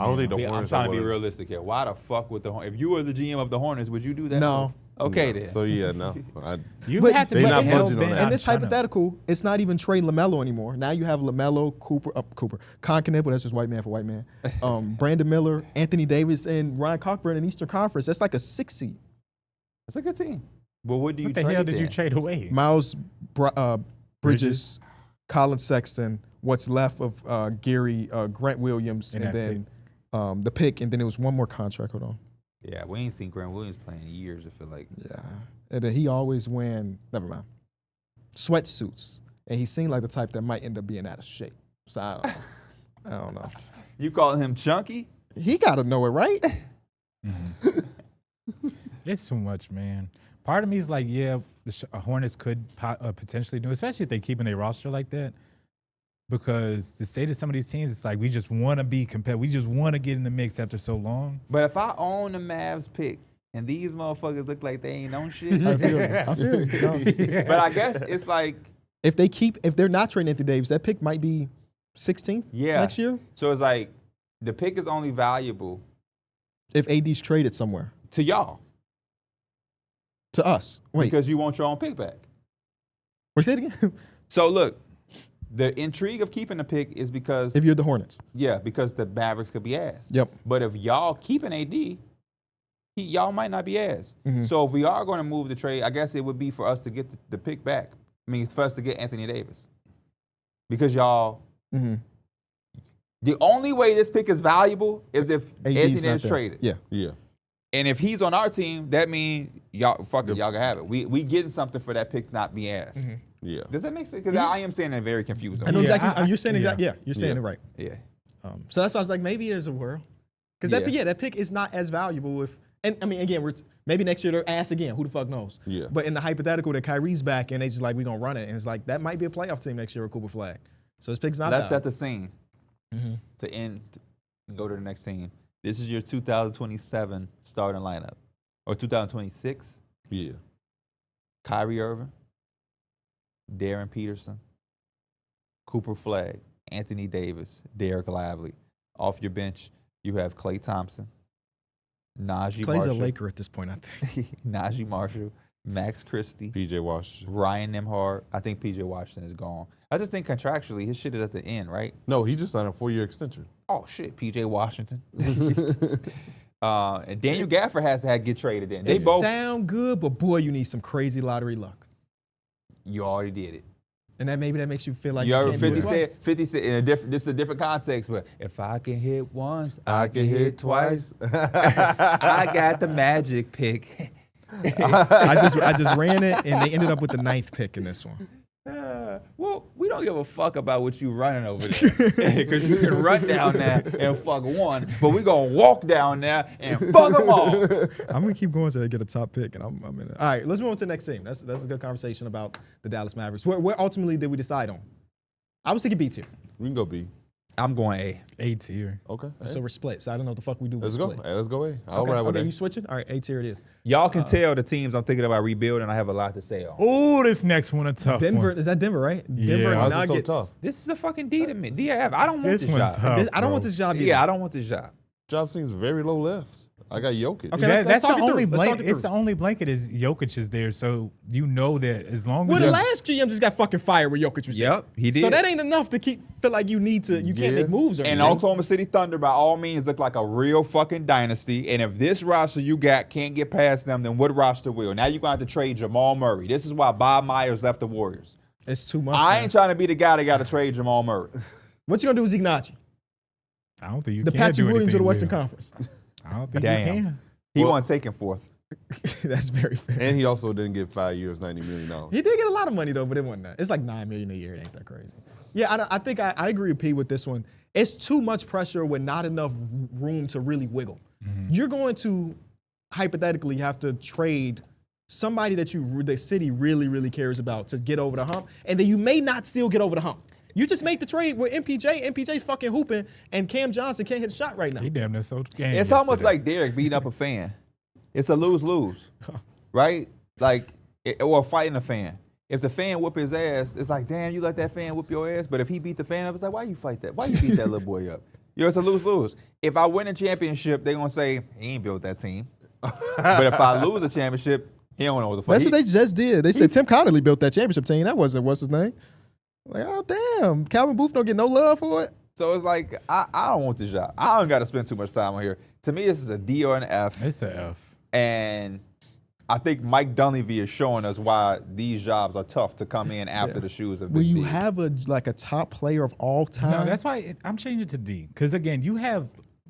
I don't think the I'm Hornets trying to are be willing- realistic here. Why the fuck would the Hornets? If you were the GM of the Hornets, would you do that? No. move? Okay then. So yeah, no. you But have to they be not hell budging on bent that. on In this trying to- hypothetical, it's not even Trey LaMelo anymore. Now you have LaMelo, Cooper, Conkanet, but that's just white man for white man. Brandon Miller, Anthony Davis, and Ryan Cockburn in Eastern Conference. That's like a 6 seed. That's a good team. But what do you What the trade hell did you then? trade away? Miles Bridges, Colin Sexton, what's left of Gary, Grant Williams, And and that then the pick, and then there was one more contract. Hold on. Yeah, we ain't seen Grant Williams play in years, I feel like. Yeah. And then he always never mind, sweatsuits. And he seemed like the type that might end up being out of shape. So I don't know. You calling him chunky? He got to know it, right? It's too much, man. Part of me is like, yeah, the Hornets could potentially do, especially if they keep in their roster like that. Because the state of some of these teams, it's like we just want to be competitive. We just want to get in the mix after so long. But if I own the Mavs pick and these motherfuckers look like they ain't on shit, I feel you. No. but I guess it's like, If they're not trading Anthony Davis, that pick might be 16th yeah. next year. So it's like the pick is only valuable If AD's traded somewhere to y'all to us. Wait, because you want your own pick back. say it again. So look, the intrigue of keeping the pick is because If you're the Hornets. because the Mavericks could be ass. Yep. But if y'all keeping AD, y'all might not be ass. Mm-hmm. So if we are going to move the trade, I guess it would be for us to get the pick back. I mean, it's for us to get Anthony Davis. Because y'all, the only way this pick is valuable is if AD's Anthony not Davis there. traded. Yeah. Yeah. And if he's on our team, that means y'all, fuck it, y'all can have it. We getting something for that pick not be ass. Yeah. Does that make sense? Because I am saying it very confused. I know Yeah, exactly. You're saying exactly. Yeah, you're saying Yeah. it right. Yeah. So that's why I was like, maybe there's a world. Because that pick is not as valuable if. And I mean, again, maybe next year they're asked again. Who the fuck knows? Yeah. But in the hypothetical that Kyrie's back and they just like, we're going to run it. And it's like, that might be a playoff team next year with Cooper Flag. So this pick's not Let's set valuable. the scene to end and go to the next team. This is your 2027 starting lineup. Or 2026. Yeah. Kyrie Irving, Darren Peterson, Cooper Flag, Anthony Davis, Derek Lively. Off your bench, you have Klay Thompson, Najee Clay's Marshall, a Laker at this point, I think. Najee Marshall, Max Christie, PJ Washington. Ryan Nembhard. I think PJ Washington is gone. I just think contractually his shit is at the end, right? No, he just signed a 4-year extension. Oh shit, PJ Washington. And Daniel Gafford has to get traded in. They It both. sound good, but boy, you need some crazy lottery luck. You already did it. And that makes you feel like You you heard can't do 50 it said, twice. 50 said in a different, this is a different context, but if I can hit once, I can hit twice. I got the magic pick. I just ran it, and they ended up with the 9th pick in this one. Well, we don't give a fuck about what you running over there. Because you can run down there and fuck one, but we going to walk down there and fuck them all. I'm gonna keep going until they get a top pick, and I'm in it. All right, let's move on to the next team. That's a good conversation about the Dallas Mavericks. Where ultimately did we decide on? I was thinking B tier, We can go B. I'm going A. A tier. Okay. so we're split. So I don't know what the fuck we do. Let's with go. split. Hey, let's go A. I'll Okay, ride with okay, A. you switching? All right, A tier it is. Y'all can tell the teams I'm thinking about rebuilding. I have a lot to say on. Oh, this next one a tough Denver, one. is that Denver, right? Yeah. Denver Why is it so Nuggets. tough? This is a fucking D to me. DF. I don't want This this one's job. tough. I don't want bro. this job. Either. Yeah, I don't want this job. Job seems very low left. I got Jokic. Okay, That's let's the talk it through. only Let's talk blanket. it It's the through. only blanket is Jokic is there, so you know that as long Well, as the last GM just got fucking fired where Jokic was there. Yep, he did. So that ain't enough to feel like you can't Yeah. make moves or And anything. Oklahoma City Thunder, by all means, look like a real fucking dynasty. And if this roster you got can't get past them, then what roster will? Now you're going to have to trade Jamal Murray. This is why Bob Myers left the Warriors. It's too much. I man. ain't trying to be the guy that got to trade Jamal Murray. What you gonna do with Ignaci? I don't think you The can Patrick do Williams of anything the Western with him. Conference. I don't think Damn. you can. He Well- wasn't taken fourth. That's very fair. And he also didn't get 5 years, $90 million. He did get a lot of money though, but it wasn't that. It's like $9 million a year. It ain't that crazy. Yeah, I think I agree with P with this one. It's too much pressure with not enough room to really wiggle. You're going to hypothetically have to trade somebody that the city really, really cares about to get over the hump, and then you may not still get over the hump. You just made the trade with MPJ. MPJ's fucking hooping, and Cam Johnson can't hit a shot right now. He damn near sold the game. It's almost yesterday. like Darrick beating up a fan. It's a lose-lose, right? Like, or fighting a fan. If the fan whoop his ass, it's like, damn, you let that fan whoop your ass. But if he beat the fan up, it's like, why you fight that? Why you beat that little boy up? It's a lose-lose. If I win a championship, they're going to say, he ain't built that team. But if I lose a championship, he don't know what the fuck. That's what they just did. They said Tim Connolly built that championship team. That wasn't what's his name. Like, oh damn, Calvin Booth don't get no love for it. So it's like, I don't want this job. I don't got to spend too much time on here. To me, this is a D or an F. It's a F. And I think Mike Dunleavy is showing us why these jobs are tough to come in after the shoes have been Will you big. have a top player of all time? No, that's why I'm changing it to D. Because again, you have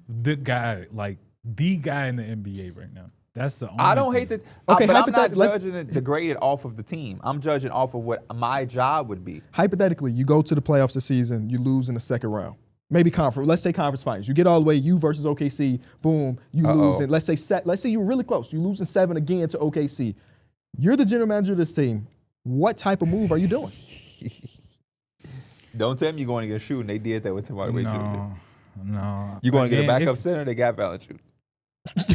the guy, like the guy in the NBA right now. That's the only I don't thing. hate that. Okay, but I'm not let's- judging it, the grade off of the team. I'm judging off of what my job would be. Hypothetically, you go to the playoffs this season, you lose in the second round. Maybe conference. Let's say conference finals. You get all the way. You versus OKC. Boom. You lose. And let's say you're really close. You lose in 7 again to OKC. You're the general manager of this team. What type of move are you doing? Don't tell me you're going to get a shooting. They did that with Tim Hardaway Jr. No. You're going to get a Again, backup if- center. They got Valanciunas.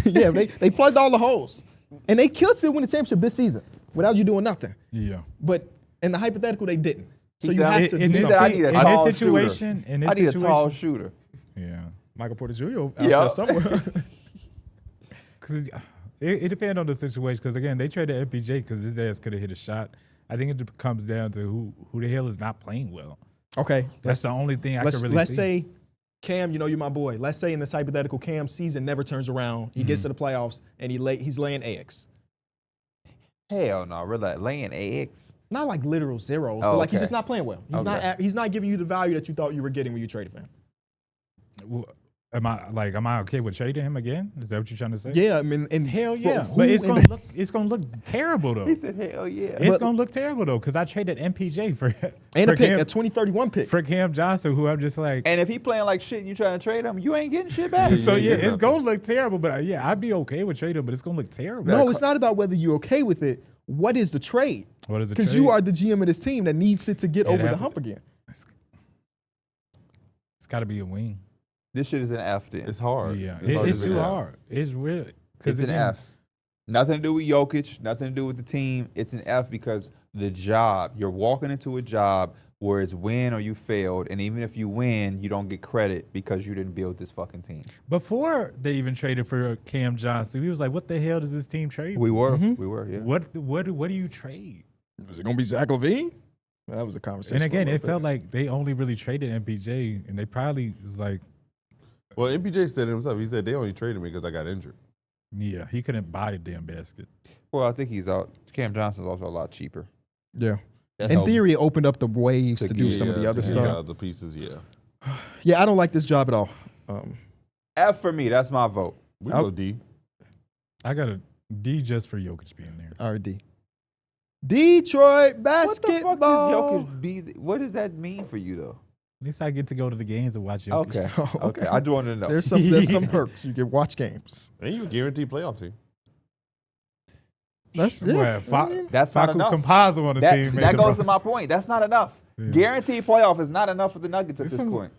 Yeah, they plugged all the holes. And they could still win the championship this season without you doing nothing. Yeah. But in the hypothetical, they didn't. So He you said, have I- to in do he this said, I something. need a in this tall situation- shooter. in this I need a tall situation- shooter. Yeah. Michael Porter Jr. out Yep. there somewhere. Because it depends on the situation. Because again, they traded MPJ because his ass could have hit a shot. I think it comes down to who the hell is not playing well. Okay. That's the only thing I let's can really let's see. say Cam, you're my boy. Let's say in this hypothetical, Cam's season never turns around. He gets to the playoffs and he's laying eggs. Hell no. Relax. Laying eggs. Not like literal zeros, Oh, but like he's okay. just not playing well. He's not giving you the value that you thought you were getting when you traded for him. Well, am I okay with trading him again? Is that what you're trying to say? Yeah, I mean, and Hell for yeah. who But it's in- gonna look terrible though. He said, hell yeah. It's gonna look terrible though because I traded MPJ for and for a pick, Cam, a 2031 pick. for Cam Johnson, who I'm just like. And if he playing like shit and you trying to trade him, you ain't getting shit back. So yeah, Yeah. it's gonna look terrible. But yeah, I'd be okay with trading, but it's gonna look terrible. No, it's not about whether you're okay with it. What is the trade? What is the Because trade? you are the GM of this team that needs it to get It'd over the have to- hump again. It's got to be a wing. This shit is an F then. It's hard. Yeah, It's hard it's to too figure out. hard. It's really. It's an F. Nothing to do with Jokic, nothing to do with the team. It's an F because the job, you're walking into a job where it's win or you failed, and even if you win, you don't get credit because you didn't build this fucking team. Before they even traded for Cam Johnson, we was like, what the hell does this team trade? We were, for? yeah. What do you trade? Is it gonna be Zach LaVine? That was a conversation. And again, for a it little felt bit. like they only really traded MPJ, and they probably was like, Well, MPJ said it himself. He said they only traded me because I got injured. yeah, he couldn't buy a damn basket. Well, I think he's out. Cam Johnson's also a lot cheaper. Yeah. That In helped. theory, it opened up the waves To to do get- some of the other yeah, stuff. the pieces, yeah. Yeah, I don't like this job at all. F for me, that's my vote. We I'll- go D. I got a D just for Jokic being there. RD. Detroit What the basketball. fuck does Jokic be? What does that mean for you, though? At least I get to go to the games and watch Jokic. Okay, Okay. okay. I just wanted to know. There's some perks. You can watch games. And you guarantee playoff team. That's it. Well, That's not Facu enough. Campazzo on the team. made That the goes bro- to my point. That's not enough. Yeah. Guaranteed playoff is not enough for the Nuggets at this point.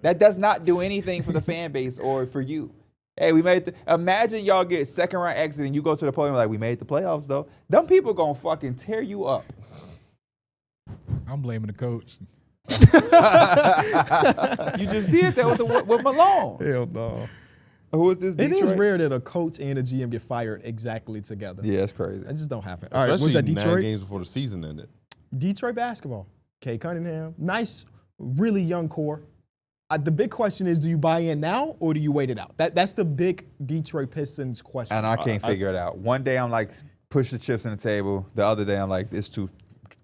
That does not do anything for the fan base or for you. Hey, we made imagine y'all get second round exit and you go to the podium like, we made the playoffs, though. Them people gonna fucking tear you up. I'm blaming the coach. You just did that with Malone. Hell no. Who is this, It Detroit? is rare that a coach and a GM get fired exactly together. Yeah, it's crazy. That just don't happen. All right, Especially was that 9 Detroit? games before the season ended. Detroit basketball. Kay Cunningham. Nice, really young core. The big question is, do you buy in now or do you wait it out? That's the big Detroit Pistons question. And I can't figure it out. One day I'm like, push the chips on the table. The other day I'm like, it's too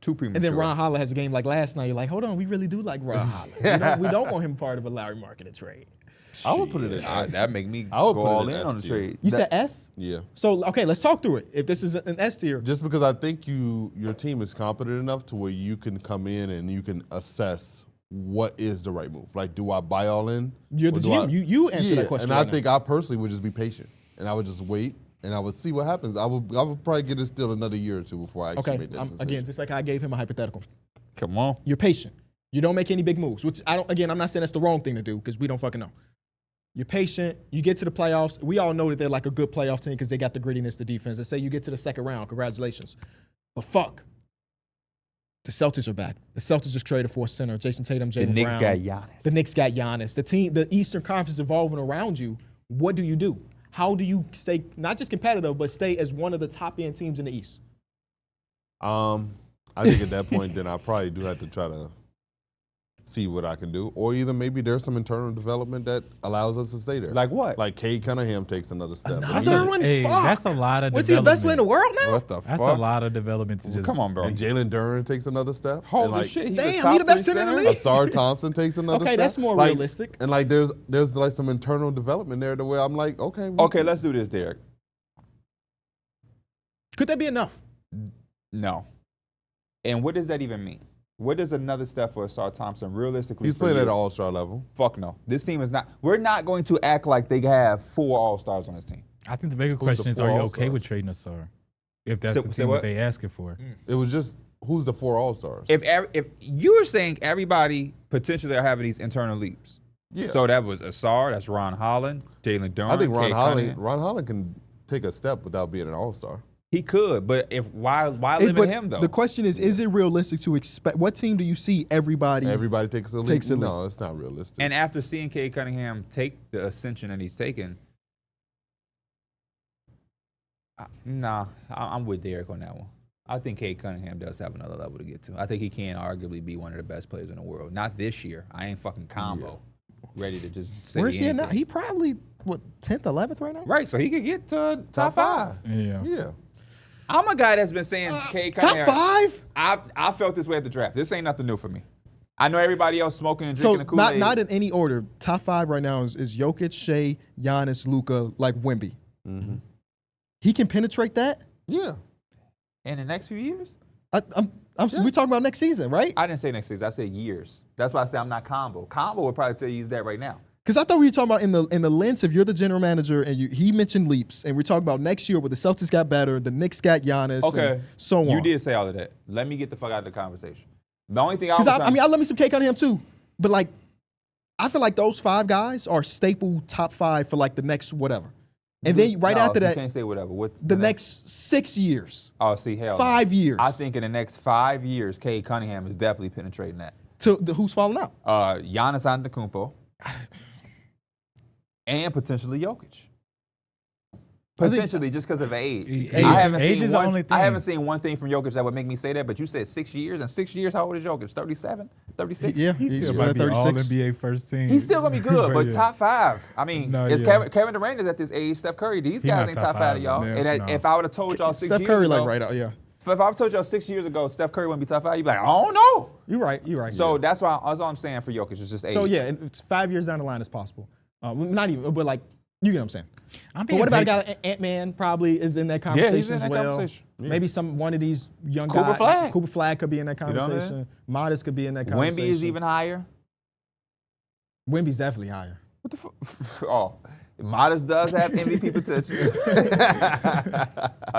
premature. And then Ron Holler has a game like last night. You're like, hold on, we really do like Ron Holler. We don't want him part of a Larry Marketing trade. I would put it in S. That make me I would go put it all in in S on the tier. trade. You said S? Yeah. So, okay, let's talk through it. If this is an S tier. Just because I think your team is competent enough to where you can come in and you can assess what is the right move. Like, do I buy all in? You're the Or do GM. You answer that question And right I think I personally would just be patient. And I would just wait and I would see what happens. I would probably get it still another year or two before I actually Okay, make that decision. again, just like I gave him a hypothetical. Come on. You're patient. You don't make any big moves, which I'm not saying that's the wrong thing to do because we don't fucking know. You're patient. You get to the playoffs. We all know that they're like a good playoff team because they got the grittiness, the defense. Let's say you get to the second round. Congratulations. But fuck. The Celtics are back. The Celtics just traded for a center. Jason Tatum, The Jaylen Knicks Brown. got Giannis. The Knicks got Giannis. The Eastern Conference evolving around you. What do you do? How do you stay not just competitive, but stay as one of the top end teams in the East? I think at that point, then I probably do have to try to see what I can do. Or either maybe there's some internal development that allows us to stay there. Like what? Like Cade Cunningham takes another step. Another one? Hey, Fuck. that's a lot of Was he the best player in the development. world now? What the That's fuck? a lot of development to just. Come on, bro. And Jalen Duren takes another step. Holy and like, shit. He's Damn, top he the best three center in the center? league? Asar Thompson takes another step. Okay, that's more Like, realistic. And like there's like some internal development there to where I'm like, okay. Okay, let's do this, Darrick. Could that be enough? No. And what does that even mean? What does another step for Asar Thompson realistically? He's for playing you? at an all-star level. Fuck no. This team is not. We're not going to act like they have 4 All-Stars on this team. I think the bigger the question is, 4 are you okay All-Stars? with trading Asar? If that's Say- the say team what? that they asking for. It was just who's the 4 all-stars? If you were saying everybody potentially are having these internal leaps. Yeah. So that was Asar, that's Ron Holland, Jalen Duren. I think Ron Cade Holland Cunningham. can take a step without being an all-star. He could, but why Hey, limit but him though? The question is it realistic to expect? What team do you see everybody? Everybody takes a leap. Takes a leap. No, it's not realistic. And after seeing Cade Cunningham take the ascension that he's taken, I'm with Darrick on that one. I think Cade Cunningham does have another level to get to. I think he can arguably be one of the best players in the world. Not this year. I ain't fucking combo. Ready to just say Where's he at now? anything. He probably 10th, 11th right now. Right, so he could get to top 5. Yeah. Yeah. I'm a guy that's been saying Cade Top Cunningham. 5. I felt this way at the draft. This ain't nothing new for me. I know everybody else smoking and So drinking the Kool-Aid. not in any order. Top 5 right now is Jokic, Shea, Giannis, Luka, like Wemby. Mm-hmm. He can penetrate that. Yeah. in the next few years? We talking about next season, right? I didn't say next season. I said years. That's why I say I'm not combo. Combo would probably tell you he's that right now. Because I thought we were talking about in the lens of you're the general manager and he mentioned leaps, and we're talking about next year where the Celtics got better, the Knicks got Giannis, Okay. and so on. You did say all of that. Let me get the fuck out of the conversation. The only thing I was Because trying I love me some cake on him too, but like I feel like those 5 guys are staple top 5 for like the next whatever, and then right No, after you that, can't say whatever. What's the next 6 years, Oh, see, hell. 5 years. I think in the next 5 years, Cade Cunningham is definitely penetrating that. who's falling out? Giannis Antetokounmpo, and potentially Jokic. Potentially, just because of age. Age Age is the only thing. I haven't seen one thing from Jokic that would make me say that, but you said 6 years. And 6 years, how old is Jokic? 37? 36? Yeah, He he's still might be all 36. NBA first team. He's still going to be good, but yeah. top 5. I mean, No, is yeah. Kevin Durant is at this age. Steph Curry, these He guys not ain't top top 5 five, of y'all. man. And No. if I would have told y'all 6 Steph years Curry ago, like right out, yeah. if I would have told y'all 6 years ago, Steph Curry wouldn't be top 5, you'd be like, I don't know. You're right. So that's all I'm saying for Jokic is just age. So yeah, it's 5 years down the line is possible. Not even, but like, you get what I'm saying. I'm But being what about a patient. guy like Ant-Man probably is in that conversation he's in as that well. conversation. Maybe one of these young Cooper guys. Flag. Cooper Flag could be in that know what I mean? conversation. Modest could be in that conversation. Wemby is even higher. Wemby's definitely higher. What the Oh, Modest does have MVP potential.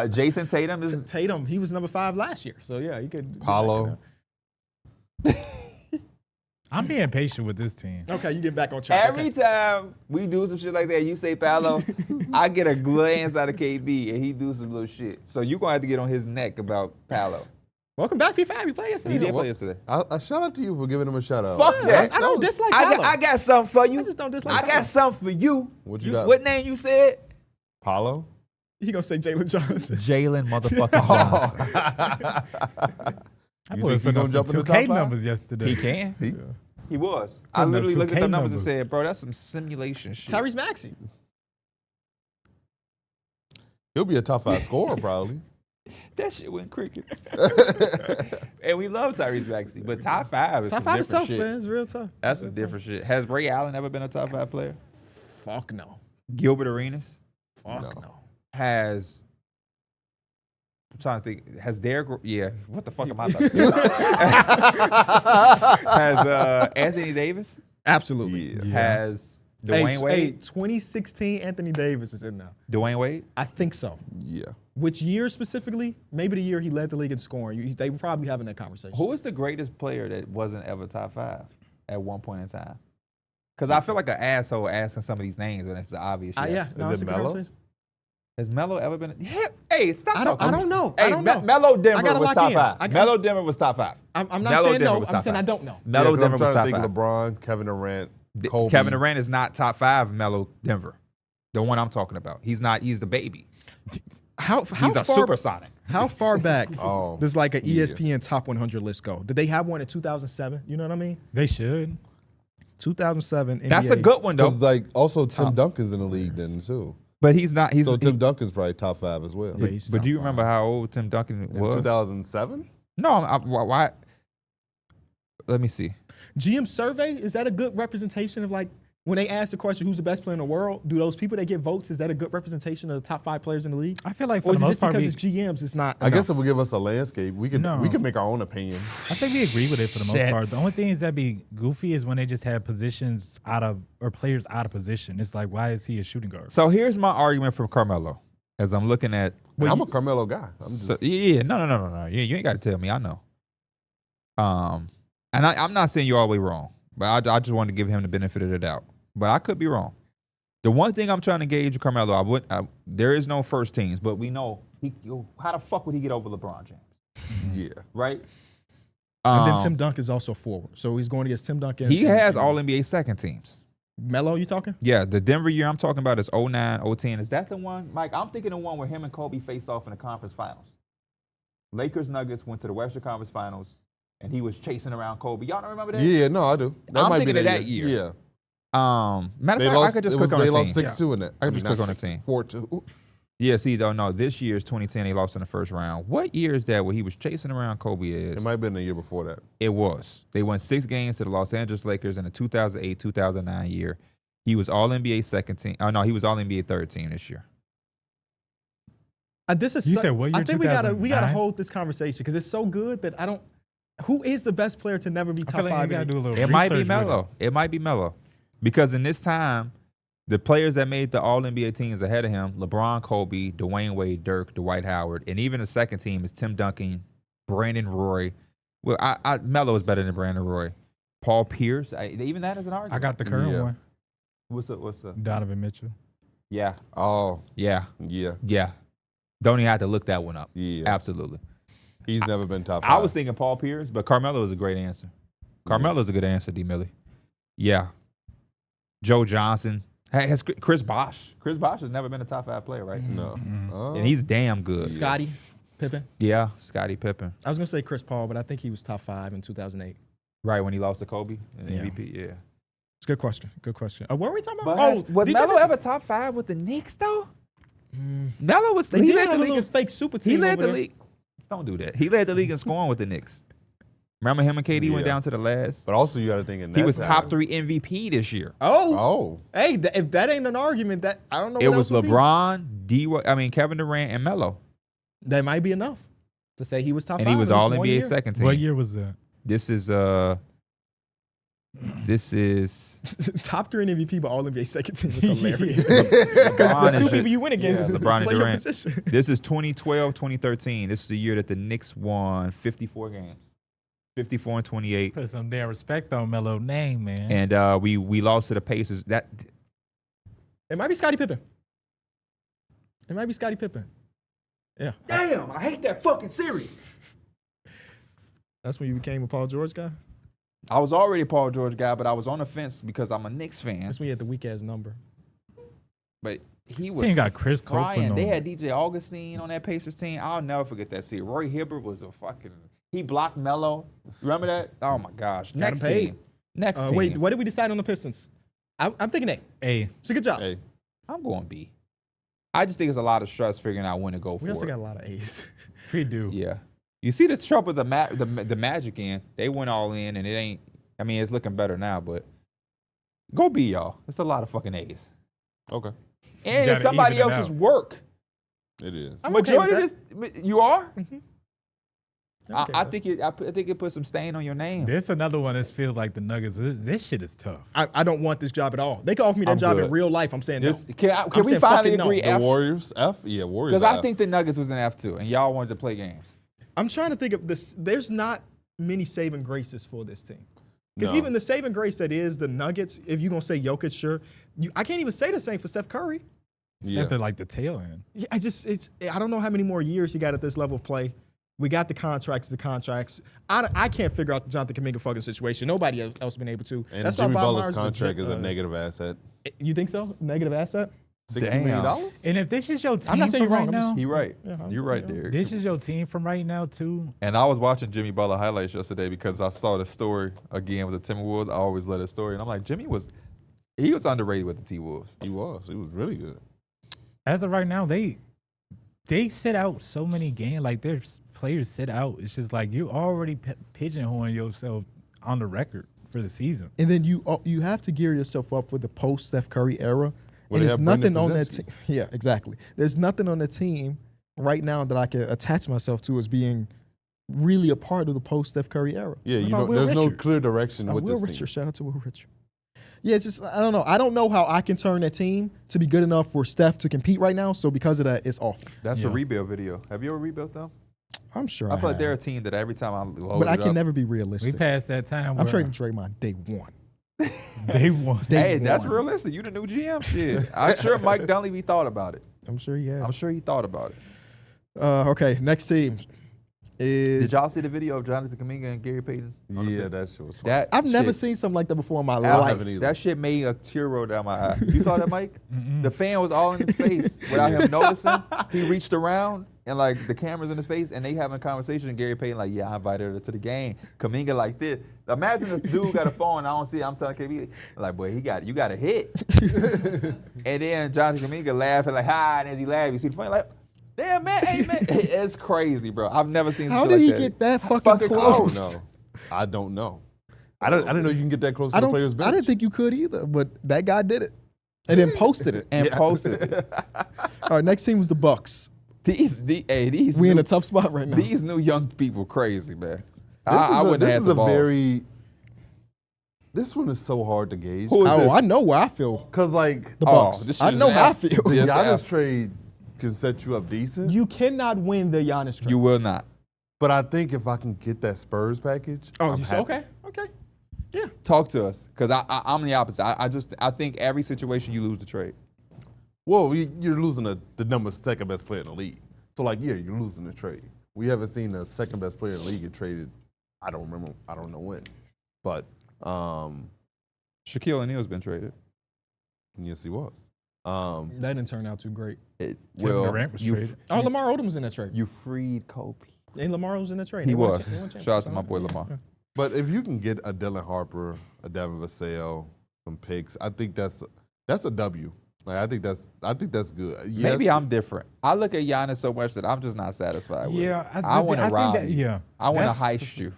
Jason Tatum is. Tatum, he was number 5 last year. So yeah, he could. Paulo. I'm being patient with this team. Okay, you get back on track. Every time we do some shit like that, you say Paolo, I get a glance out of KB and he do some little shit. So you're going to have to get on his neck about Paolo. Welcome back, P5. You played yesterday. He did though. play yesterday. I shout out to you for giving him a shout out. Fuck that. I don't dislike I Paolo. got something for you. I just don't dislike I got something for you. What you got? What name you said? Paulo. He gonna say Jalen Johnson. Jalen motherfucking Johnson. I You was think he putting gonna on some jump in the 2K top five? numbers yesterday. He can. He was. I Putting up literally looked at 2K the numbers and numbers. said, bro, that's some simulation shit. Tyrese Maxey. He'll be a top 5 scorer probably. That shit went crickets. And we love Tyrese Maxey, but top 5 is Top some 5 is different tough, shit. man. It's real tough. That's some different shit. Has Ray Allen ever been a top 5 player? Fuck no. Gilbert Arenas Fuck no. has. I'm trying to think. Has Darrick? Yeah. What the fuck am I about to say? Has Anthony Davis? Absolutely. Yeah. Has Dwayne Wade? 2016 Anthony Davis is in now. Dwayne Wade? I think so. Yeah. Which year specifically? Maybe the year he led the league in scoring. They were probably having that conversation. Who is the greatest player that wasn't ever top 5 at one point in time? Because I feel like an asshole asking some of these names, and it's the obvious yes. Yeah, no, Is it's it a good Melo? conversation. Has Melo ever been? Yeah. Hey, stop I talking. don't know. Hey, I don't know. Melo I Denver gotta was lock top in. 5. Melo Denver was top 5. I'm not Melo saying Denver no. was I'm top saying I 5. don't know. Melo 'Cause Denver I'm was trying top to think 5. of LeBron, Kevin Durant, Kobe. Kevin Durant is not top 5. Melo Denver, the one I'm talking about. He's not. He's the baby. How He's a far, supersonic. How far back Oh, does like an yeah. ESPN top 100 list go? Did they have one in 2007? You know what I mean? They should. 2007. That's a NBA. good one though. Because like also Tim Duncan's in the league then too. But he's not. He's. So Tim Duncan's probably top 5 as well. Yeah, he's but top do you 5. remember how old Tim Duncan In was? 2007? No. Why? Let me see. GM survey, is that a good representation of like when they ask the question who's the best player in the world? Do those people that get votes, is that a good representation of the top 5 players in the league? I feel like for Or the is it most just part, because we, it's GMs? It's not. I guess enough? if we give us a landscape, we could No. make our own opinion. I think we agree with it for the most Shit. part. The only things that be goofy is when they just have positions out of or players out of position. It's like, why is he a shooting guard? So here's my argument for Carmelo. As I'm looking at. I'm a Carmelo guy. I'm just, So, yeah, no. You ain't got to tell me. I know. And I'm not saying you're all the way wrong, but I just wanted to give him the benefit of the doubt. But I could be wrong. The one thing I'm trying to gauge with Carmelo, there is no first teams, but we know how the fuck would he get over LeBron James, yeah. right? And then Tim Duncan is also forward. So he's going against Tim Duncan. He has all NBA second teams. Melo, you talking? Yeah, the Denver year I'm talking about is 09, 010. Is that the one? Mike, I'm thinking the one where him and Kobe faced off in the conference finals. Lakers Nuggets went to the Western Conference Finals, and he was chasing around Kobe. Y'all don't remember that? Yeah, no, I do. That I'm might thinking be of that year. Yeah. Matter of fact, I could just click on They the lost team. 6-2 in that. I could just click on the team. 4-2. Yeah, see, though, no, this year's 2010, they lost in the first round. What year is that where he was chasing around Kobe is? It might have been the year before that. It was. They won 6 games to the Los Angeles Lakers in the 2008-2009 year. He was All-NBA second team. Oh, no, he was All-NBA third team this year. This is You said what year, I think we gotta 2009? hold this conversation because it's so good that I don't. Who is the best player to never be I top feel like 5? you gotta do a little It might be research with Melo. It might be Melo. Because in this time, the players that made the All-NBA teams ahead of him, LeBron, Kobe, Dwayne Wade, Dirk, Dwight Howard, and even the second team is Tim Duncan, Brandon Roy. Well, Melo is better than Brandon Roy. Paul Pierce. Even that is an argument. I got the current Yeah. one, What's up? Donovan Mitchell. Yeah. Oh, Yeah. yeah. Yeah. Don't even have to look that one up. Yeah. Absolutely. He's never been top 5. I was thinking Paul Pierce, but Carmelo is a great answer. Carmelo's a good answer, D. Millie. Yeah. Joe Johnson. Has Chris Bosh. Chris Bosh has never been a top 5 player, right? No. And he's damn good. Scottie Pippen. Yeah, Scottie Pippen. I was gonna say Chris Paul, but I think he was top 5 in 2008. Right, when he lost to Kobe in Yeah. MVP, yeah. It's a good question. Good question. What were we talking about? But was DJ Melo versus- ever top 5 with the Knicks, though? Melo was. They He did led have the a little league. fake super team. He led over the there. league. Don't do that. He led the league in scoring with the Knicks. Remember him and KD went Yeah. down to the last. But also, you got to think in that He was time- top 3 MVP this year. Oh, Oh, hey, if that ain't an argument, that I don't know. It what was else would be. LeBron, Kevin Durant, and Melo, That might be enough to say he was top 5. and he was in this all one NBA year. second team. What year was that? This is top 3 in MVP, but all NBA second team is hilarious. LeBron the two and people you win against LeBron and play your Durant. position. This is 2012, 2013. This is the year that the Knicks won 54 games, 54 and 28, Put some damn respect on Melo name, man. and we lost to the Pacers. That It might be Scottie Pippen. It might be Scottie Pippen. Yeah. damn, I hate that fucking series. That's when you became a Paul George guy? I was already a Paul George guy, but I was on the fence because I'm a Knicks fan. That's when you had the weak ass number. But he was Team got Chris frying. Copeland They on. had DJ Augustine on that Pacers team. I'll never forget that series. Roy Hibbert was a fucking. He blocked Melo. Remember that? Oh my gosh. Next him paid. team. Next team. Wait, what did we decide on the Pistons? I'm thinking A. Hey, It's a good job. hey, I'm going B. I just think it's a lot of stress figuring out when to go We for also it. got a lot of A's. we do. Yeah. You see the trouble with the Magic in. They went all in, and it ain't. I mean, it's looking better now, but go B, y'all. It's a lot of fucking A's, okay, and gotta it's somebody even it else's out. work. it is. I'm okay Majority with of this, you are. I'm okay I with think it put some stain on your name. There's another one that feels like the Nuggets. This shit is tough. I don't want this job at all. They could offer me that I'm job in good. real life. I'm saying This, no. can I'm we saying finally fucking no. agree The F? Warriors, F, yeah, Warriors. Because I F. think the Nuggets was an F too, and y'all wanted to play games. I'm trying to think of this. There's not many saving graces for this team. Because No. even the saving grace that is the Nuggets, if you're going to say Jokic, sure. I can't even say the same for Steph Curry. Yeah. Something like the tail end. Yeah, I don't know how many more years he got at this level of play. We got the contracts. I can't figure out the Jonathan Kuminga fucking situation. Nobody else been able to. And That's Jimmy why Bob Butler's Myers contract is a uh, negative asset. You think so? Negative asset? $60 million? And if this is your team I'm not saying from you're right wrong, I'm now, just- You're right. Yeah, You're right, Darrick. this is your team from right now too. And I was watching Jimmy Butler highlights yesterday because I saw the story again with the Timberwolves. I always let his story, and I'm like, Jimmy was underrated with the T-Wolves. He was really good. As of right now, they sit out so many games. Like their players sit out. It's just like you already pigeonholing yourself on the record for the season. And then you have to gear yourself up for the post Steph Curry era. Where And they there's have Brendan nothing on that Podziemski. team. Yeah, exactly. There's nothing on the team right now that I can attach myself to as being really a part of the post Steph Curry era. Yeah, What about Will there's no Richard? clear direction with Will this Richard, team. shout out to Will Richard. Yeah, it's just I don't know. I don't know how I can turn that team to be good enough for Steph to compete right now. So because of that, it's awful. That's a Yeah. rebuild video. Have you ever rebuilt them? I'm sure. I feel like have. they're a team that every time I load But I it can up, never be We realistic. passed that time. I'm where trading Draymond day one. they won. Day Hey, that's one. realistic. You the new GM, shit. I'm sure Mike Dunleavy thought about it. I'm sure he has. I'm sure he thought about it. Okay, next team is. Did y'all see the video of Jonathan Kuminga and Gary Payton? Yeah, that shit was fun. That I've never shit- seen something like that before in my I life. haven't either. That shit made a tear roll down my eye. You saw that, Mike? The fan was all in his face without him noticing. He reached around and like the camera's in his face and they having a conversation. And Gary Payton like, yeah, I invited her to the game. Kuminga like this. Imagine if dude got a phone. I don't see it. I'm telling KB like, boy, you got a hit. And then Jonathan Kuminga laughing like, hi. And as he laughed, you see the phone like, damn man, hey man, it's crazy, bro. I've never seen. How shit did like he that. get that fucking Fucking I close? don't know. I don't know. I didn't know you can get that close to I the player's bench. didn't think you could either, but that guy did it, and then posted it. And posted it. All right, next team was the Bucks. These We in new- a tough spot right now. These new young people crazy, man. I wouldn't this have is the a balls. very. This one is so hard to gauge. Who is Oh, this? I know where I feel. Because like The Oh, Bucks. this I shit is know an how I F. feel. the Yes, Giannis F. trade can set you up decent. You cannot win the Giannis trade. You will not. But I think if I can get that Spurs package, Oh, I'm you happy. okay? Okay. Yeah. Talk to us, because I'm the opposite. I think every situation you lose the trade. Well, you're losing the second best player in the league. So like, yeah, you're losing the trade. We haven't seen the second best player in the league get traded. I don't know when. But Shaquille O'Neal's been traded. yes, he was. That didn't turn out too great. Kevin Durant was traded. Oh, Lamar Odom was in that trade. You freed Kobe. And Lamar was in that trade. He They won a was. cha- they won a Shout out to championship. my boy Lamar. But if you can get a Dylan Harper, a Devin Vassell, some picks, I think that's a W. Like I think that's good. Yes, Maybe I'm different. I look at Giannis so much that I'm just not satisfied with Yeah, it. I want to rob that, you. yeah. I want to That's- heist you.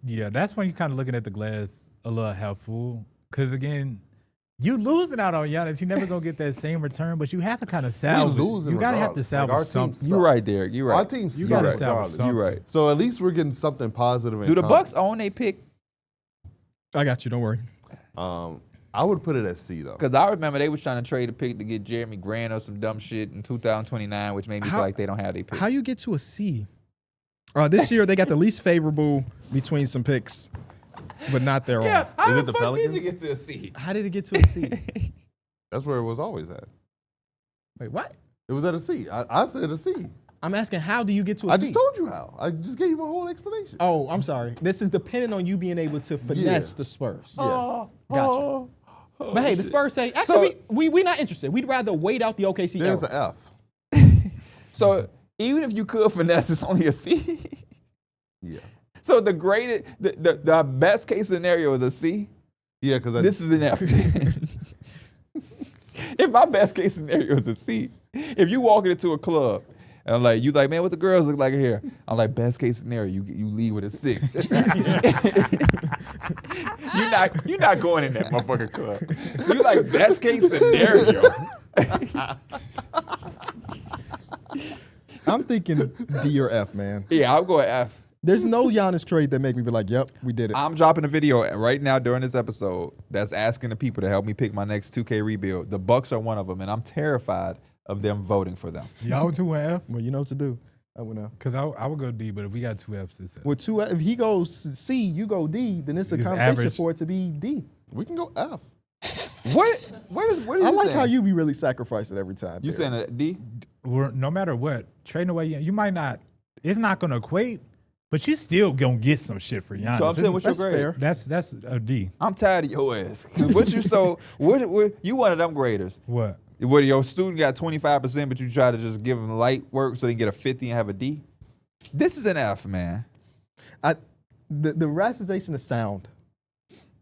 Yeah, that's when you're kind of looking at the glass a little half full. Because again, you losing out on Giannis, you're never gonna get that same return. But you have to kind of salvage. losing You gotta have to regardless. Like, salvage our team something. You're right, Derek. You're right. Our team You sucks gotta right. salvage regardless. something. You're right. So at least we're getting something positive. Do the Bucks own they pick? I got you. Don't worry. I would put it at C though. Because I remember they was trying to trade a pick to get Jeremy Grant or some dumb shit in 2029, which made me feel like they don't have their picks. How you get to a C? This year they got the least favorable between some picks, but not their own. how Is it the fuck did Pelicans? you get to a C? How did it get to a C? That's where it was always at. Wait, what? It was at a C. I said a C. I'm asking, how do you get to a I C? just told you how. I just gave you my whole explanation. Oh, I'm sorry. This is dependent on you being able to finesse Yeah. the Spurs. Yes. Gotcha. But hey, the Spurs say, So- actually, we not interested. We'd rather wait out the OKC There's era. an F. So even if you could finesse, it's only a C. Yeah. So the best case scenario is a C. Yeah, because This is an F. If my best case scenario is a C, if you walking into a club and I'm like, you like, man, what the girls look like here? I'm like, best case scenario, you leave with a 6. You're not going in that motherfucking club. You like best case scenario. I'm thinking D or F, man. Yeah, I'll go F. There's no Giannis trade that make me be like, yep, we did it. I'm dropping a video right now during this episode that's asking the people to help me pick my next 2K rebuild. The Bucks are one of them, and I'm terrified of them voting for them. Y'all 2 and F? Well, you know what to do. I would know. Because I would go D, but if we got 2 Fs, it's F. With two, if he goes C, you go D, then it's a It's conversation average. for it to be D. we can go F. What are you I like saying? how you be really sacrificing every time. You Derek. saying a D? No matter what, trading away, you might not, it's not going to equate, but you still going to get some shit for Giannis. So I'm saying, what's your That's grade? fair. That's a D. I'm tired of your ass. What you so? What you one of them graders? What? Where your student got 25%, but you try to just give them light work so they can get a 50 and have a D? This is an F, man. The rationalization is sound.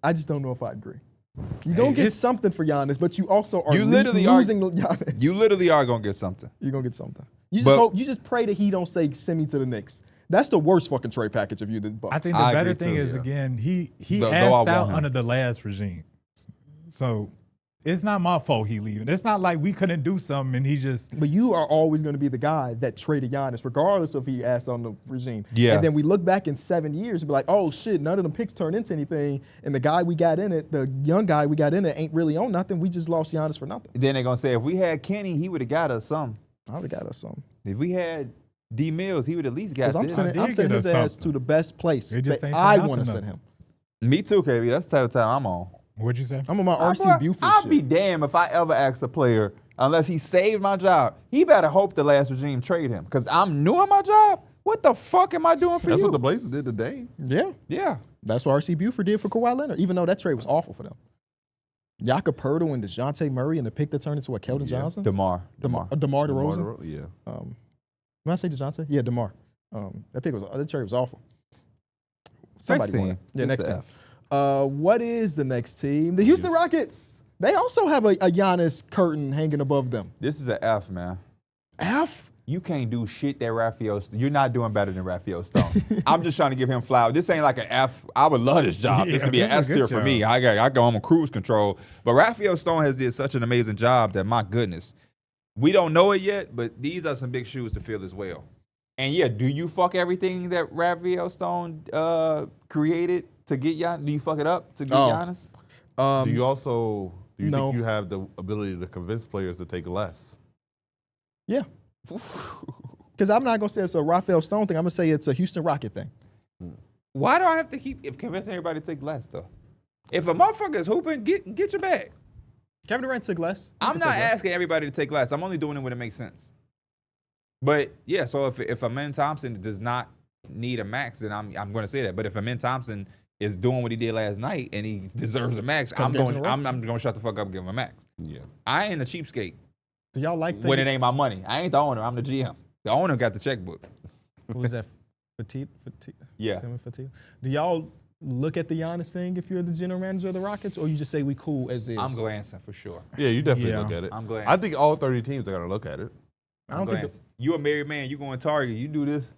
I just don't know if I agree. You don't get something for Giannis, but you also are You literally are- losing Giannis. You literally are gonna get something. You're gonna get something. You just But- hope. You just pray that he don't say send me to the Knicks. That's the worst fucking trade package of you. The Bucks. I think the I better agree thing too, is, yeah. again, he Though I asked want out him. under the last regime. So it's not my fault he leaving. It's not like we couldn't do something and he just, But you are always going to be the guy that traded Giannis, regardless if he asked on the regime. Yeah. And then we look back in 7 years and be like, oh shit, none of them picks turned into anything. And the guy we got in it, the young guy we got in it, ain't really on nothing. We just lost Giannis for nothing. Then they're gonna say if we had Kenny, he would have got us something. I would have got us something. If we had D Mills, he would at least got Because I'm this. sending, did I'm get sending us his ass something. to the best place It just that ain't turned I out want to to send nothing. him. Me too, KB. That's the type of time I'm on. what'd you say? I'm on my RC Buford I'll shit. be damned if I ever ask a player, unless he saved my job, he better hope the last regime trade him. Because I'm new at my job. What the fuck am I doing for That's you? what the Blazers did today. Yeah. Yeah. That's what RC Buford did for Kawhi Leonard, even though that trade was awful for them. Jakob Poeltl and DeJounte Murray and the pick that turned into a Keldon Johnson? DeMar. DeMar DeMar DeRozan? Yeah. When I say DeJounte? Yeah, DeMar. That trade was awful. Next won team. it. Yeah, It's next team. F. What is the next team? The Houston Rockets. They also have a Giannis curtain hanging above them. This is an F, man. F? You can't do shit that Raphael. You're not doing better than Raphael Stone. I'm just trying to give him flowers. This ain't like an F. I would love this job. This Yeah, would be an this S is a tier good for job. me. I go on cruise control. But Raphael Stone has did such an amazing job that my goodness, we don't know it yet. But these are some big shoes to fill as well. And yeah, do you fuck everything that Raphael Stone created to get Giannis? Do you fuck it up to get Giannis? Do you also no. think you have the ability to convince players to take less? Yeah. Because I'm not going to say it's a Raphael Stone thing. I'm going to say it's a Houston Rocket thing. Why do I have to keep convincing everybody to take less though? If a motherfucker is hooping, get your bag. Kevin Durant took less. He I'm can not take less. asking everybody to take less. I'm only doing it when it makes sense. But yeah, so if Amen Thompson does not need a max, then I'm going to say that. But if Amen Thompson is doing what he did last night and he deserves a max, Couple I'm games in a going row? I'm going to shut the fuck up and give him a max. Yeah. I ain't a cheapskate Do y'all like when it ain't my money. I ain't the owner. I'm the GM. The owner got the checkbook. Who was that? Fatih? Yeah. Fatih? Do y'all look at the Giannis thing if you're the general manager of the Rockets, or you just say we cool as is? I'm glancing for sure. Yeah, you definitely Yeah. look at it. I'm glad. I think all 30 teams are gonna look at it. I don't think. glancing. You a married man. You going Target. You do this.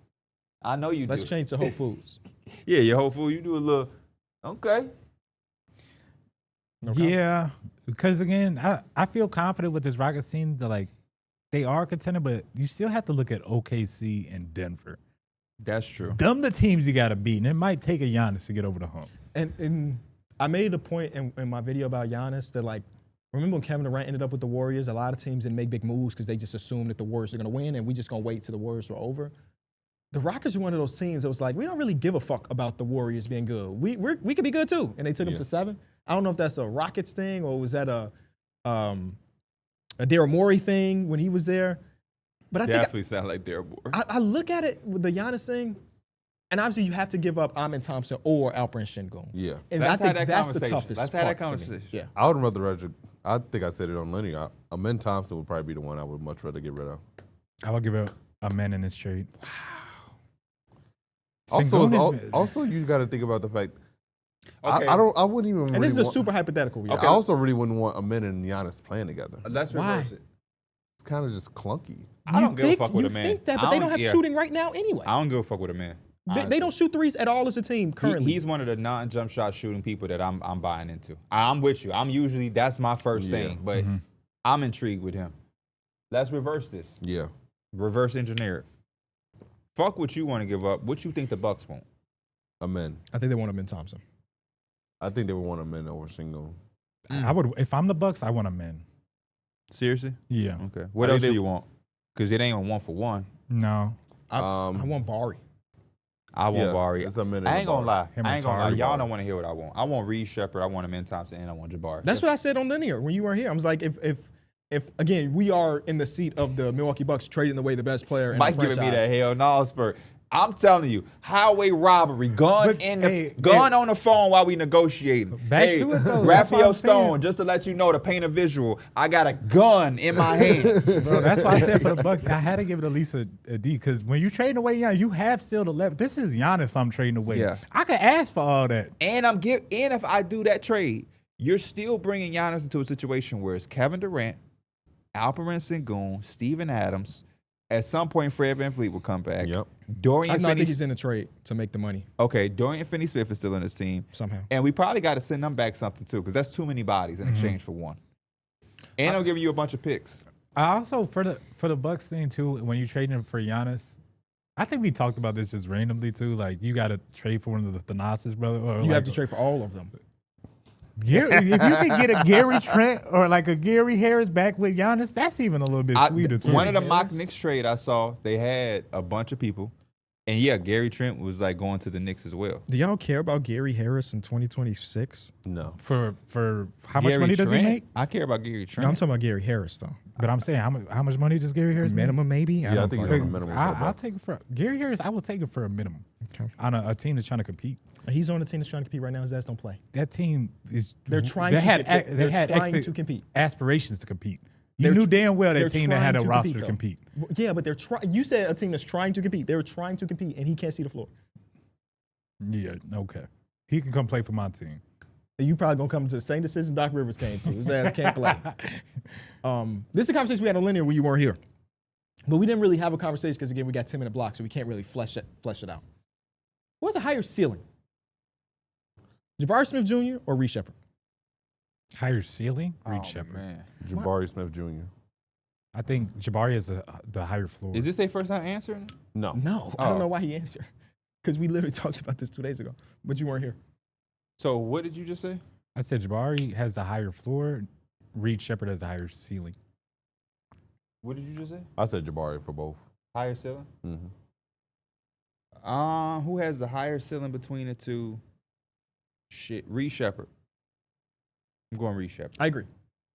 I know you Let's do. change to Whole Foods. Yeah, your Whole Food. You do a little. Okay. No Yeah, because again, I feel confident with this Rockets team that like they are a contender, but you still have to look at OKC and Denver. That's true. Them the teams you got to beat, and it might take a Giannis to get over the hump. And I made a point in my video about Giannis that, like, remember when Kevin Durant ended up with the Warriors? A lot of teams didn't make big moves because they just assumed that the Warriors are going to win, and we just going to wait till the Warriors were over. The Rockets are one of those teams that was like, we don't really give a fuck about the Warriors being good. We could be good too, and they took them to 7. I don't know if that's a Rockets thing or was that a Daryl Morey thing when he was there. But I think Definitely sound like Darrick. I look at it with the Giannis thing, and obviously you have to give up Amin Thompson or Alperen Şengün. Yeah. And Let's I have think that that's the conversation. toughest Let's have that part for me. conversation. Yeah. I would rather. I think I said it on linear. Amin Thompson would probably be the one I would much rather get rid of. I will give a man in this trade. Also, you got to think about the fact. Okay. I wouldn't even. And really this is a want, super hypothetical. I also really wouldn't want Amin and Giannis playing together. Let's Why? reverse it. It's kind of just clunky. I don't give a fuck with you a man. think that, I but they don't have yeah. shooting right now anyway. I don't give a fuck with a man. They don't shoot threes at all as a team currently. He's one of the non-jump shot shooting people that I'm buying into. I'm with you. I'm usually that's my first thing, but I'm intrigued with him. Let's reverse this. Yeah. Reverse engineer it. Fuck what you want to give up. What you think the Bucks want? Amin. I think they want Amin Thompson. I think they would want Amin over Şengün. I would if I'm the Bucks, I want a man. Seriously? Yeah. Okay. What I else think do you want? Because it ain't a 1-for-1. No. I want Bari. I want Bari. It's Amin and I ain't gonna Bari. lie. Him I and ain't gonna lie. Tari. Y'all don't want to hear what I want. I want Reed Shepherd. I want Amin Thompson, and I want Jabari. That's what I said on linear when you weren't here. I was like, if again we are in the seat of the Milwaukee Bucks trading away the best player in Mike the giving franchise. me that hell no spurt. I'm telling you, highway robbery, gun But, in the hey, gun on the phone while we negotiating. Back Hey, to it, though. That's what Raphael I'm saying. Stone, just to let you know, to paint a visual, I got a gun in my hand. Bro, that's why I said for the Bucks, I had to give it at least a D because when you trading away Giannis, you have still the left. This is Giannis I'm trading away. Yeah. I could ask for all that. And and if I do that trade, you're still bringing Giannis into a situation where it's Kevin Durant, Alperen Şengün, Steven Adams. At some point, Fred VanVleet will come back. Yep. Dorian I think Finney. he's in the trade to make the money Okay, Dorian Finney-Smith is still in his team. somehow. And we probably got to send them back something too, because that's too many bodies in exchange for one. And I'm giving you a bunch of picks. I also for the Bucks thing too, when you trading for Giannis, I think we talked about this just randomly too. Like you got to trade for one of the Thanasis brother. Or You like, have to trade for all of them. Gary, if you can get a Gary Trent or like a Gary Harris back with Giannis, that's even a little bit sweeter too. One of the mock Knicks trade I saw, they had a bunch of people. And yeah, Gary Trent was like going to the Knicks as well. Do y'all care about Gary Harris in 2026? No. for how much Gary money does he Trent? make? I care about Gary Trent. No, I'm talking about Gary Harris though. But I'm saying how much money does Gary Harris make? Minimum maybe. Yeah, I don't think fucking he's on know. a minimum. for the I'll Bucks. take it for Gary Harris. I will take it for a minimum Okay. on a team that's trying to compete. He's on the team that's trying to compete right now. His ass don't play. That team is They're trying They to had get- they're trying expect- to compete. aspirations to compete. You They're knew tr- damn well they're that team that had a trying to roster to though. compete. Yeah, but they're trying. You said a team that's trying to compete. They're trying to compete, and he can't see the floor. Yeah, okay. He can come play for my team. You probably gonna come to the same decision Doc Rivers came to. His ass can't play. This is a conversation we had on linear when you weren't here, but we didn't really have a conversation because again we got 10-minute blocks, so we can't really flesh it out. What's a higher ceiling? Jabari Smith Jr. or Reed Shepherd? Higher ceiling, Reed Oh, Shepherd. man. Jabari Smith Jr. I think Jabari is the higher floor. Is this their first time answering? No. No, I don't Oh. know why he answered. Because we literally talked about this 2 days ago, but you weren't here. So what did you just say? I said Jabari has a higher floor. Reed Shepherd has a higher ceiling. What did you just say? I said Jabari for both. Higher ceiling? Mm-hmm. Who has the higher ceiling between the two? Shit, Reed Shepherd. I'm going Reed Shepherd. I agree.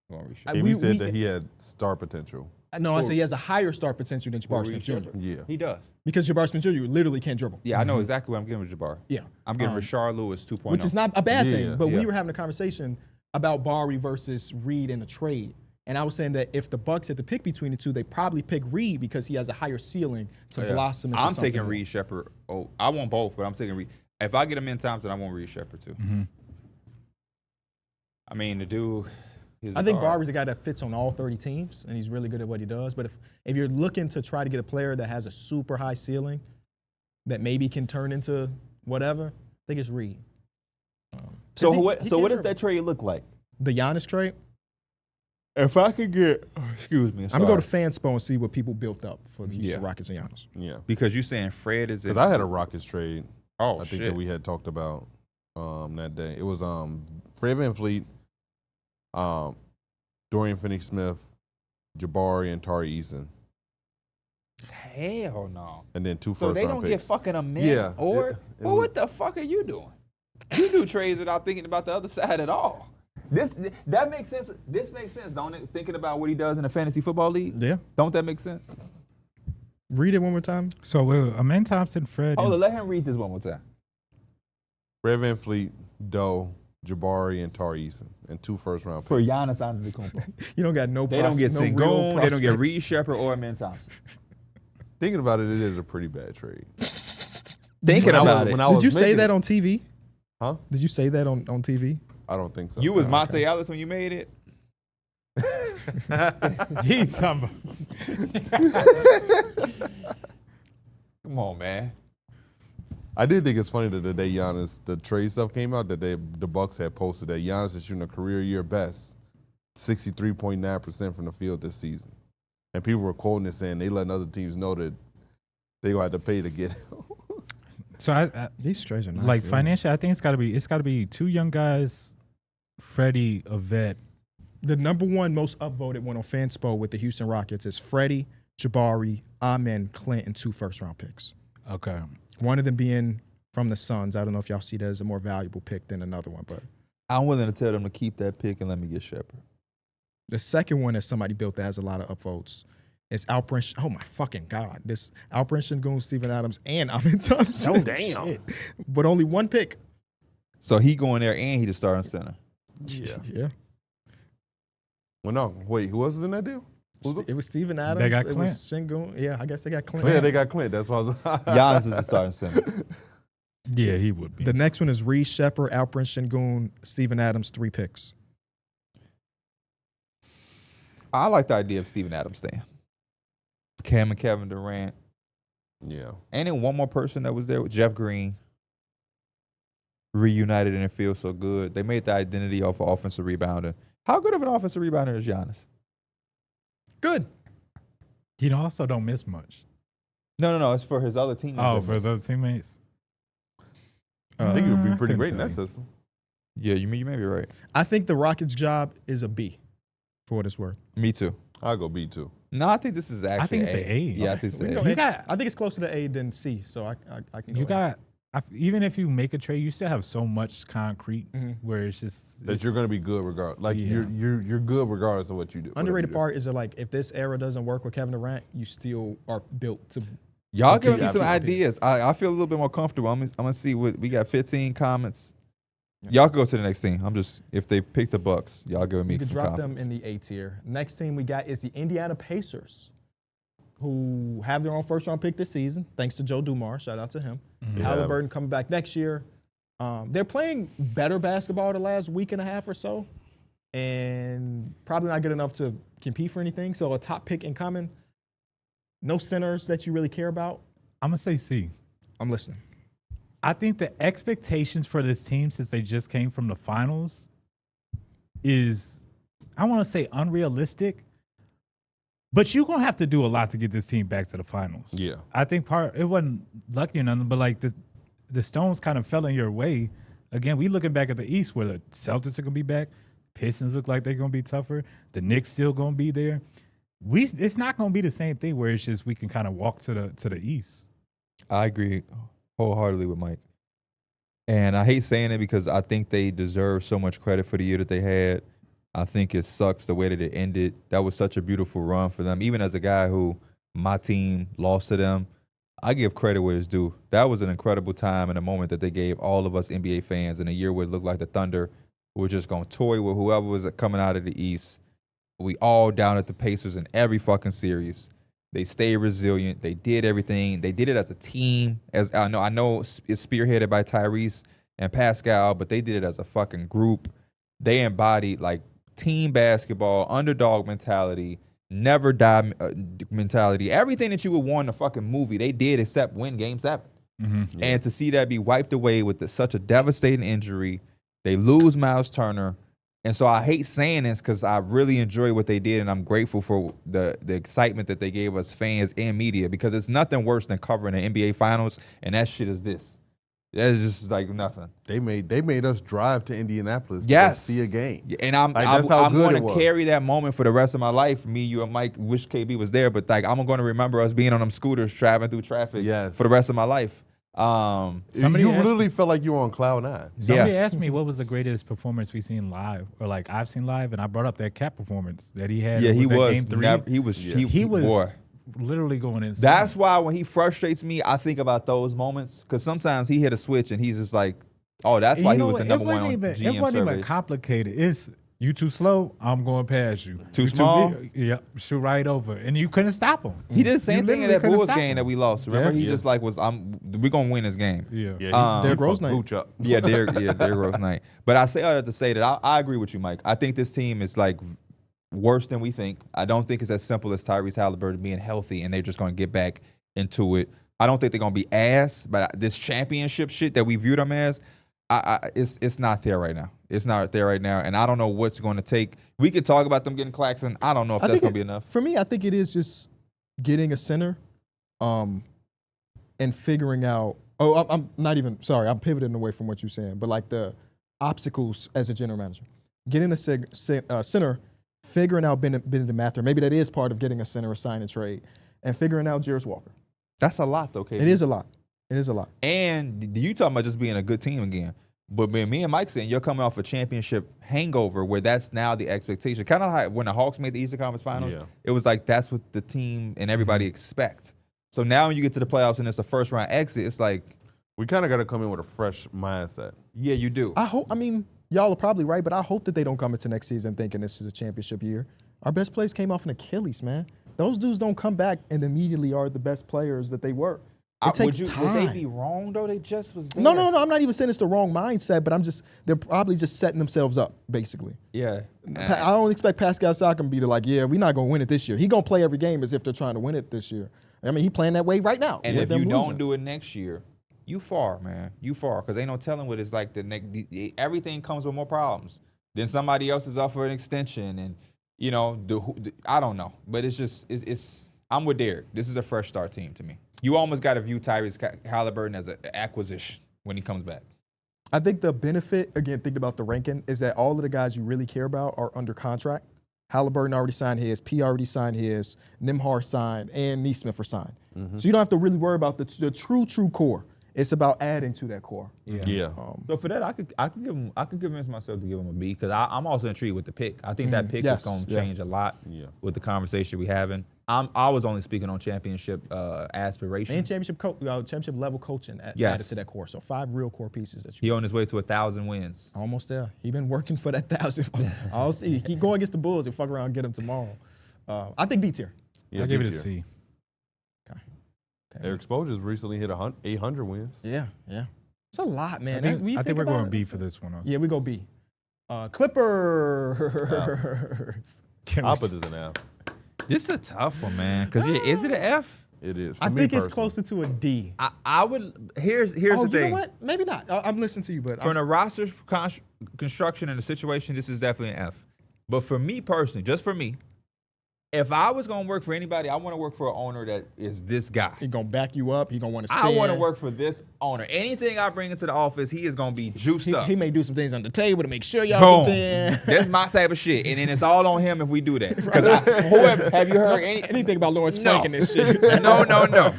I'm going Reed Shepherd. If we- he said we- that he had star potential. No, I say he has a higher start potential than Jabari Smith Jr. Yeah. He does. Because Jabari Smith Jr. literally can't dribble. Yeah, I know exactly what I'm getting with Jabbar. Yeah. I'm getting Rashard Lewis 2.0. Which is not a bad Yeah. thing, but we Yeah. were having a conversation about Bari versus Reed in a trade. And I was saying that if the Bucks had to pick between the two, they probably pick Reed because he has a higher ceiling to blossom into I'm something taking more. Reed Shepard. Oh, I want both, but I'm taking Reed. If I get him in Thompson, I want Reed Shepard too. I mean, the dude. He's I a think guard. Bari's a guy that fits on all 30 teams, and he's really good at what he does. But if you're looking to try to get a player that has a super high ceiling that maybe can turn into whatever, I think it's Reed. So he- what? he So can what does dribble. that trade look like? The Giannis trade, If I could get, excuse me, I'm going to go to Fanspo and see what people built up for the Houston Yeah. Rockets and Giannis. Yeah. because you saying Fred is. Because I had a Rockets trade. Oh I shit. think that we had talked about that day. It was Fred VanVleet, Dorian Finney-Smith, Jabari, and Tari Eason, Hell no. and then 2 So first they round don't picks. get fucking a minute. Yeah, Or it well, was- what the fuck are you doing? You do trades without thinking about the other side at all. That makes sense. This makes sense, don't it? Thinking about what he does in a fantasy football league. Yeah. Don't that make sense? Read it one more time. So Amen Thompson, Fred, Hold on, and, let him read this one more time. Fred VanVleet, Doe, Jabari, and Tari Eason, and 2 first round picks. For Giannis Antetokounmpo. You don't got no They don't get no real Sengun, they don't get prospects. Reed Shepard or Amen Thompson. Thinking about it, it is a pretty bad trade. Thinking When I was- about it. when I Did was you say making that it- on TV? Huh? Did you say that on TV? I don't think so. You was No. Monte Ellis when you made it? he's talking Come on, man. I did think it's funny that the day the trade stuff came out, that the Bucks had posted that Giannis is shooting a career year best, 63.9% from the field this season. And people were quoting it saying they letting other teams know that they gonna have to pay to get him. So I These trades are not like good. financially, I think it's got to be 2 young guys, Freddie, a vet. The number one most upvoted one on Fanspo with the Houston Rockets is Freddie, Jabari, Amen, Clint, and 2 first round picks. Okay. One of them being from the Suns. I don't know if y'all see that as a more valuable pick than another one, but I'm willing to tell them to keep that pick and let me get Shepard. the second one is somebody built that has a lot of upvotes. It's Alperen. Oh my fucking God! This Alperen Sengun, Steven Adams, and Amen Thompson. Oh, damn. But only one pick. So he going there and he the starting center. Yeah. Yeah. Well, no, wait, who else is in that deal? It was Steven Adams. They got it was Sengun. Yeah, I guess they got Clint. Yeah, they got Clint. That's why I was Giannis is the starting center. Yeah, he would be. The next one is Reed Shepard, Alperen Sengun, Steven Adams, 3 picks. I like the idea of Steven Adams staying. Cam and Kevin Durant. Yeah. And then one more person that was there with Jeff Green. Reunited and it feels so good. They made the identity off of offensive rebounding. How good of an offensive rebounder is Giannis? Good. He also don't miss much. No. It's for his other teammates. Oh, that for miss. his other teammates. I think it would be I pretty couldn't great in tell that you. system. Yeah, you may be right. I think the Rockets' job is a B, for what it's worth. Me too. I'll go B too. No, I think this is actually think it's an A. Yeah, I think it's We an can A. go You A. got- I think it's closer to A than C, so I can go You A. got even if you make a trade, you still have so much concrete where it's just That you're going to be good regardless. Like Yeah. you're good regardless of what you do. Underrated whatever part is that, like, if this era doesn't work with Kevin Durant, you still are built to. Y'all Okay, giving me yeah, some I feel ideas. I feel a little bit more comfortable. I'm gonna see what we got. 15 comments. Y'all can go to the next team. I'm just if they pick the Bucks, y'all giving me You could some drop them confidence. in the A tier. Next team we got is the Indiana Pacers, who have their own first round pick this season, thanks to Joe Dumars. Shout out to him. Yeah. Halliburton coming back next year. They're playing better basketball the last week and a half or so, and probably not good enough to compete for anything. So a top pick in common. No centers that you really care about. I'm gonna say C. I'm listening. I think the expectations for this team since they just came from the finals is, I want to say unrealistic, but you're going to have to do a lot to get this team back to the finals. Yeah. I think it wasn't lucky or nothing, but like the stones kind of fell in your way. Again, we looking back at the East where the Celtics are going to be back. Pistons look like they're going to be tougher. The Knicks still going to be there. It's not going to be the same thing where it's just we can kind of walk to the East. I agree wholeheartedly with Mike. And I hate saying it because I think they deserve so much credit for the year that they had. I think it sucks the way that it ended. That was such a beautiful run for them. Even as a guy who my team lost to them, I give credit where it's due. That was an incredible time and a moment that they gave all of us NBA fans in a year where it looked like the Thunder were just going to toy with whoever was coming out of the East. We all down at the Pacers in every fucking series. They stayed resilient. They did everything. They did it as a team. As I know it's spearheaded by Tyrese and Pascal, but they did it as a fucking group. They embodied like team basketball, underdog mentality, never die mentality. Everything that you would want in a fucking movie, they did except win Game 7. Mm-hmm. And to see that be wiped away with such a devastating injury, they lose Miles Turner. And so I hate saying this because I really enjoy what they did, and I'm grateful for the excitement that they gave us fans and media, because it's nothing worse than covering the NBA Finals, and that shit is this. That is just like nothing. They made us drive to Indianapolis Yes. to see a game. Yeah, and I'm That's how good going it to was. carry that moment for the rest of my life. Me, you, and Mike wish KB was there, but like I'm going to remember us being on them scooters traveling through traffic Yes. for the rest of my life. Somebody You asked- literally felt like you were on cloud 9. Somebody asked me what was the greatest performance we've seen live, or like I've seen live, and I brought up that Cat performance that he had. Yeah, he that was. Game 3. He was. was Boy. literally going insane. That's why when he frustrates me, I think about those moments, because sometimes he hit a switch and he's just like, "Oh, that's why You he know was what? the number one on It GM wasn't even surveys." complicated. It's you too slow, I'm going past you. Too You small? big, yep, shoot right over, and you couldn't stop him. He did the same You thing in literally that couldn't Bulls stop game him. that we lost. Remember, Yes. he Yeah. just like we're gonna win this game. Yeah. Yeah, Derrick Rose fucked night. Vooch up. Yeah, Derrick Rose night. But I say all that to say that I agree with you, Mike. I think this team is like worse than we think. I don't think it's as simple as Tyrese Halliburton being healthy and they're just going to get back into it. I don't think they're going to be ass, but this championship shit that we viewed them as, it's not there right now. It's not there right now, and I don't know what's going to take. We could talk about them getting Claxton. I don't know if that's going to be enough. For me, I think it is just getting a center, and figuring out. Oh, I'm not even sorry. I'm pivoting away from what you're saying, but like the obstacles as a general manager, getting a center, figuring out Benedict Mather. Maybe that is part of getting a center, a sign and trade, and figuring out Jarris Walker. That's a lot, though, KD. It is a lot. It is a lot. And you talking about just being a good team again. But when me and Mike saying you're coming off a championship hangover where that's now the expectation. Kind of like when the Hawks made the Eastern Conference Finals, Yeah. it was like that's what the team and everybody expect. So now when you get to the playoffs and it's a first round exit, it's like, We kind of got to come in with a fresh mindset. yeah, you do. I mean, y'all are probably right, but I hope that they don't come into next season thinking this is a championship year. Our best players came off an Achilles, man. Those dudes don't come back and immediately are the best players that they were. It takes time. Would they be wrong, though? They just was there. No. I'm not even saying it's the wrong mindset, but they're probably just setting themselves up, basically. Yeah. I don't expect Pascal Siakam to be like, yeah, we're not going to win it this year. He's going to play every game as if they're trying to win it this year. I mean, he playing that way right now. And with if them you losing. don't do it next year, you far, man. You far. Because ain't no telling what it's like the next. Everything comes with more problems. Then somebody else is up for an extension. And, you know, I don't know. But it's just, I'm with Darrick. This is a fresh start team to me. You almost got to view Tyrese Halliburton as an acquisition when he comes back. I think the benefit, again, thinking about the ranking, is that all of the guys you really care about are under contract. Halliburton already signed his, P already signed his, Nembhard signed, and Neesmith are signed. So you don't have to really worry about the true core. It's about adding to that core. Yeah. So for that, I could convince myself to give him a B because I'm also intrigued with the pick. I think that pick Yes, is going to yeah. change a lot Yeah. with the conversation we having. I was only speaking on championship aspirations. And championship level coaching Yes. added to that core. So 5 real core pieces that you He on his way to 1,000 wins. almost there. He been working for that 1,000. I'll see. Keep going against the Bulls and fuck around and get him tomorrow. I think B tier. I give it a B-tier. C. Their exposures recently hit 800 wins. Yeah. It's a lot, man. I think we're about going it, B it's for this one. Also. Yeah, we go B. Clippers. I'll put this in F. This is a tough one, man. Because is it an F? It is. For I me think it's personally. closer to a D. I would. Here's Oh, the you thing. know what? Maybe not. I'm listening to you, but From the roster construction and the situation, this is definitely an F. But for me personally, just for me, if I was going to work for anybody, I want to work for an owner that is this guy. he gonna back you up. He gonna want to I stand. want to work for this owner. Anything I bring into the office, he is going to be juiced up. He may do some things on the table to make sure y'all Boom. contend. That's my type of shit. And then it's all on him if we do that. Because have you heard Anything about Lawrence No. Frank in this shit? No.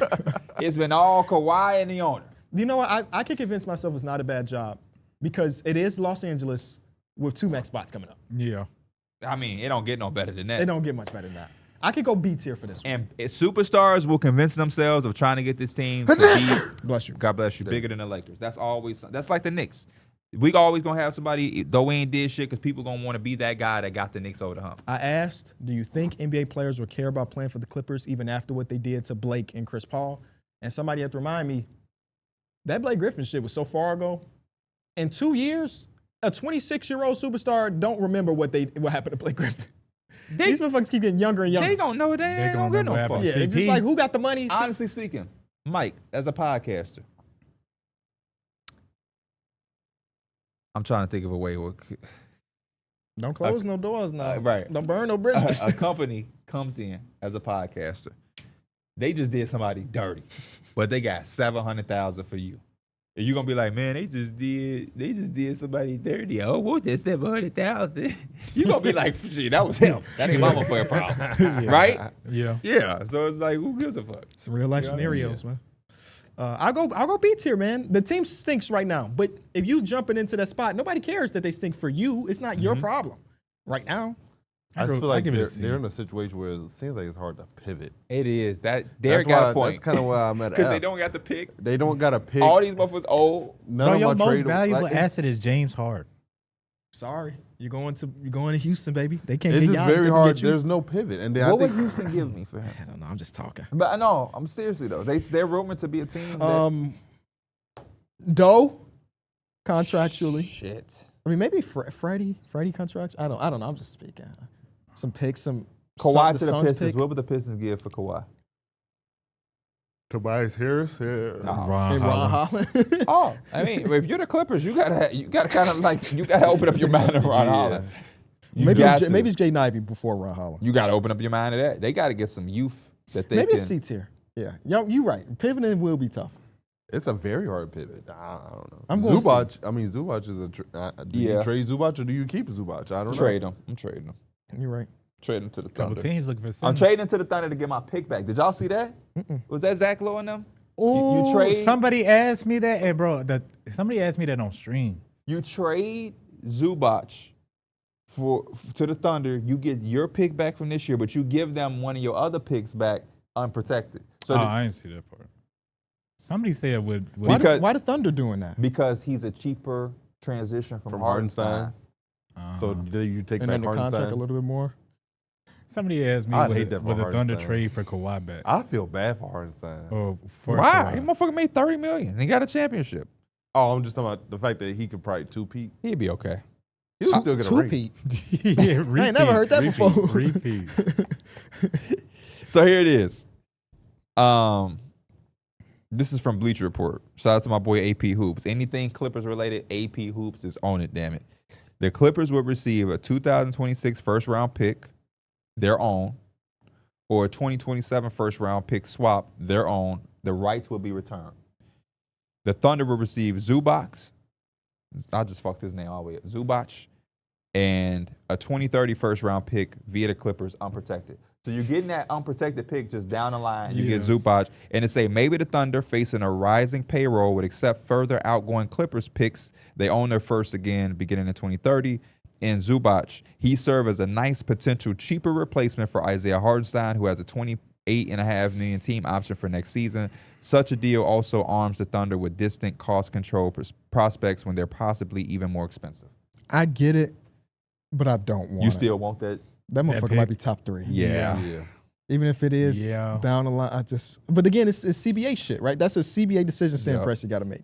It's been all Kawhi and the owner. You know what? I can convince myself it's not a bad job because it is Los Angeles with 2 max spots coming up. Yeah. I mean, it don't get no better than that. It don't get much better than that. I could go B tier for this one. And superstars will convince themselves of trying to get this team to be, Bless you. God bless you, bigger than the Lakers. That's like the Knicks. We always gonna have somebody, though we ain't did shit, because people gonna want to be that guy that got the Knicks over the hump. I asked, do you think NBA players would care about playing for the Clippers even after what they did to Blake and Chris Paul? And somebody had to remind me, that Blake Griffin shit was so far ago. In 2 years, a 26-year-old superstar don't remember what happened to Blake Griffin. These motherfuckers keep getting younger and younger. They don't know. They ain't gonna get no fuck. Yeah, it's just like, who got the money? Honestly speaking, Mike, as a podcaster, I'm trying to think of a way. Don't close no doors now. Right. Don't burn no bridges. A company comes in as a podcaster. They just did somebody dirty, but they got $700,000 for you. And you're gonna be like, man, they just did somebody dirty. Oh, what's that $700,000? You're gonna be like, shit, that was him. That ain't my motherfucking problem. Right? Yeah. Yeah. So it's like, who gives a fuck? Some real life scenarios, man. I'll go B tier, man. The team stinks right now, but if you jumping into that spot, nobody cares that they stink for you. It's not your problem right now. I just feel like give it a C. they're in a situation where it seems like it's hard to pivot. It is. Derrick got a point. That's kind of why I'm at Because F. they don't got to pick. They don't got to pick. All these motherfuckers old. None Bro, of your my most trade valuable like, asset is James Harden. Sorry, you're going to Houston, baby. They can't It's get just Giannis. very They hard. can get you. There's no pivot, and What would Houston give me for him? I don't know. I'm just talking. But no, I'm seriously though. They're rumored to be a team. Doe, contractually. Shit. I mean, maybe Freddie contracts. I don't know. I'm just speaking. Some picks, some Kawhi to the Suns Pistons. pick. What would the Pistons give for Kawhi? Tobias Harris. Yeah. And Ron Holland. Oh, I mean, if you're the Clippers, you gotta kind of like open up your mind to Ron Holland. Maybe it's Jay Ivey before Ron Holland. You gotta open up your mind to that. They gotta get some youth that they Maybe can. it's C tier. Yeah, yo, you right. Pivoting will be tough. It's a very hard pivot. I don't know. I'm going Zubac. I mean, Zubac is a. Do Yeah. you trade Zubac or do you keep Zubac? I don't know. Trade him. I'm trading him. You're right. Trading him to the Couple Thunder. teams looking for I'm Simmons. trading him to the Thunder to get my pick back. Did y'all see that? Was that Zach Lowe and them? Ooh, You trade. somebody asked me that, and bro, somebody asked me that on stream. You trade Zubac to the Thunder. You get your pick back from this year, but you give them one of your other picks back unprotected. So I didn't see that part. Somebody said with Why Because- why the Thunder doing that? because he's a cheaper transition from Hardenstein. So do you take And back then the contract a Hardenstein? little bit more. somebody asked me I'd with hate that for a Thunder Hardenstein. trade for Kawhi back. I feel bad for Hardenstein. Or for Why? He Kawhi. motherfucker made $30 million. He got a championship. Oh, I'm just talking about the fact that he could probably two-peat. He'd be okay. He was still gonna Two-peat. Yeah, I ain't never heard that repeat, before. Repeat. So here it is. This is from Bleacher Report. Shout out to my boy AP Hoops. Anything Clippers related, AP Hoops is on it, damn it. The Clippers would receive a 2026 first round pick, their own, or a 2027 first round pick swap, their own. The rights will be returned. The Thunder will receive Zubac. I just fucked his name all the way up. Zubac. And a 2030 first round pick via the Clippers unprotected. So you're getting that unprotected pick just down the line. You get Zubac. And it say maybe the Thunder facing a rising payroll would accept further outgoing Clippers picks. They own their first again beginning in 2030. And Zubac, he served as a nice potential cheaper replacement for Isaiah Hardenstein, who has a $28.5 million team option for next season. Such a deal also arms the Thunder with distant cost control prospects when they're possibly even more expensive. I get it, but I don't want You it. still want that? That motherfucker pick? might be top 3. Yeah. Even if it is down the line, but again, it's CBA shit, right? That's a CBA decision Sam Presti got to make.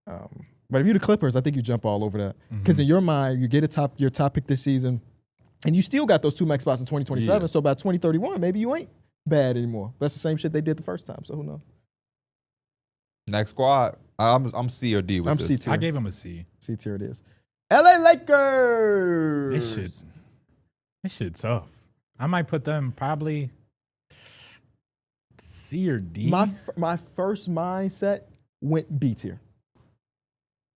But if you're the Clippers, I think you jump all over that. Because in your mind, you get your top pick this season, and you still got those 2 max spots in 2027. Yeah. So by 2031, maybe you ain't bad anymore. That's the same shit they did the first time. So who knows? Next squad, I'm C or D with I'm this. C tier. I gave him a C. C tier it is. LA Lakers. This shit tough. I might put them probably C or D. My first mindset went B tier.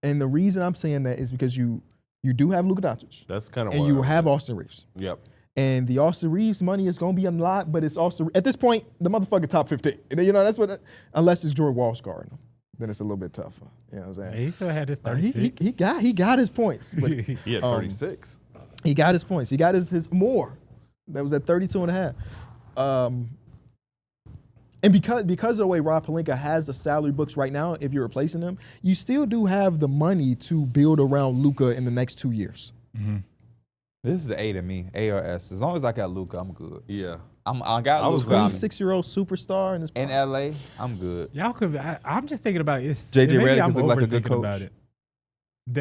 And the reason I'm saying that is because you do have Luka Doncic. That's kind of and you have Austin Reeves. Yep. And the Austin Reeves money is going to be a lot, but it's also, at this point, the motherfucker top 15. You know, that's what, unless it's Jordan Walsh guarding him. Then it's a little bit tougher. You know what I'm saying? He still had his 36. He got his points. But He had 36. He got his points. He got his more. That was at 32.5. And because of the way Rob Pelinka has the salary books right now, if you're replacing him, you still do have the money to build around Luka in the next 2 years. Mm-hmm. This is an A to me, A or S. As long as I got Luka, I'm good. Yeah. I got Luka. 26-year-old superstar in his In LA, I'm good. Y'all could. I'm just thinking about it. JJ Maybe Redick I'm is like a good overthinking coach. about it.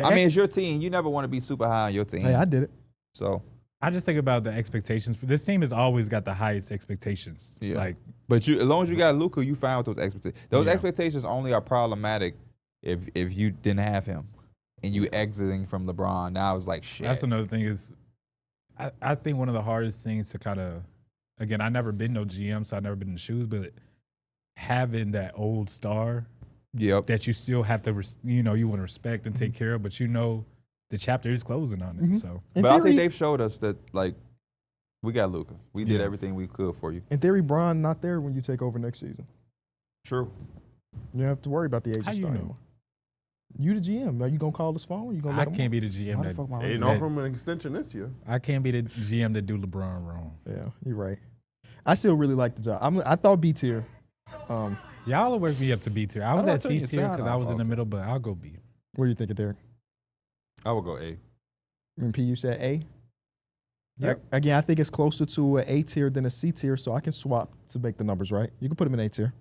I mean, it's your team. You never want to be super high on your team. Hey, I did it. So, I just think about the expectations. This team has always got the highest expectations. yeah. Like, but as long as you got Luka, you fine with those expectations. Those Yeah. expectations only are problematic if you didn't have him and you exiting from LeBron. Now it's like shit. that's another thing is, I think one of the hardest things to kind of, again, I never been no GM, so I never been in the shoes, but having that old star Yep. that you still have to, you want to respect and take care of, but the chapter is closing on it. Mhm. So In But I theory, think they've showed us that, like, we got Luka. We did Yeah. everything we could for you. in theory, Bron not there when you take over next season. True. You don't have to worry about the agent How you star know? anymore. You the GM. Are you gonna call his phone? You gonna I let him can't on? be the GM Why the that fuck my They didn't that- offer him an extension this year. I can't be the GM that do LeBron wrong. Yeah, you're right. I still really like the job. I thought B tier. Y'all will work me up to B tier. I was I at thought C you tier because sound I was in the okay. middle, but I'll go B. What do you think of Derrick? I would go A. And P, you said A. Yep. Again, I think it's closer to an A tier than a C tier, so I can swap to make the numbers right. You can put them in A tier.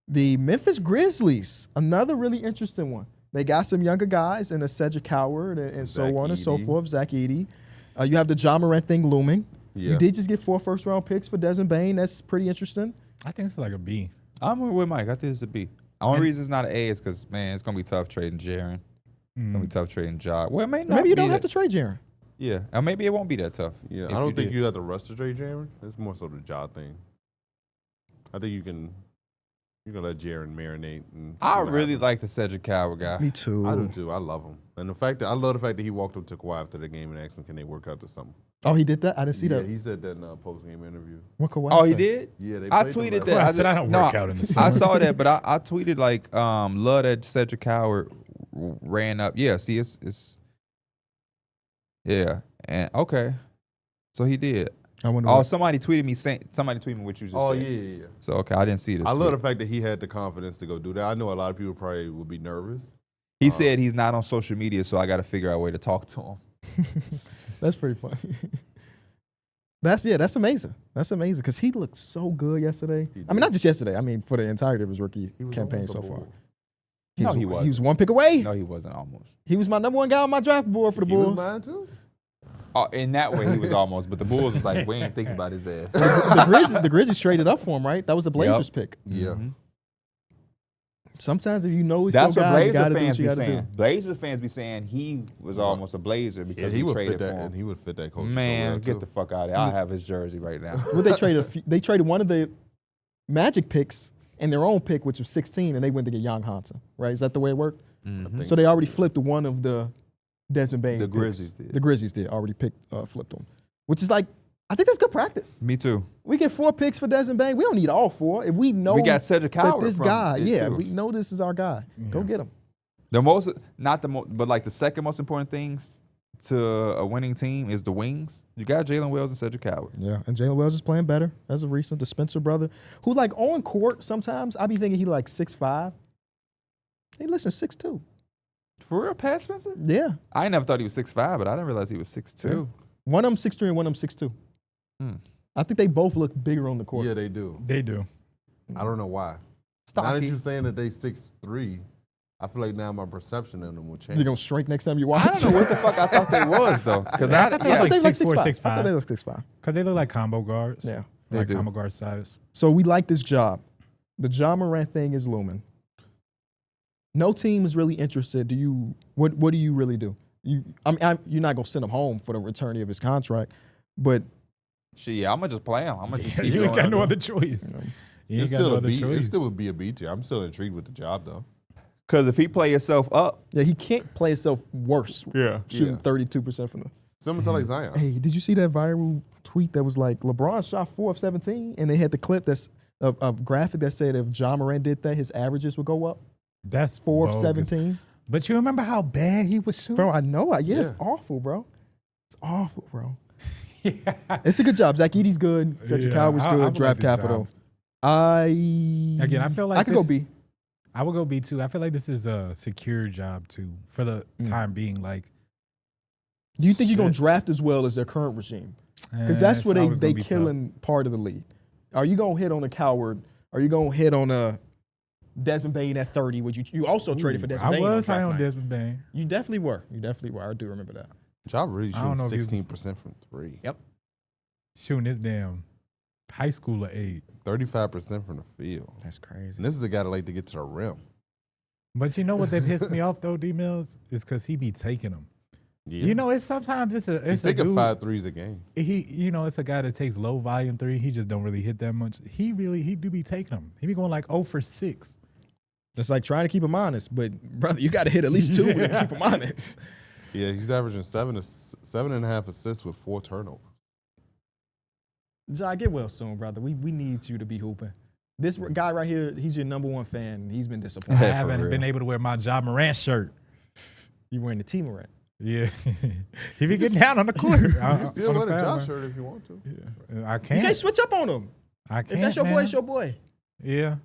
The Memphis Grizzlies, another really interesting one. They got some younger guys in a Cedric Howard and so Zach on and so Edey. forth. Zach Edey. You have the John Morant thing looming. Yeah. You did just get 4 first-round picks for Desmond Bane. That's pretty interesting. I think it's like a B. I'm with Mike. I think it's a B. The only reason it's not an A is because, man, it's going to be tough trading Jaren. It's going to be tough trading Ja. Well, it may not Maybe you be don't have that- to trade Jaren. Yeah. Or maybe it won't be that tough. Yeah, if I don't think did. you have to rush to trade Jaren. It's more so the job thing. I think you can let Jaren marinate. And see I what really happens. like the Cedric Howard guy. Me too. I do too. I love him, and I love the fact that he walked up to Kawhi after the game and asked him, "Can they work out to something?" Oh, he did that? I didn't see yeah, that. he said that in a post-game interview. What Kawhi Oh, he say? did? Yeah, they I played them tweeted last that. I night. said I don't work out in the summer. I saw that, but I tweeted like, love that Cedric Howard ran up. Yeah, see, it's yeah, and okay, so he did. I wonder Oh, what- somebody tweeted me what you just Oh said. yeah. So okay, I didn't see this. I love the tweet. fact that he had the confidence to go do that. I know a lot of people probably would be nervous. He said he's not on social media, so I got to figure out a way to talk to him. That's pretty funny. That's amazing. That's amazing because he looked so good yesterday. He I mean, did. not just yesterday. I mean, for the entirety of his rookie He was campaign almost so a far. Bull. No, he He wasn't. was 1 pick away. No, he wasn't almost. He was my number 1 guy on my draft board for the He was Bulls. mine too. Oh, in that way, he was almost, but the Bulls was like, we ain't thinking about his ass. the Grizzlies traded up for him, right? That was the Blazers pick. Yeah. Mhm. Sometimes if you know he's That's so what guy, you Blazer gotta do fans what you be gotta saying. do. Blazer fans be saying he was almost a Blazer Yeah, because he we would traded fit that, for and him. he would fit that culture. Man, so well get too. the fuck out of there. I have his jersey right now. Well, they traded they traded one of the Magic picks and their own pick, which was 16, and they went to get Jan Hansen, right? Is that the way it worked? I think So they already flipped one of the Desmond Bane The picks. Grizzlies did. The Grizzlies did already flipped them, which is like, I think that's good practice. Me too. We get 4 picks for Desmond Bane. We don't need all 4. If we know We got Cedric that Howard this from guy, it, yeah, too. we know this is our guy. Go get him. The most, not the most, but like the second most important things to a winning team is the wings. You got Jalen Wells and Cedric Howard. Yeah, and Jalen Wells is playing better as of recent. The Spencer brother, who like on court sometimes, I be thinking he like 6'5". Hey, listen, 6'2". For real, Pat Spencer? Yeah, I never thought he was 6'5", but I didn't realize he was 6'2". one of them 6'3" and one of them 6'2". Hmm. I think they both look bigger on the court. Yeah, they do. They do. I don't know why. Now that Stocky. you're saying that they 6'3", I feel like now my perception of them will change. They're gonna shrink next time you watch. I don't know what the fuck I thought they was though, because I thought they I was thought like they 6'4", I 6'5". thought they look 6'5". Because they look like combo guards. Yeah. They Like do. combo guard size. So we like this job. The John Morant thing is looming. No team is really interested. What do you really do? You're not gonna send him home for the return of his contract, but shit, yeah, I'm gonna just play him. I'm gonna just keep You ain't going got no on. other choice. You It's ain't got still no a other B. It choice. still would be a B tier. I'm still intrigued with the job though. Because if he play himself up, yeah, he can't play himself worse. Shooting 32% from the. Similar to like Zion. Hey, did you see that viral tweet that was like LeBron shot 4 of 17, and they had the clip that's a graphic that said if John Morant did that, his averages would go up. That's 4 of bogus. 17. But you remember how bad he was shooting? Bro, I know. It's Yeah. awful, bro. It's awful, bro. It's a good job. Zach Edey's good. Cedric Yeah, Coward's I good. would Draft like this capital. job. Again, I feel like I could go B. I would go B too. I feel like this is a secure job too for the time being. Like, Do you think you're gonna Shit. draft as well as their current regime? Because that's it's where always they gonna be tough. killing part of the lead. Are you gonna hit on a Coward? Are you gonna hit on a Desmond Bain at 30? Would you also traded for Desmond I Bain? was high draft on night. Desmond Bain. You definitely were. I do remember that. Ja really I don't know shooting if he was- 16% from three. Yep. Shooting this damn high schooler age. 35% from the field. That's crazy. And this is a guy that like to get to the rim. But you know what that pissed me off though, D Mills, is because he be taking them. Yeah. You know, it's sometimes he's it's a taking dude. 5 threes a game. It's a guy that takes low volume three. He just don't really hit that much. He do be taking them. He be going like 0 for 6. It's like trying to keep him honest, but brother, you got to hit at least 2 to keep him honest. Yeah, he's averaging 7.5 assists with 4 turnovers. Ja, get well soon, brother. We need you to be hooping. This guy right here, he's your number 1 fan. He's been I disappointed. for haven't real. been able to wear my Ja Morant shirt. You wearing the team rent. Yeah, he be getting down on the court. You can still wear the Ja Ja shirt if you want to. I You can't. can't switch up on him. I If can't. that's your boy, man. it's your boy. Yeah.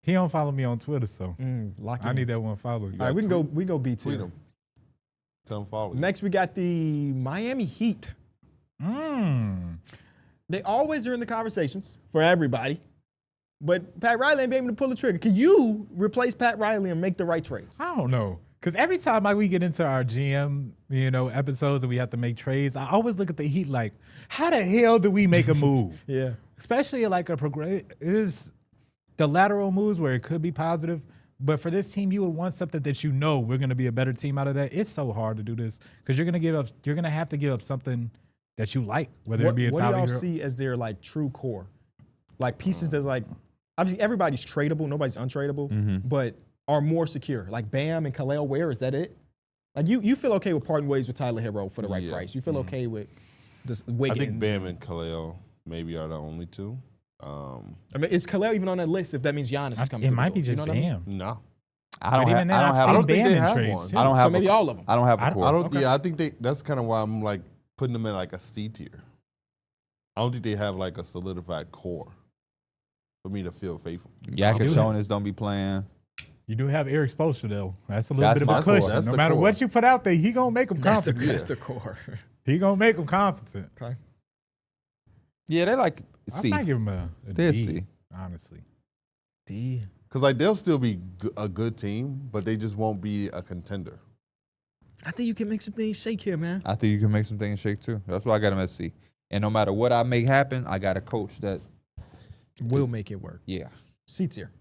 He don't follow me on Twitter, so Lock I need that one follow. All right, we go B Tweet tier. him. Tell him follow you. Next, we got the Miami Heat. They always are in the conversations for everybody, but Pat Riley ain't been able to pull the trigger. Can you replace Pat Riley and make the right trades? I don't know. Because every time we get into our GM, episodes and we have to make trades, I always look at the Heat like, how the hell do we make a move? Yeah. Especially like is the lateral moves where it could be positive. But for this team, you would want something that we're going to be a better team out of that. It's so hard to do this because you're going to have to give up something that you like, whether it be a What do Tyler y'all Hero. see as their like true core? Like pieces that's like, obviously everybody's tradable, nobody's untradeable, but are more secure. Like Bam and Khalil Ware, is that it? Like you feel okay with parting ways with Tyler Hero for the right price. You feel okay with this I Wiggins. think Bam and Khalil maybe are the only two. I mean, is Khalil even on that list if that means Giannis is coming? It to the might be door? just You know what I mean? Bam. No. I don't But have. even then, I don't I've have. seen I don't think Bam they in have trades. one. too. I don't So have. maybe all of them. I don't have a I core. I don't. Okay. Yeah, I think that's kind of why I'm like putting them in like a C tier. I don't think they have like a solidified core for me to feel faithful. Yak do and that. Jonas don't be playing. You do have Eric Spoelstra though. That's a little That's bit of my a core. cushion. That's No the matter core. what you put out there, he gonna make them That's the, competent. that's the core. He gonna make them competent. Okay. Yeah, they like I C. might give him a They're D, C. honestly. D. Because like they'll still be a good team, but they just won't be a contender. I think you can make some things shake here, man. I think you can make some things shake too. That's why I got him at C. And no matter what I make happen, I got a coach that. We'll make it work. Yeah. C tier.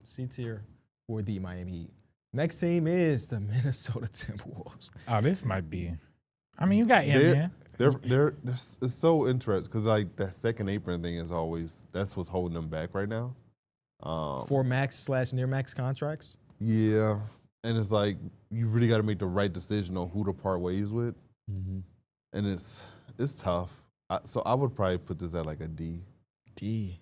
C tier for the Miami Heat. Next team is the Minnesota Timberwolves. Oh, this might be. I mean, you got They're- man. It's so interesting because like that second apron thing is always that's what's holding them back right now. For max/near max contracts. Yeah, and it's like you really got to make the right decision on who to part ways with, and it's tough. So I would probably put this at like a D. D.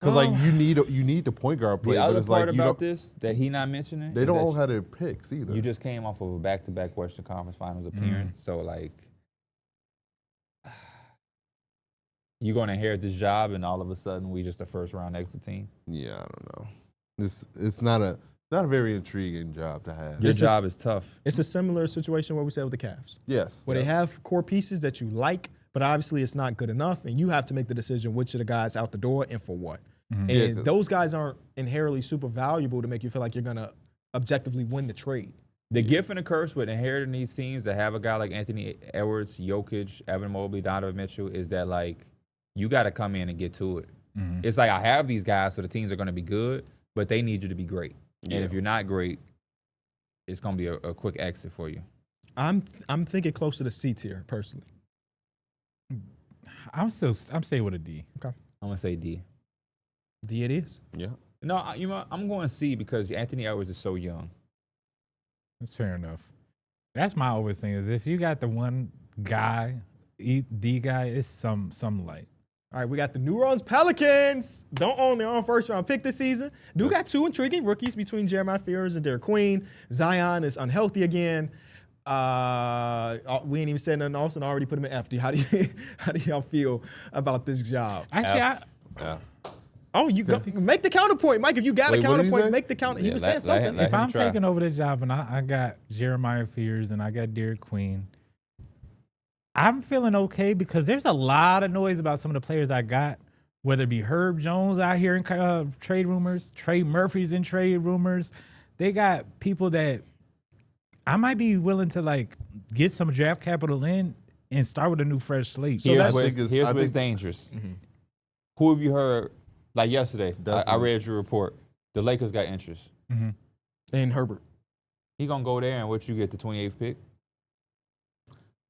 Because like you need the point guard play, The but other it's part like you about don't, this that he not mentioning. they is don't that all have their picks either. You just came off of a back-to-back Western Conference Finals appearance, so like you're gonna inherit this job, and all of a sudden we just a first-round exit team. Yeah, I don't know. It's not a very intriguing job to have. Your It's job is tough. It's a similar situation what we said with the Cavs, Yes. where they have core pieces that you like, but obviously it's not good enough, and you have to make the decision which of the guys out the door and for what. And Yeah, 'cause- those guys aren't inherently super valuable to make you feel like you're gonna objectively win the trade. The gift and the curse with inheriting these teams that have a guy like Anthony Edwards, Jokic, Evan Mobley, Donovan Mitchell is that like you got to come in and get to it. It's like I have these guys, so the teams are going to be good, but they need you to be great. And if you're not great, it's going to be a quick exit for you. I'm thinking close to the C tier personally. I'm staying with a D. I'm going to say D. D it is. Yeah. No, I'm going C because Anthony Edwards is so young. That's fair enough. That's my always thing is if you got the one guy, D guy, it's some light. All right, we got the New Orleans Pelicans. Don't own their own first round pick this season. Got two intriguing rookies between Jeremiah Fears and Darrick Queen. Zion is unhealthy again. We ain't even said nothing else and already put him in F. How do y'all feel about this job? Actually, Yeah. Oh, you go, make the counterpoint, Mike. If you got Wait, a what did he counterpoint, say? make the counter. He Yeah, was let- saying let something. him- if I'm try. taking over this job and I got Jeremiah Fears and I got Darrick Queen, I'm feeling okay because there's a lot of noise about some of the players I got, whether it be Herb Jones out here in trade rumors, Trey Murphy's in trade rumors. They got people that I might be willing to like get some draft capital in and start with a new fresh slate. So Here's that's- where I think it's- here's I where it's think- dangerous. Who have you heard? Like yesterday, I read your report. The Lakers got interest. And Herbert. He gonna go there, and what you get the 28th pick?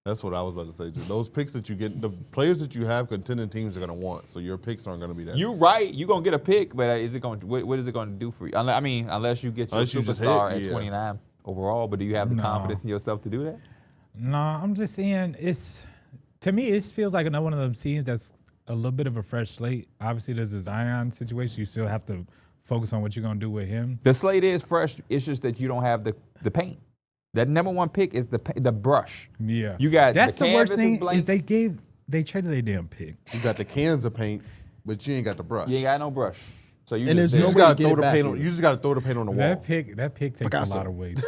That's what I was about to say, too. Those picks that you get, the players that you have, contending teams are going to want. So your picks aren't going to be that. You right. You gonna get a pick, but is it going? What is it going to do for you? Unless you get your Unless you just superstar hit, at yeah. 29 overall. But do you have the No. confidence in yourself to do that? No, I'm just saying to me, it feels like another one of them scenes that's a little bit of a fresh slate. Obviously, there's a Zion situation. You still have to focus on what you're going to do with him. The slate is fresh. It's just that you don't have the paint. That number one pick is the brush. Yeah. You got That's the the worst canvas is thing blank. is they traded their damn pick. You got the cans of paint, but you ain't got the brush. You ain't got no brush. So you And just there's You no just way to got to get throw it the back paint. either. You just got to throw the paint on the wall. That pick takes Picasso. a lot of weight.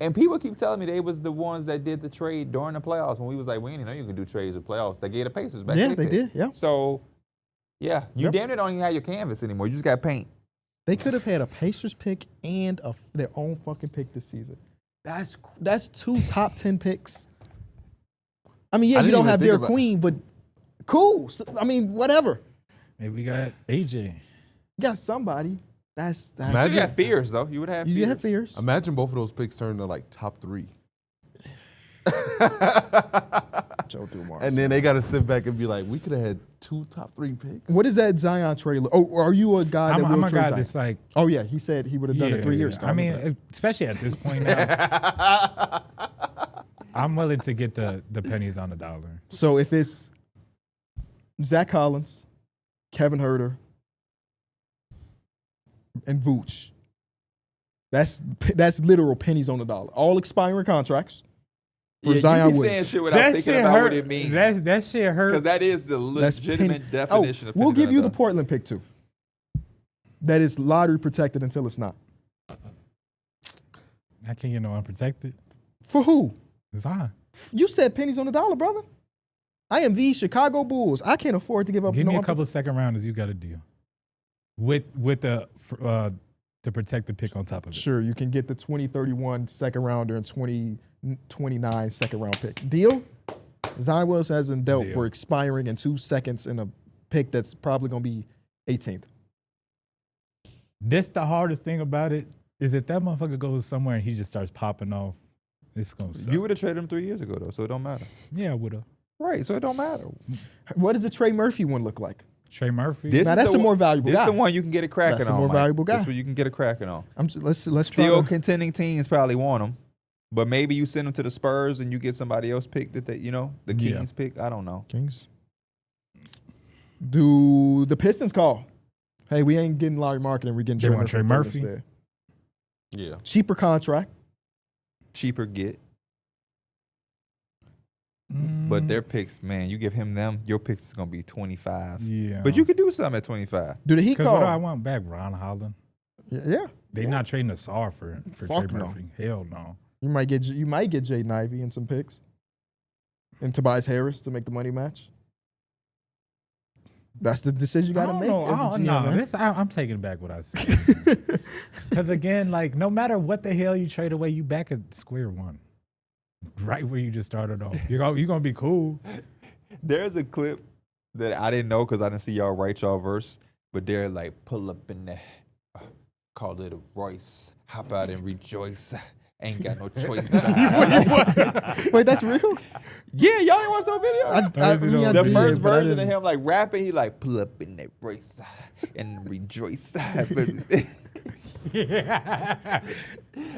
and people keep telling me they was the ones that did the trade during the playoffs when we was like, we didn't know you could do trades with playoffs. They gave the Pacers back. Yeah, their they pick. did, yeah. So, yeah, you Yep. damn near don't even have your canvas anymore. You just got paint. They could have had a Pacers pick and their own fucking pick this season. That's two top 10 picks. I mean, yeah, I you didn't don't even have think their about- queen, but cool. So, I mean, whatever. Maybe we got AJ. You got somebody. That's You Imagine- got fears though. You would have. you fears. have fears. Imagine both of those picks turn to like top 3. Joe Dumars. And then they got to sit back and be like, we could have had 2 top 3 picks. What is that Zion trade? Oh, are you a guy that I'm will a trade guy Zion? that's like, Oh yeah, he said he would have done it 3 years ago. I remember that. mean, especially at this point now, I'm willing to get the pennies on the dollar. So if it's Zach Collins, Kevin Herter, and Vooch, that's literal pennies on the dollar. All expiring contracts for Yeah, Zion you be saying Williams. shit without thinking about what it means. That shit hurt. Because that is the That's legitimate penny- definition of we'll pennies give on you a the dollar. Portland pick too. That is lottery protected until it's not. I can't get no unprotected. For who? Zion. You said pennies on the dollar, brother. I am the Chicago Bulls. I can't afford to give up. Give me no a couple of second rounders. You got a deal. With the to protect the pick on top of it. Sure, you can get the 2031 second rounder and 2029 second round pick. Deal? Zion Willis hasn't dealt Deal. for expiring in 2 seconds in a pick that's probably going to be 18th. This the hardest thing about it is if that motherfucker goes somewhere and he just starts popping off, it's gonna suck. You would have traded him 3 years ago though, so it don't matter. Yeah, I would have. Right, so it don't matter. What does the Trey Murphy one look like? Trey Murphy. This Now, is that's the a more one- valuable This guy. the one you can get it cracking on. That's a more Mike. valuable guy. This one you can get it cracking on. Let's try Still to, contending teams probably want him, but maybe you send him to the Spurs and you get somebody else pick that they, the Yeah. Kings pick. I don't know. Kings. Do the Pistons call? Hey, we ain't getting Larry Marketing. We're getting They want Trey Murphy? instead. Yeah. Cheaper contract. Cheaper get, Mm, but their picks, man, you give him them, your picks is gonna be 25. yeah. But you could do something at 25. Do the Heat Because what do I call? want back? Ron Holland. Yeah. They not trading a SAR for Fuck Trey no. Murphy. Hell no. You might get Jaden Ivey and some picks, and Tobias Harris to make the money match. That's the decision you got to make. As a GM, man. I'm taking back what I said. Because again, like no matter what the hell you trade away, you back at square one, right where you just started off. You're gonna be cool. There's a clip that I didn't know because I didn't see y'all write y'all verse, but they're like, pull up in there, call it a Royce, hop out and rejoice. Ain't got no choice. Wait, that's real? Yeah, y'all ain't watch that video? Yeah, I The did, first but I version of didn't- him like rapping, he like pull up in that Royce and rejoice. But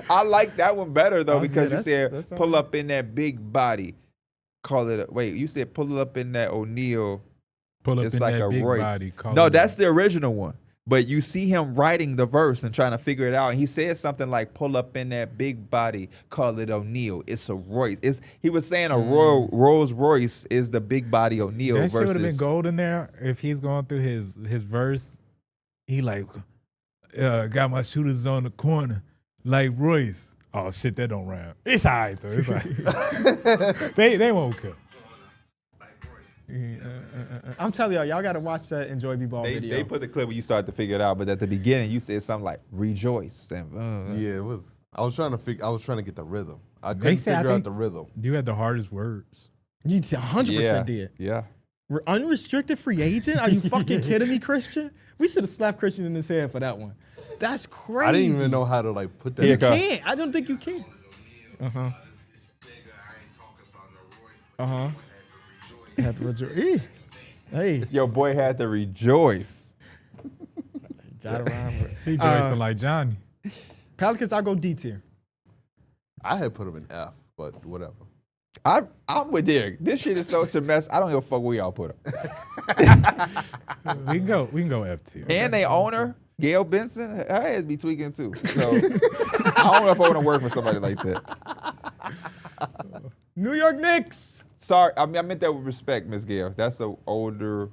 I like that one better though because you said that's all pull right. up in that big body. Call it. Wait, you said pull up in that O'Neal. Pull up It's in like that a big Royce. body. call No, it that's the original one. But you see him writing the verse and trying to figure it out. And he said something like, pull up in that big body, call it O'Neal. It's a Royce. He was saying a Rolls Royce is the big body O'Neal That shit would have been versus. gold in there if he's going through his verse. He like, got my shooters on the corner like Royce. Oh shit, that don't rhyme. It's all right though. It's all right. they won't care. I'm telling y'all gotta watch that Enjoy B-Ball video. They put the clip where you started to figure it out, but at the beginning you said something like rejoice. And, Yeah, it was. I was trying to get the rhythm. I couldn't said, figure I out think- the rhythm. You had the hardest words. You 100% did. Yeah. We're unrestricted free agent? Are you fucking kidding me, Christian? We should have slapped Christian in his head for that one. That's crazy. I didn't even know how to like put that. Here You it come. can't. I don't think you can. Have to rejoice. Hey, Your boy had to rejoice. got it rhyme. He joicing like Johnny. Pelicans, I'll go D tier. I had put him in F, but whatever. I'm with Darrick. This shit is such a mess. I don't give a fuck where y'all put him. We can go F tier. And they owner, Gail Benson, her ass be tweaking too. So I don't know if I want to work for somebody like that. New York Knicks. Sorry, I meant that with respect, Miss Gail. That's a older,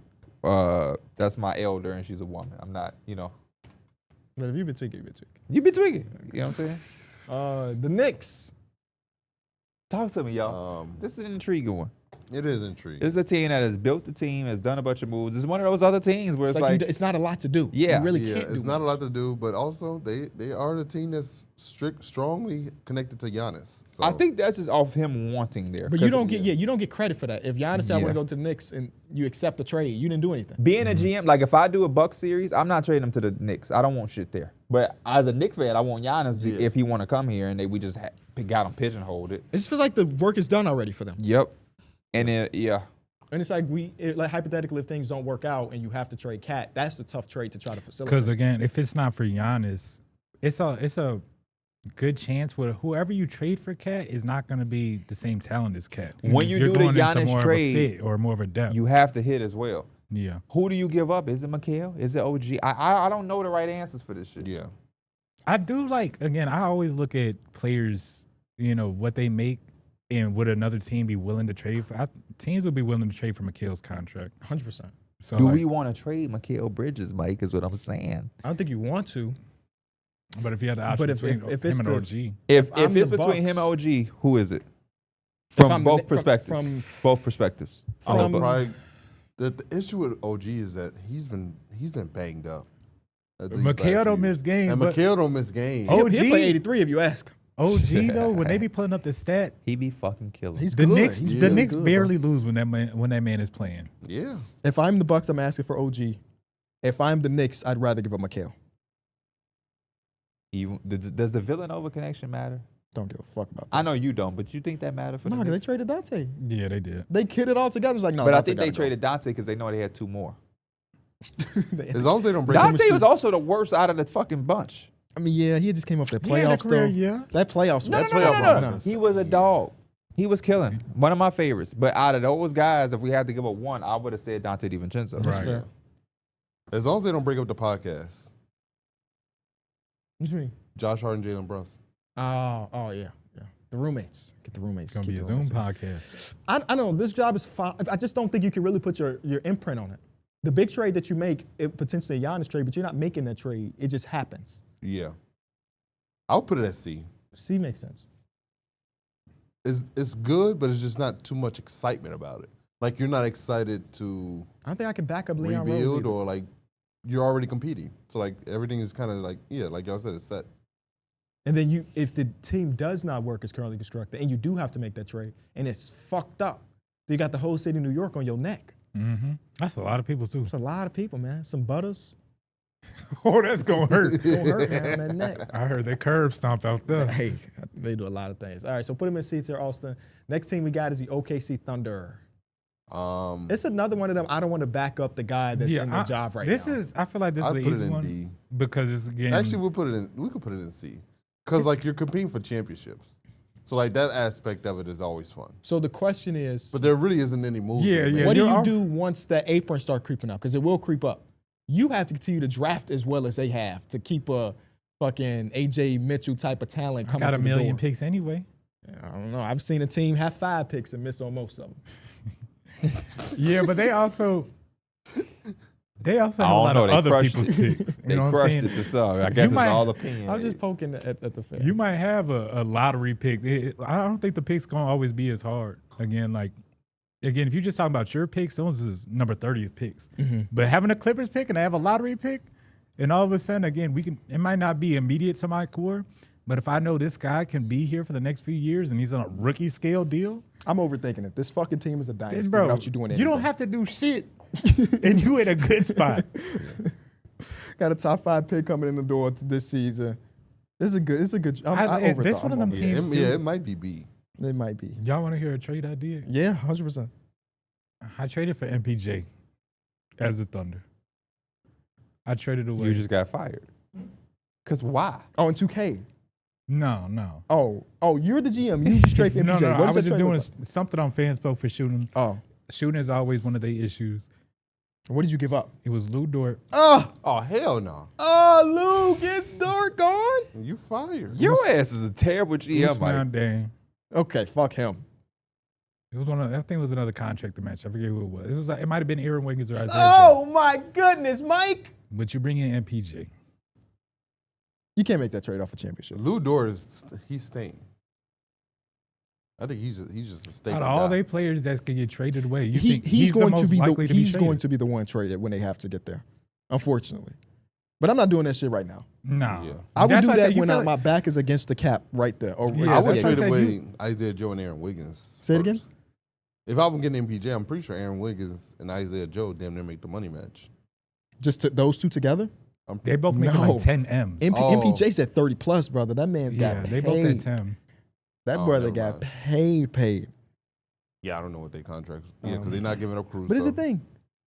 that's my elder, and she's a woman. I'm not, But if you've been tweaking, you've been tweaking. you be tweaking. You know what I'm saying? The Knicks. Talk to me, y'all. This is an intriguing one. It is intriguing. This is a team that has built the team, has done a bunch of moves. It's one of those other teams where It's it's like, like, it's not a lot to do. Yeah. You really Yeah, can't do it's not a much. lot to do, but also they are the team that's strongly connected to Giannis. So. I think that's just off him wanting there. But you 'Cause don't get credit for that. If Giannis said I want Yeah. to go to the Knicks and you accept the trade, you didn't do anything. being a GM, like if I do a Bucks series, I'm not trading him to the Knicks. I don't want shit there. But as a Knicks fan, I want Giannis if he want to come here, and we just got him pigeonholed it. It just feels like the work is done already for them. Yep. And then And it's like like hypothetically, if things don't work out and you have to trade Cat, that's a tough trade to try to facilitate. Because again, if it's not for Giannis, it's a good chance where whoever you trade for Cat is not going to be the same talent as Cat. When you You're do the going into Giannis more of a trade, fit or more of a depth. you have to hit as well. Yeah. Who do you give up? Is it Mikal? Is it OG? I don't know the right answers for this shit. Yeah. I do again, I always look at players, what they make and would another team be willing to trade for. Teams would be willing to trade for Mikal's contract. 100%. So Do we want to trade Mikal Bridges, Mike, is what I'm saying. I don't think you want to. But if you had the option But if between it's him and the- OG. If I'm it's the between him and Bucks- OG, who is it? I'm From the both Knick- perspectives. Both perspectives. From- Probably the issue with OG is that he's been banged up. Mikal don't miss games, And but Mikal don't miss games. Oh, He'll OG? play 83 if you ask. OG though, when they be putting up the stat, He be fucking killing. He's the good. Knicks He's the really Knicks good, barely lose when that man is playing. Yeah. If I'm the Bucks, I'm asking for OG. If I'm the Knicks, I'd rather give up Mikal. Does the Villanova connection matter? Don't give a fuck about that. I know you don't, but you think that matter for No, the because they Knicks? traded Dante. Yeah, they did. They kid it all together. It's like, no, But I Dante think they gotta traded Dante because they know they had two more. go. As long as they don't break Dante was also the worst out of the fucking bunch. I mean, yeah, he just came off that He had a playoffs career, though. yeah. That playoffs. No, was- no, no, no, no. He was a dog. He was killing. One of my favorites. But out of those guys, if we had to give up one, I would have said Dante DiVincenzo. Right. fair. As long as they don't break up the podcast. What you mean? Josh Hart and Jalen Brunson. Oh, yeah. The roommates. Get the roommates. It's gonna be Keep a the Zoom roommates. podcast. I know this job is fine. I just don't think you can really put your imprint on it. The big trade that you make, potentially a Giannis trade, but you're not making that trade. It just happens. Yeah. I'll put it at C. C makes sense. It's good, but it's just not too much excitement about it. Like you're not excited to I don't think I can back up Leon Rose rebuild either. or like you're already competing. So like everything is kind of like, yeah, like y'all said, it's set. And then if the team does not work as currently constructed, and you do have to make that trade, and it's fucked up, you got the whole city of New York on your neck. Mm-hmm. That's a lot of people too. It's a lot of people, man. Some butters. Oh, that's gonna hurt. It's gonna hurt, man, on that neck. I heard they curb stomp out there. Hey, they do a lot of things. All right, so put him in C tier, Austin. Next team we got is the OKC Thunder. It's another one of them. I don't want to back up the guy that's in the job right now. I feel like this I'd is put the it easy in one D. because it's again. Actually, we could put it in C. Because like you're competing for championships. So like that aspect of it is always fun. So the question is, But there really isn't any moves. Yeah, to yeah. make. what do you're you all- do once that apron start creeping up? Because it will creep up. you have to continue to draft as well as they have to keep a fucking AJ Mitchell type of talent coming Got a through the million door. picks anyway. I don't know. I've seen a team have 5 picks and miss on most of them. Yeah, but they also have a I don't lot know, of they other crushed people's it. picks. You They know what I'm crushed saying? it. So I guess it's might- all opinion. I was just poking at the fan. You might have a lottery pick. I don't think the picks gonna always be as hard. Again, if you're just talking about your picks, those is number 30th picks. But having a Clippers pick and I have a lottery pick, and all of a sudden, again, it might not be immediate to my core, but if I know this guy can be here for the next few years and he's on a rookie scale deal, I'm overthinking it. This fucking team is a dynasty bro, without you doing anything. you don't have to do shit, and you in a good spot. Got a top 5 pick coming in the door this season. It's a good. I This overthought. one of them I'm over- teams. it might be B. It might be. Y'all want to hear a trade idea? Yeah, 100%. I traded for MPJ as a Thunder. I traded away. You just got fired. Cause why? Oh, and 2K. No. Oh, you're the GM. You just trade for MPJ. No. What I does was that just trade doing look like? something on Fanspoke for shooting. Oh, Shooting is always one of their issues. what did you give up? It was Lou Dort. Oh, Hell no. Lou gets Dark gone. You fired. Your ass is a terrible GM, Mike. Usman Dang. Okay, fuck him. It was I think it was another contract match. I forget who it was. It might have been Aaron Wiggins or Isaiah Oh Joe. my goodness, Mike. But you bring in MPJ. You can't make that trade off a championship. Lou Dort he's staying. I think he's just a stable Out of all guy. they players that can get traded away, you He, think he's the going most to be likely the to be he's going traded? to be the one traded when they have to get there. Unfortunately, but I'm not doing that shit right now. No. Yeah. I would That's do why I that said you when feel my back is against the cap right there. Or Yeah, I that's would what I trade said, away you- Isaiah Joe and Aaron Wiggins. Say it again? first. If I was getting MPJ, I'm pretty sure Aaron Wiggins and Isaiah Joe damn near make the money match. Just those two together. They both making No. like 10 M's. MPJ's at 30 plus, brother. That man's Yeah, got paid. they both at 10. That Oh, brother never got mind. paid. Yeah, I don't know what their contracts. Yeah, because they're not giving up Cruz. But here's the thing.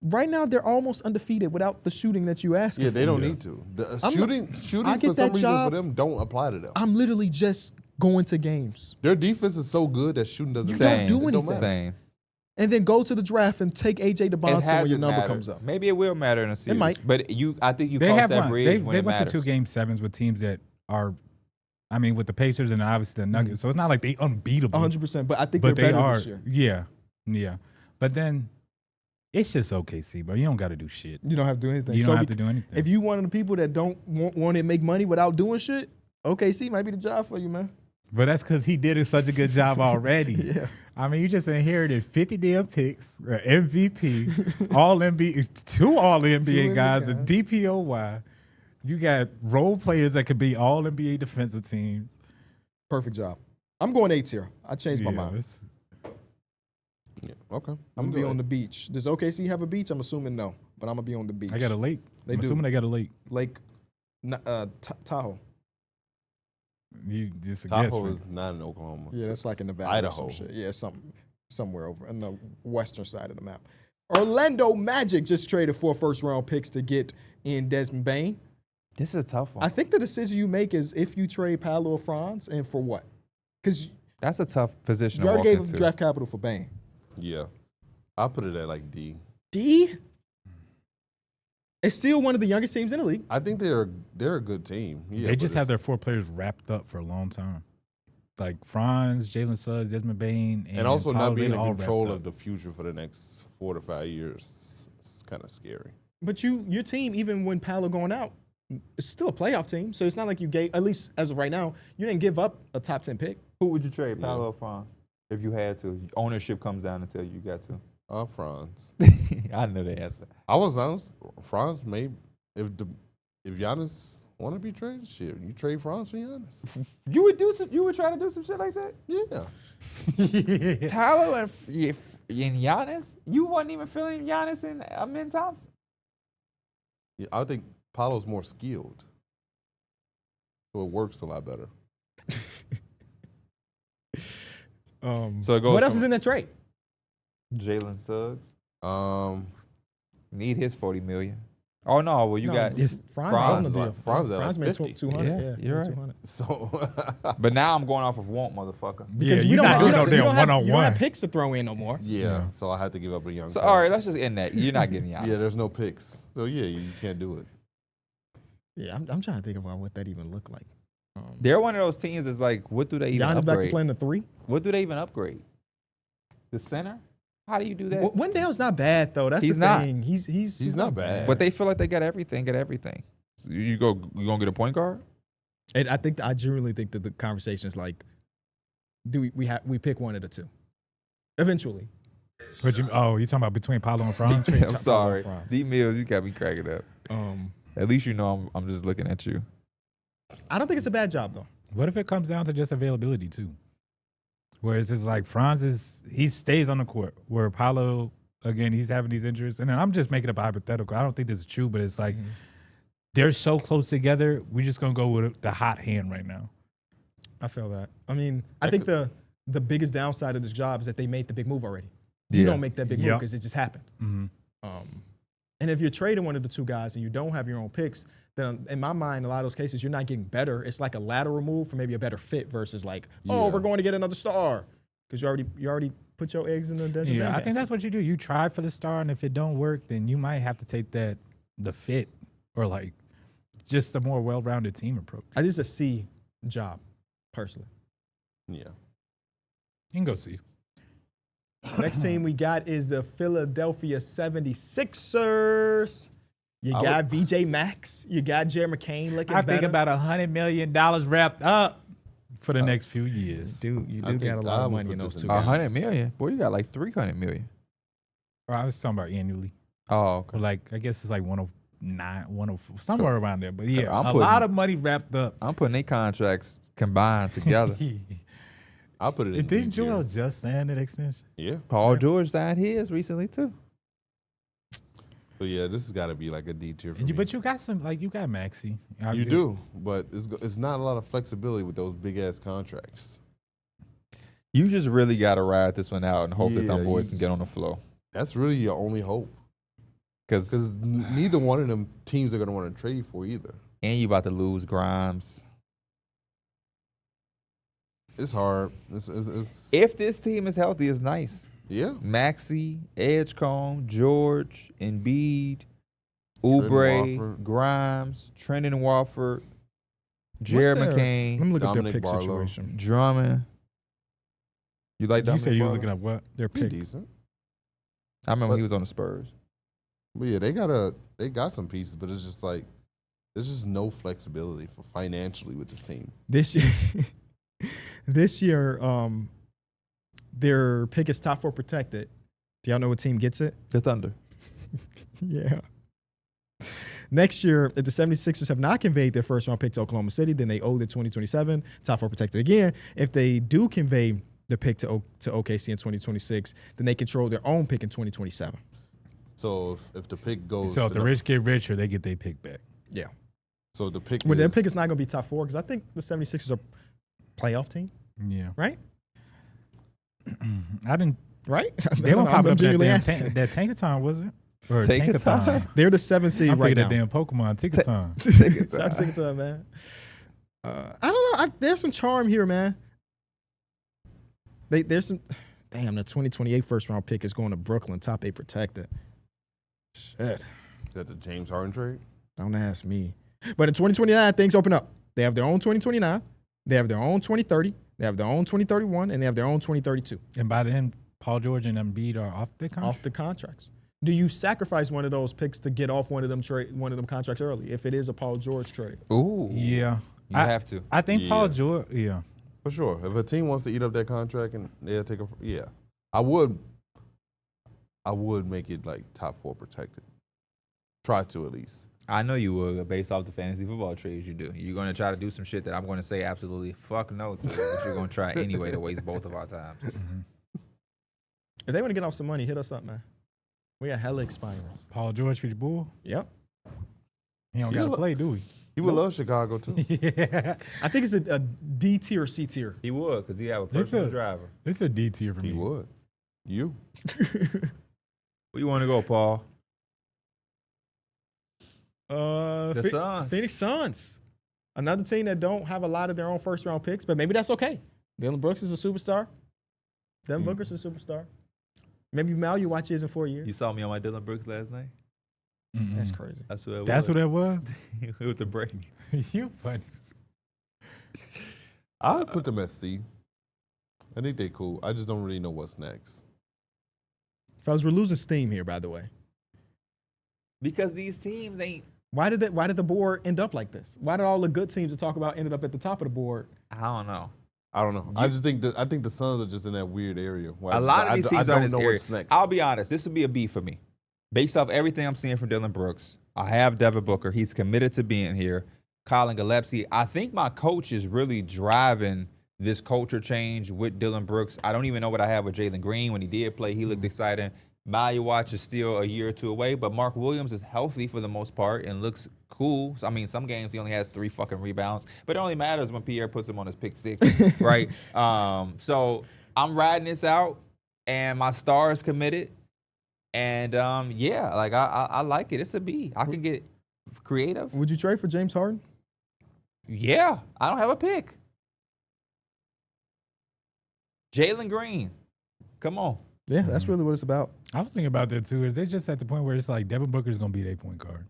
Right now, they're almost undefeated without the shooting that you ask. Yeah, they don't Yeah. need to. The I'm shooting I for get some that reason job. for them don't apply to them. I'm literally just going to games. Their defense is so good that shooting doesn't. You Same. don't do It don't anything. matter. Same. And then go to the draft and take AJ It DeBonson when your hasn't number mattered. comes up. Maybe it will matter in a series. might. But I think you They cross have that won. bridge They when it went matters. to 2 game sevens with teams that are, with the Pacers and obviously the Nuggets. So it's not like they unbeatable. 100%. But I think But they're they better are. this year. Yeah. But then it's just OKC, bro. You don't got to do shit. You don't have to do anything. You So don't have to do anything. If you one of the people that don't want to make money without doing shit, OKC might be the job for you, man. But that's because he did such a good job already. Yeah. I mean, you just inherited 50 damn picks, MVP, all NBA, 2 all NBA guys, a DPOY. You got role players that could be all NBA defensive teams. Perfect job. I'm going A tier. I changed my mind. it's- Yeah, okay. I'm going to be on the beach. Does OKC have a beach? I'm assuming no, but I'm going to be on the beach. I got a lake. They I'm do. assuming they got a lake. Lake Tahoe. You just a guess. Tahoe right? is not in Oklahoma. Yeah, that's like in Nevada Idaho. or some shit. Yeah, somewhere over on the western side of the map. Orlando Magic just traded 4 first-round picks to get in Desmond Bain. This is a tough one. I think the decision you make is if you trade Paolo or Franz and for what? Because That's a tough position you to already walk gave him into. draft capital for Bain. Yeah. I'll put it at like D. D? It's still one of the youngest teams in the league. I think they're a good team. Yeah, They but just have their it's- 4 players wrapped up for a long time. Like Franz, Jalen Suggs, Desmond Bain, and also Paolo, not being they all in control wrapped of up. the future for the next 4 to 5 years. It's kind of scary. But your team, even when Paolo going out, it's still a playoff team. So it's not like you gave, at least as of right now, you didn't give up a top 10 pick. Who would you trade, Paolo or Franz? If you had to. Ownership comes down and tell you got to. Franz. I know the answer. I was honest. Franz may if Giannis want to be traded, shit, you trade Franz for Giannis. You would try to do some shit like that? Yeah. Paolo and Giannis? You wasn't even feeling Giannis and Amin Thompson? Yeah, I think Paolo's more skilled, so it works a lot better. So it goes What else from is in that trade? Jalen Suggs. Um, Need his $40 million. Oh no, well you got. it's Franz. Franz. Franz, Franz at like made 50. 200. Yeah, Yeah, you're right. 200. So But now I'm going off of want, motherfucker. Yeah, Because you're not getting no damn you don't have one-on-one. picks to throw in no more. yeah, so I had to give up a young. So cat. all right, let's just end that. You're not getting Giannis. Yeah, there's no picks. So yeah, you can't do it. Yeah, I'm trying to think about what that even looked like. They're one of those teams that's like, what do they even Giannis upgrade? back to playing the 3. What do they even upgrade? The center? How do you do that? Wendell's not bad though. That's He's the not. thing. He's not bad. But they feel like they got everything. So you gonna get a point guard? And I genuinely think that the conversation is like, do we pick one of the two? Eventually. You talking about between Paolo and Franz? I'm sorry, Franz. D Mills, you got me cracking up. At least you know I'm just looking at you. I don't think it's a bad job though. What if it comes down to just availability too? Where it's just like he stays on the court. Where Paolo, again, he's having these injuries. And then I'm just making up a hypothetical. I don't think this is true, but it's like they're so close together. We're just gonna go with the hot hand right now. I feel that. I mean, I think the biggest downside of this job is that they made the big move already. You don't make that big move because it just happened. And if you're trading one of the two guys and you don't have your own picks, then in my mind, a lot of those cases, you're not getting better. It's like a lateral move for maybe a better fit versus like, we're going to get another star. Because you already put your eggs in the desert. Yeah, I think that's what you do. You try for the star, and if it don't work, then you might have to take the fit or like just a more well-rounded team approach. I just a C job, personally. Yeah. You can go see. Next team we got is the Philadelphia 76ers. You got VJ Max. You got Jerry McCain looking better. I think about $100 million wrapped up for the next few years. Dude, you do got a lot of money in those two guys. 100 million? Boy, you got like 300 million. Or I was talking about annually. Oh, okay. Or like, I guess it's like 109, 104, somewhere around there. But yeah, I'm a putting- lot of money wrapped up. I'm putting their contracts combined together. I'll put it in. Didn't D tier. Joel just sign that extension? Yeah. Paul George signed his recently too. But yeah, this has got to be like a D tier for me. But you got you got Maxey. You do, but it's not a lot of flexibility with those big ass contracts. You just really got to ride this one out and hope that Yeah, them boys you can get on the flow. That's really your only hope, because neither one of them teams are going to want to trade for either. And you about to lose Grimes. It's hard. It's If this team is healthy, it's nice. yeah. Maxey, Edgecombe, George, Embiid, Oubre, Wofford. Grimes, Trendon Wofford, Jared Let McCain, me look up their Dominic pick Barlow. situation. Drummond. You like You Dominic said you was Barlow? looking up what? Their He pick. decent. I remember But- he was on the Spurs. But yeah, they got some pieces, but it's just like there's just no flexibility for financially with this team. This year, this year, their pick is top 4 protected. Do y'all know what team gets it? The Thunder. Yeah. Next year, if the 76ers have not conveyed their first round pick to Oklahoma City, then they owe the 2027 top 4 protected again. If they do convey the pick to OKC in 2026, then they control their own pick in 2027. So if the pick goes, So if to the rich get richer, they get their pick back. Yeah. so the pick, Well, their is, pick is not going to be top 4 because I think the 76ers are a playoff team, Yeah. right? I didn't. Right? They weren't I'm popping up genuinely that asking. that Tankathon, was it? Or Tankathon? Tankathon. They're the 7th seed I'm right thinking now. that damn Pokemon Tankathon. Shout out to them, man. I don't know. There's some charm here, man. There's some. Damn, the 2028 first round pick is going to Brooklyn, top 8 protected. Shit. Is that the James Harden trade? Don't ask me. But in 2029, things open up. They have their own 2029. They have their own 2030. They have their own 2031, and they have their own 2032 And by then, Paul George and Embiid are off the contract. off the contracts. Do you sacrifice one of those picks to get off one of them contracts early? If it is a Paul George trade, Ooh. Yeah. You have to. I think Yeah. Paul George, yeah. For sure. If a team wants to eat up that contract and they'll take a, yeah, I would make it like top 4 protected. Try to at least. I know you would, based off the fantasy football trades you do. You're going to try to do some shit that I'm going to say absolutely fuck no to, but you're going to try anyway to waste both of our times. if they want to get off some money, hit us up, man. We got hella expirers. Paul George for the Bull. Yep. He don't Yeah, got to look- play, do He would love Chicago too. he? Yeah. I think it's a D tier, C tier. He would, because he have a It's personal a- driver. It's a D tier for me. He would. You? Where you want to go, Paul? The Suns. Phoenix Suns. Another team that don't have a lot of their own first round picks, but maybe that's okay. Dylan Brooks is a superstar. Devin Booker's a superstar. Maybe Mal, you watch his in 4 years. You saw me on my Dylan Brooks last night? That's crazy. That's who that That's was. what that was? With the Brady. You funny. I would put them at C. I think they cool. I just don't really know what's next. Fellas, we're losing steam here, by the way. Because these teams ain't. Why did the board end up like this? Why did all the good teams to talk about ended up at the top of the board? I don't know. I don't know. I just think I think the Suns are just in that weird area. A lot of these teams are in this know area. what's next. I'll be honest. This would be a B for me. Based off everything I'm seeing from Dylan Brooks, I have Devin Booker. He's committed to being here. Colin Gillespie. I think my coach is really driving this culture change with Dylan Brooks. I don't even know what I have with Jalen Green. When he did play, he looked exciting. Maya Watch is still a year or two away, but Mark Williams is healthy for the most part and looks cool. So, I mean, some games he only has 3 fucking rebounds, but it only matters when Pierre puts him on his pick 6, right? So I'm riding this out, and my star is committed. And, yeah, like I like it. It's a B. I can get creative. Would you trade for James Harden? Yeah, I don't have a pick. Jalen Green, come on. Yeah, that's really what it's about. I was thinking about that too. Is they just at the point where it's like Devin Booker's going to be their point guard?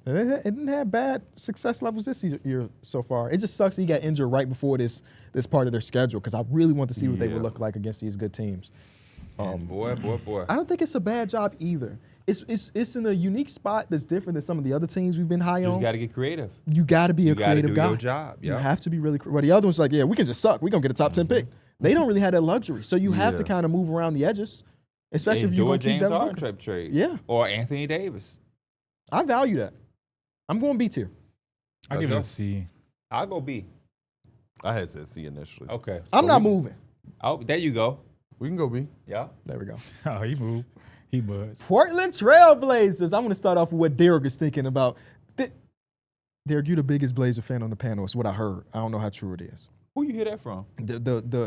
It didn't have bad success levels this year so far. It just sucks he got injured right before this part of their schedule because I really want to see what they would look like against these good teams. Boy. I don't think it's a bad job either. It's in a unique spot that's different than some of the other teams we've been high Just on. got to get creative. You got to be a creative do guy. your job. You Yeah. have to be really creative. Well, the other one's like, yeah, we can just suck. We're going to get a top 10 pick. They don't really have that luxury. So you have to kind of move around the edges, especially if you're going to keep James Devin Harden Booker. type trade. Yeah. Or Anthony Davis. I value that. I'm going B tier. I give it a C. I'll go B. I had said C initially. Okay. I'm not moving. Oh, there you go. We can go B. Yeah. There we go. Oh, he moved. He buzzed. Portland Trailblazers. I'm going to start off with what Darrick is thinking about. Darrick, you're the biggest Blazer fan on the panel. It's what I heard. I don't know how true it is. Who you hear that from?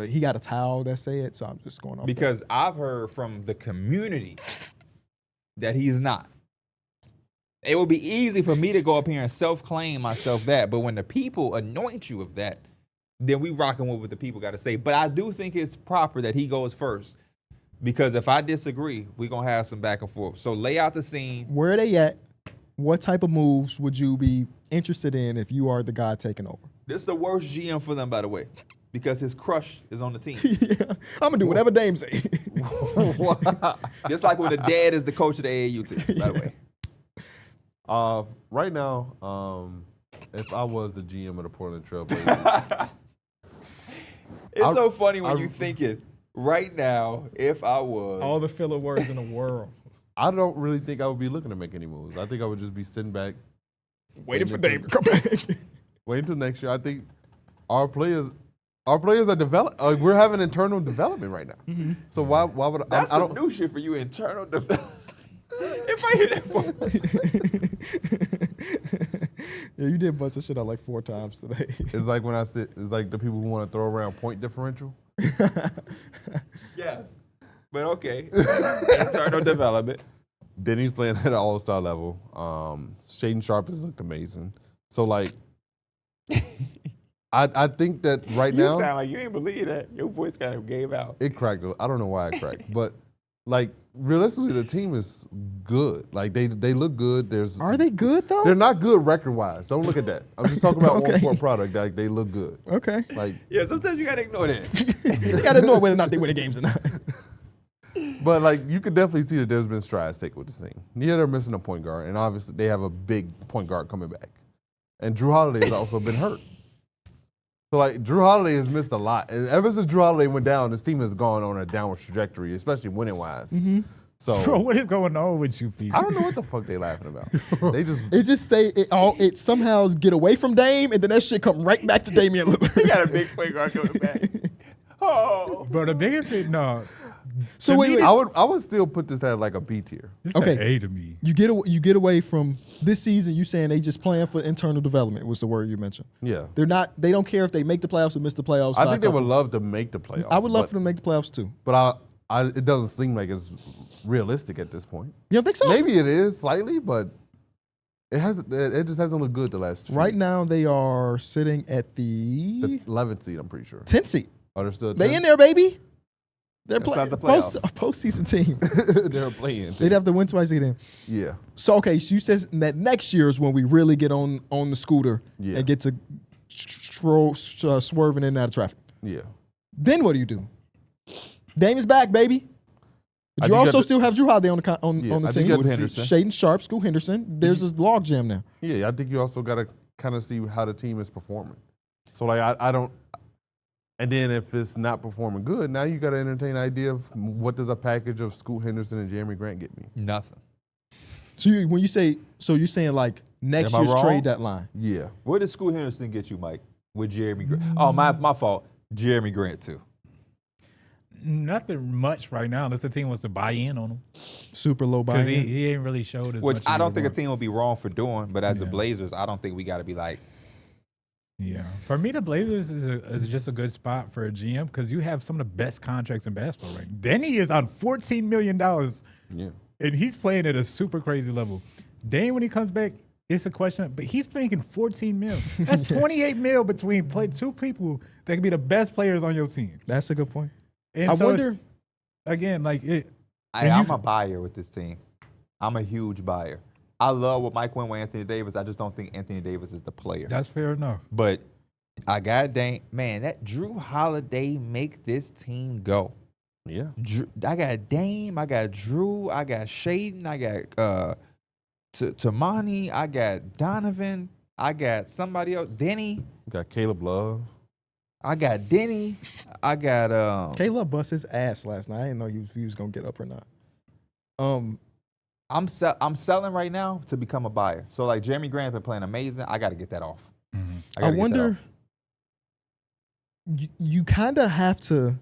He got a towel that say it, so I'm just going off. Because I've heard from the community that he's not. It would be easy for me to go up here and self-claim myself that, but when the people anoint you of that, then we rocking with what the people got to say. But I do think it's proper that he goes first, because if I disagree, we're going to have some back and forth. So lay out the scene. Where are they at? What type of moves would you be interested in if you are the guy taking over? This is the worst GM for them, by the way, because his crush is on the team. Yeah, I'm going to do whatever Dame say. Just like when the dad is the coach of the AAU team, by the way. Right now, if I was the GM of the Portland Trailblazers, It's so funny when you think it. Right now, if I was. All the filler words in the world. I don't really think I would be looking to make any moves. I think I would just be sitting back, Waiting for Dame to come back. waiting until next year. I think our players are develop. We're having internal development right now. Mm-hmm. So why would That's I some don't? new shit for you, internal development. If I hear that for Yeah, you did bust this shit out like 4 times today. It's like when I sit. It's like the people who want to throw around point differential. Yes. But okay. Internal development. Denny's playing at an all-star level. Shaden Sharp has looked amazing. So like, I think that right You now sound like you ain't believe that. Your voice kind of gave out. it cracked. I don't know why it cracked, but like realistically, the team is good. Like they look good. Are they good though? They're not good record-wise. Don't look at that. I'm just talking about Okay. on-court product. Like they look good. Okay. Like, Yeah, sometimes you gotta ignore that. You got to know whether or not they win the games or not. but like you could definitely see that there's been strides taken with this team. Yeah, they're missing a point guard, and obviously they have a big point guard coming back. And Drew Holiday has also been hurt. So like Drew Holiday has missed a lot, and ever since Drew Holiday went down, this team has gone on a downward trajectory, especially winning-wise. Mm-hmm. So Bro, what is going on with you people? I don't know what the fuck they laughing about. They just It just say it somehow get away from Dame, and then that shit come right back to Damian You Lillard. got a big point guard coming back. Oh. Bro, the biggest thing, no. So To wait, me, wait. I would still put this at like a B tier. This Okay. is an A to me. You get away from this season. You saying they just playing for internal development was the word you mentioned. Yeah. They don't care if they make the playoffs or miss the playoffs. I by think a they couple. would love to make the playoffs. I would love but, for them to make the playoffs too. But it doesn't seem like it's realistic at this point. You don't think so? Maybe it is slightly, but It just hasn't looked good the last 2 Right weeks. now, they are sitting at the The 11th seed, I'm pretty sure. 10th seed. Oh, they're still They 10th? in there, baby. They're Inside playing the playoffs. postseason team. They're playing. They'd have to win twice to get in. Yeah. So okay, so you said that next year is when we really get on the scooter Yeah. and get to swerving in and out of traffic. Yeah. Then what do? Dame is back, baby. But I you think also you got still have Drew Holiday on the Yeah, on the I think team. you got to see- Henderson. Shaden Sharp, Scoot Henderson. There's a log jam now. Yeah, I think you also got to kind of see how the team is performing. So, like, I don't. And then if it's not performing good, now you got to entertain the idea of what does a package of Scoot Henderson and Jeremy Grant get me? Nothing. So when you say, you're saying like next Am I year's wrong? trade deadline. Yeah. What did Scoot Henderson get you, Mike? With Jeremy Grant? Oh, my fault. Jeremy Grant too. Nothing much right now unless the team wants to buy in on him. Super low Because buy-in. he ain't really showed as Which much. I as don't he think a would team will be wrong for doing, but as the Yeah. Blazers, I don't think we got to be like, Yeah. For me, the Blazers is just a good spot for a GM because you have some of the best contracts in basketball right now. Denny is on $14 million, Yeah. and he's playing at a super crazy level. Dane, when he comes back, it's a question, but he's making $14 million. That's $28 million between two people that can be the best players on your team. That's a good point. And I so wonder- it's, again, like it. I'm a buyer with this team. I'm a huge buyer. I love what Mike went with Anthony Davis. I just don't think Anthony Davis is the player. That's fair enough. But I got Dame. Man, that Drew Holiday make this team go. Yeah. I got Dame. I got Drew. I got Shaden. I got Tamani. I got Donovan. I got somebody else. Denny. Got Caleb Love. I got Denny. I got Caleb bust his ass last night. I didn't know he was gonna get up or not. I'm selling right now to become a buyer. So like Jeremy Grant's been playing amazing. I got to get that off. I gotta get that wonder. off. You kind of have to.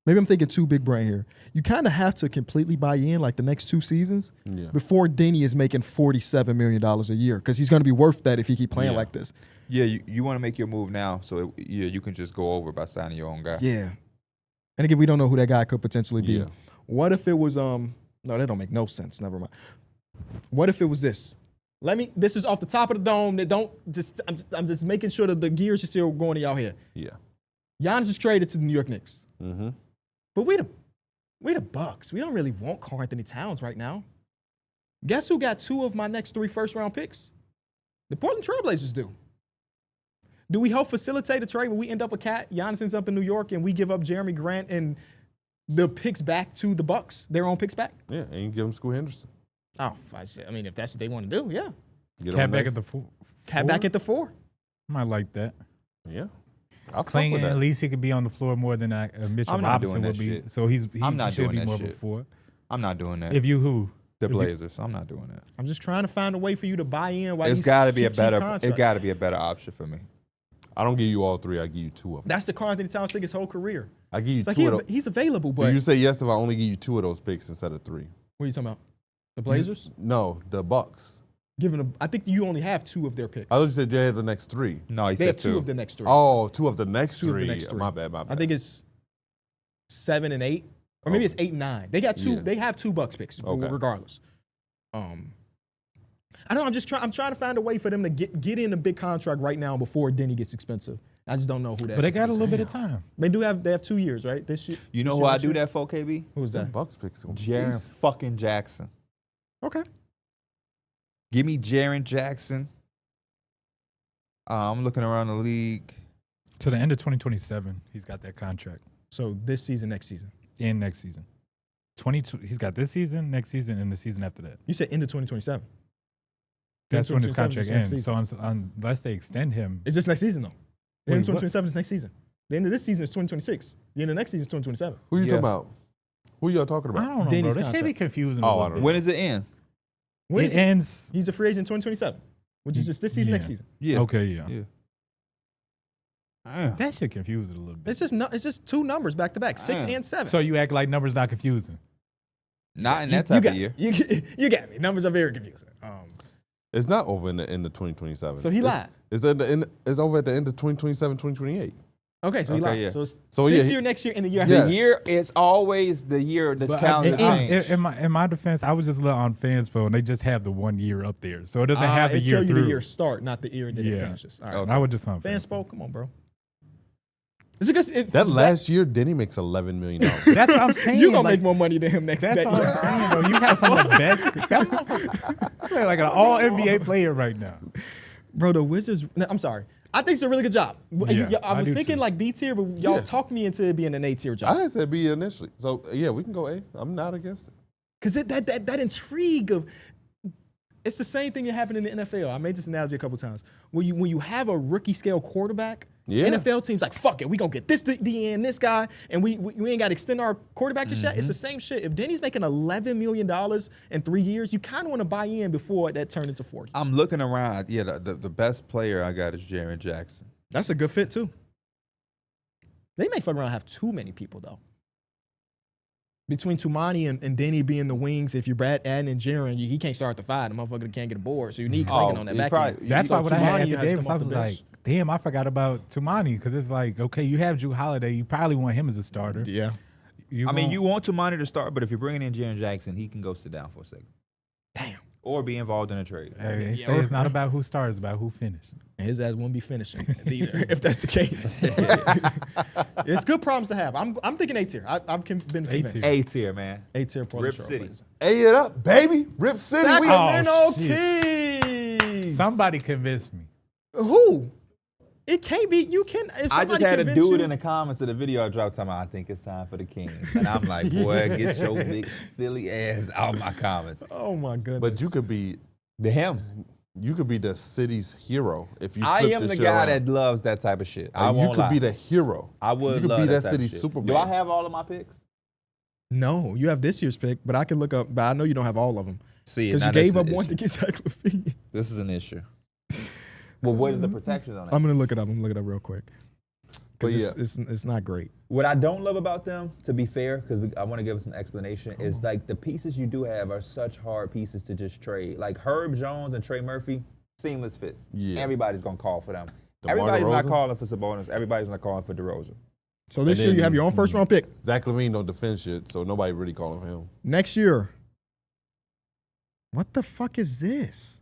Maybe I'm thinking too big brain here. You kind of have to completely buy in like the next 2 seasons Yeah. before Denny is making $47 million a year because he's going to be worth that if he keep playing Yeah. like this. Yeah, you want to make your move now, so you can just go over by signing your own guy. Yeah. And again, we don't know who that guy could potentially be. Yeah. What if it was no, that don't make no sense. Never mind. What if it was this? This is off the top of the dome. I'm just making sure that the gears are still going to y'all here. Yeah. Giannis is traded to the New York Knicks. Mm-hmm. But we the Bucks. We don't really want Karl Anthony Towns right now. Guess who got 2 of my next 3 first-round picks? The Portland Trailblazers do. Do we help facilitate a trade when we end up with Cat? Giannis ends up in New York and we give up Jeremy Grant and the picks back to the Bucks, their own picks back? Yeah. And you give him Scoot Henderson. Oh, I mean, if that's what they want to do, yeah. Get Cat on back next- at the 4. Cat back at the 4. Might like that. Yeah. I'll fuck Clinton, with at that. least he could be on the floor more than Mitchell I'm not Robinson doing would that be. shit. So he I'm not should doing be that more of a shit. 4. I'm not doing that. If you who? The if you- Blazers, I'm not doing that. I'm just trying to find a way for you to buy in while It's you got to be a cheap better. It contracts. got to be a better option for me. I don't give you all 3. I give you 2 of them. That's the Karl Anthony Towns thing his whole career. I give you It's like 2 of those. he's available, but You say yes if I only give you 2 of those picks instead of 3. what are you talking about? The Blazers? No, the Bucks. I think you only have 2 of their picks. I thought you said you had the next 3. No, he They said have 2 two. of the next 3. Oh, 2 of the next 2 of 3. the next 3. My bad. I think it's 7 and 8, or maybe it's 8 and 9. They got 2. Yeah. They have 2 Bucks picks, Okay. regardless. I don't know. I'm trying to find a way for them to get in a big contract right now before Denny gets expensive. I just don't know who that. But they got a is. little bit of time. They have 2 years, right? This year. You know this who year, I next do year? that for, KB? Who's the that? Bucks picks. Jaren fucking Jackson. Okay. Give me Jaren Jackson. I'm looking around the league. To the end of 2027, he's got that contract. So this season, next season. And next season. 22. He's got this season, next season, and the season after that. You said end of 2027. That's when his 2027 contract is next ends. season. So unless they extend him, Is this next season though? The end of Wait, what? 2027 is next season. The end of this season is 2026. The end of next season is 2027. Who you Yeah. talking about? Who y'all talking I about? don't know, Danny's bro. That should be contract. confusing. Oh, a I little don't bit. know. When does it end? When It is he? ends. He's a free agent in 2027, which is just this season, next Yeah. season. Yeah. Okay, yeah. Yeah. That should confuse it a little bit. It's just 2 numbers back to back, 6 and 7. So you act like numbers not confusing. Not in You- that type you of year. You got me. Numbers are very confusing. It's not over in the end of 2027. So he lied. It's over at the end of 2027, 2028. Okay, so he lied. yeah. So it's So, this yeah, year, next year, and the year Yeah. after. The year is always the year the But calendar changes. in my defense, I was just looking on Fanspo, and they just have the 1 year up there, so it doesn't have the It year tell you through. the year start, not the year that it Yeah. finishes. All right. Okay. I was just on Fanspo, come on, bro. Is it good? That last year, Denny makes $11 million. That's what I'm saying. You gonna like, make more money than him next That's that what year. I'm saying, bro. You have some of the best. That motherfucker, you're like an all NBA player right now. Bro, the Wizards. No, I'm sorry. I think it's a really good job. Yeah, I I was do thinking too. like B tier, but y'all Yeah. talked me into it being an A tier job. I had said B initially. So, yeah, we can go A. I'm not against it. Because that intrigue of it's the same thing that happened in the NFL. I made this analogy a couple times. When you have a rookie scale quarterback, Yeah. NFL teams like, fuck it, we gonna get this DN, this guy, and we ain't gotta extend our quarterback just yet. It's the same shit. If Denny's making $11 million in 3 years, you kind of want to buy in before that turned into 40. I'm looking around. Yeah, the best player I got is Jaren Jackson. That's a good fit too. They may fuck around and have too many people though. Between Tumani and Denny being the wings, if you're adding in Jaren, he can't start the five. The motherfucker can't get a board, so you need Clingan on that he back probably- end. That's You why go when I had Tumani, Anthony you have to Davis, come I off was the like, bench. damn, I forgot about Tumani because it's like, okay, you have Drew Holiday, you probably want him as a starter. Yeah. You want Tumani to start, but if you're bringing in Jaren Jackson, he can go sit down for a second. Damn. Or be involved in a trade. Hey, they say it's not about who starts, it's about who finished. And his ass won't be finishing either, if that's the case. It's good problems to have. I'm thinking A tier. I've been convinced. tier. A tier, man. A tier. Rip City. A it up, baby. Rip City. We Sacramento Oh, Kings. Somebody convinced me. Who? It can't be. You can. If I just somebody had a convince dude you- in the comments of the video I dropped talking about, I think it's time for the Kings. And I'm like, boy, get your big silly ass out my comments. Oh my goodness. But you could be the city's hero if you. I flip am this the shit guy around. that loves that type of shit. I And won't you could lie. be the hero. I would You could love be that that type of city's shit. Superman. Do I have all of my picks? No, you have this year's pick, but I can look up. But I know you don't have all of them See, because now you this gave is up an one issue. to get Zach LaVine. This is an issue. Well, what is the protection on it? I'm gonna look it up. I'm gonna look it up real quick because But it's not great. What I don't love about them, to be fair, because I want to give some explanation, is like the pieces you do have are such hard pieces to just trade. Like Herb Jones and Trey Murphy, seamless fits. Yeah. Everybody's gonna call for them. DeMar Everybody's not DeRozan? calling for Sabonis. Everybody's not calling for DeRozan. So this And year you then- have your own first round pick. Zach LaVine don't defend shit, so nobody really calling for him. Next year. What the fuck is this?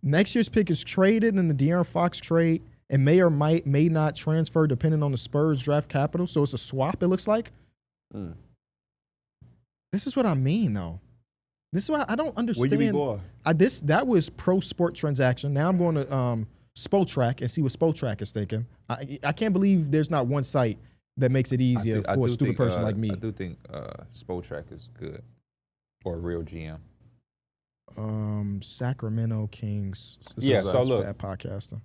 Next year's pick is traded in the De'Aaron Fox trade and may or may not transfer depending on the Spurs draft capital. So it's a swap, it looks like. Mm. This is what I mean, though. This is why I don't understand. Where'd you be going? That was pro sport transaction. Now I'm going to Spotrac and see what Spotrac is thinking. I can't believe there's not one site that makes it easier I for a do stupid think, person like me. I do think Spotrac is good. Or a real GM. Sacramento Kings. This Yeah, is so look. bad podcasting.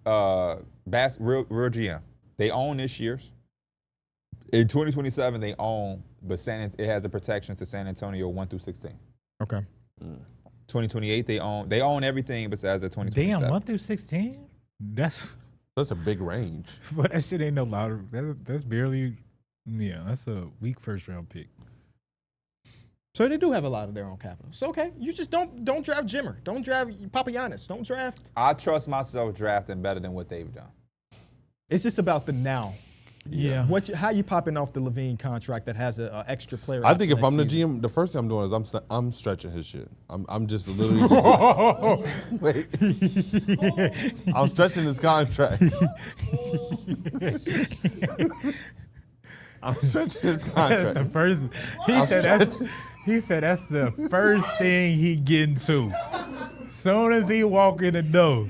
Real GM. They own this year's. In 2027, they own, but it has a protection to San Antonio 1 through 16. Okay. 2028, they own everything besides the 2027. Damn, 1 through 16? That's That's a big range. but that shit ain't no lottery. That's barely that's a weak first round pick. So they do have a lot of their own capital. So okay, you just don't draft Jimmer. Don't draft Papagiannis. Don't draft. I trust myself drafting better than what they've done. It's just about the now. Yeah. How you popping off the Levine contract that has an extra player? I think option if I'm the next season? GM, the first thing I'm doing is I'm stretching his shit. I'm just literally wait. I'm stretching his contract. I'm stretching his That's the contract. first. He said that's the first thing he getting to. Soon as he walk in the door,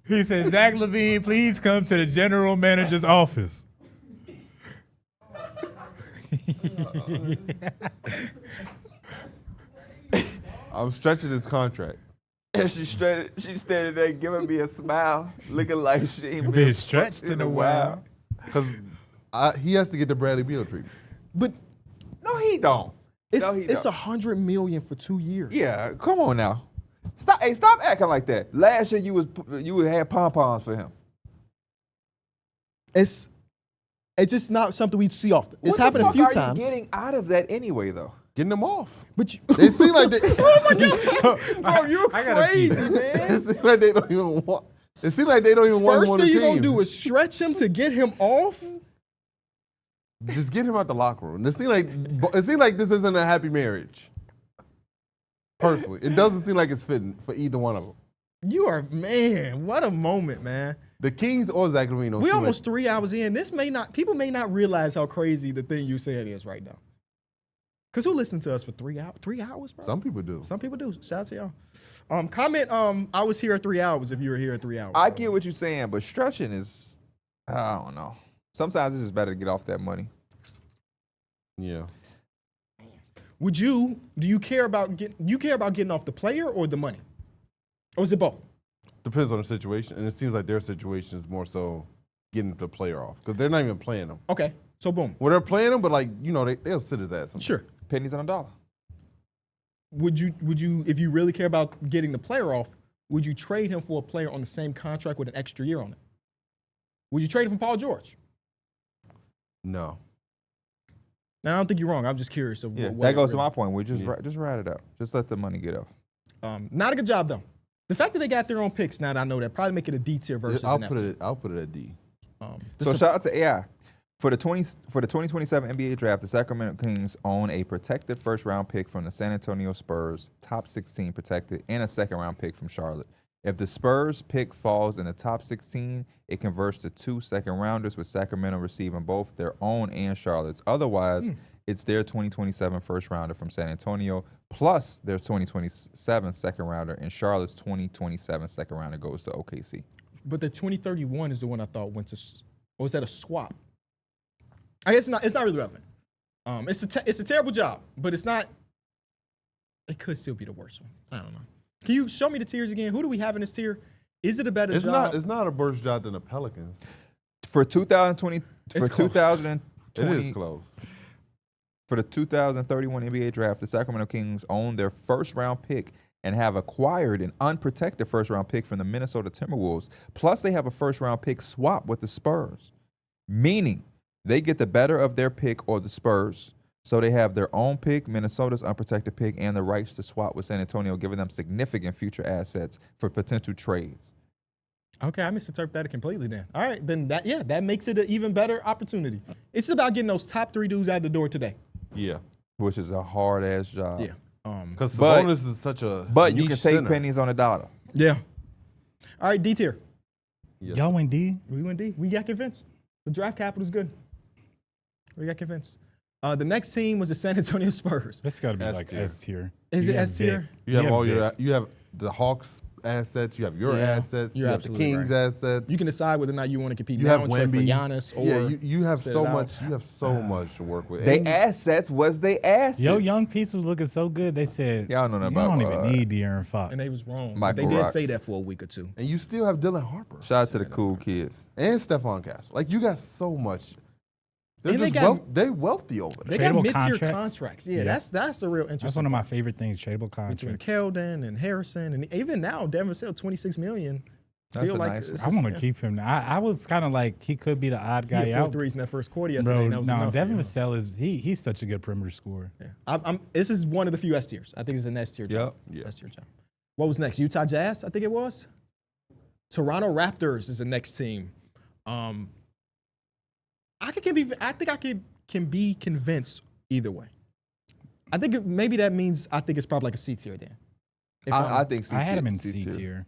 he said, "Zach LaVine, please come to the general manager's office." I'm stretching his contract. And she standing there giving me a smile, looking like she ain't Been stretched in a while. Because he has to get the Bradley Beal treatment. But No, he don't. it's No, he it's don't. $100 million for 2 years. Yeah, come on now. Stop acting like that. Last year you had pom-poms for him. It's just not something we see often. It's What the happened a fuck few are times. you getting out of that anyway, though? Getting them off. But you, It seems like they, bro, you're I gotta pee. crazy, man. it seems like they don't even want. It seems like they don't even want him First on the thing team. you're going to do is stretch him to get him off? Just get him out the locker room. It seems like this isn't a happy marriage. Personally, it doesn't seem like it's fitting for either one of them. You are, man, what a moment, man. The Kings or Zach LaVine. We almost 3 hours in. People may not realize how crazy the thing you saying is right now. Because who listened to us for 3 hours? 3 hours, bro? Some people do. Some people do. Shout out to y'all. Comment, I was here at 3 hours if you were here at 3 hours. I get what you're saying, but stretching is, I don't know. Sometimes it's just better to get off that money. Yeah. Do you care about getting off the player or the money? Or is it both? Depends on the situation, and it seems like their situation is more so getting the player off because they're not even playing them. Okay, so boom. Well, they're playing him, but they'll sit his ass. Sometimes. Sure. Pennies on a dollar. Would you, if you really care about getting the player off, would you trade him for a player on the same contract with an extra year on it? Would you trade him for Paul George? No. Now, I don't think you're wrong. I'm just curious. That goes to my point. We just ride it out. Just let the money get off. Not a good job, though. The fact that they got their own picks, now that I know that, probably make it a D tier versus I'll an F put tier. it. I'll put it at D. So shout out to AI. For the 2027 NBA draft, the Sacramento Kings own a protected first-round pick from the San Antonio Spurs, top 16 protected, and a second-round pick from Charlotte. If the Spurs pick falls in the top 16, it converts to 2 second-rounders, with Sacramento receiving both their own and Charlotte's. Otherwise, it's their 2027 first-rounder from San Antonio, plus their 2027 second-rounder, and Charlotte's 2027 second-rounder goes to OKC. But the 2031 is the one I thought went to, or is that a swap? I guess it's not really relevant. It's a terrible job, but it's not, it could still be the worst one. I don't know. Can you show me the tiers again? Who do we have in this tier? Is it a better job? It's not a worse job than the Pelicans. For 2020, It's for close. 2020, It is close. For the 2031 NBA draft, the Sacramento Kings own their first-round pick and have acquired an unprotected first-round pick from the Minnesota Timberwolves. Plus, they have a first-round pick swap with the Spurs, meaning they get the better of their pick or the Spurs. So they have their own pick, Minnesota's unprotected pick, and the rights to swap with San Antonio, giving them significant future assets for potential trades. Okay, I misinterpreted that completely then. All right, then that makes it an even better opportunity. It's about getting those top 3 dudes out the door today. Yeah. Which is a hard-ass job. Yeah. Because But- Sabonis is such a But you niche can take center. pennies on a dollar. Yeah. All right, D tier. Yes. Y'all went D? We went D. We got convinced. The draft capital is good. We got convinced. The next team was the San Antonio Spurs. That's got to be S like tier. S tier. Is You it have S tier? Vic. You have all Vic. you have the Hawks assets, you have your Yeah, assets, you're you have the absolutely Kings right. assets. You can decide whether or not you want to compete you now have and trade for Wemby. Giannis or Yeah, you have sit so it out. much. You have so much to work with. They And assets was they assets. Yo, young piece was looking so good. They said, Y'all know nothing you don't about, even need De'Aaron Fox. And they was wrong. Michael They did Rocks. say that for a week or two. and you still have Dylan Harper Shout out to the cool kids. and Stephon Castle. Like you got so much. They're And they just got- they're wealthy over They there. got Tradable mid-tier contracts. contracts. Yeah, Yeah. that's a real That's interesting. one of my favorite things, tradable between contracts. Keldon and Harrison, and even now Devin Vassell, $26 million. That's Feel a like nice it's I just- want to yeah. keep him. I was kind of like, he could be the odd He guy had 4 out. threes in that first quarter yesterday. Bro, and that was no, enough, Devin you know? Vassell is, he's such a good perimeter scorer. Yeah. This is one of the few S tiers. I think it's an S tier job. Yeah. S tier job. What was next? Utah Jazz, I think it was. Toronto Raptors is the next team. I think I can be convinced either way. I think maybe that means I think it's probably like a C tier then. I think C I had him in C C tier.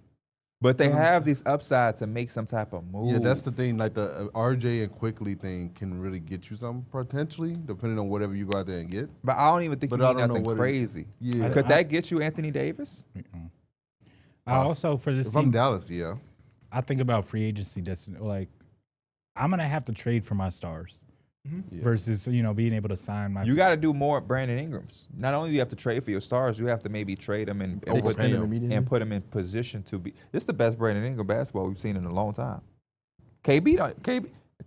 But they have these upsides to make some type of move. Yeah, that's the thing. Like the RJ and Quickly thing can really get you something potentially, depending on whatever you go out there and get. But I don't even think But you I need don't know nothing what it- crazy. Yeah. Could that get you Anthony Davis? I also, for this If I'm team, Dallas, yeah. I think about free agency destiny. Like, I'm going to have to trade for my stars Yeah. versus, being able to sign my. You got to do more Brandon Ingrams. Not only do you have to trade for your stars, you have to maybe trade them and put Extend them them immediately. and put them in position to be. This is the best Brandon Ingram basketball we've seen in a long time. KB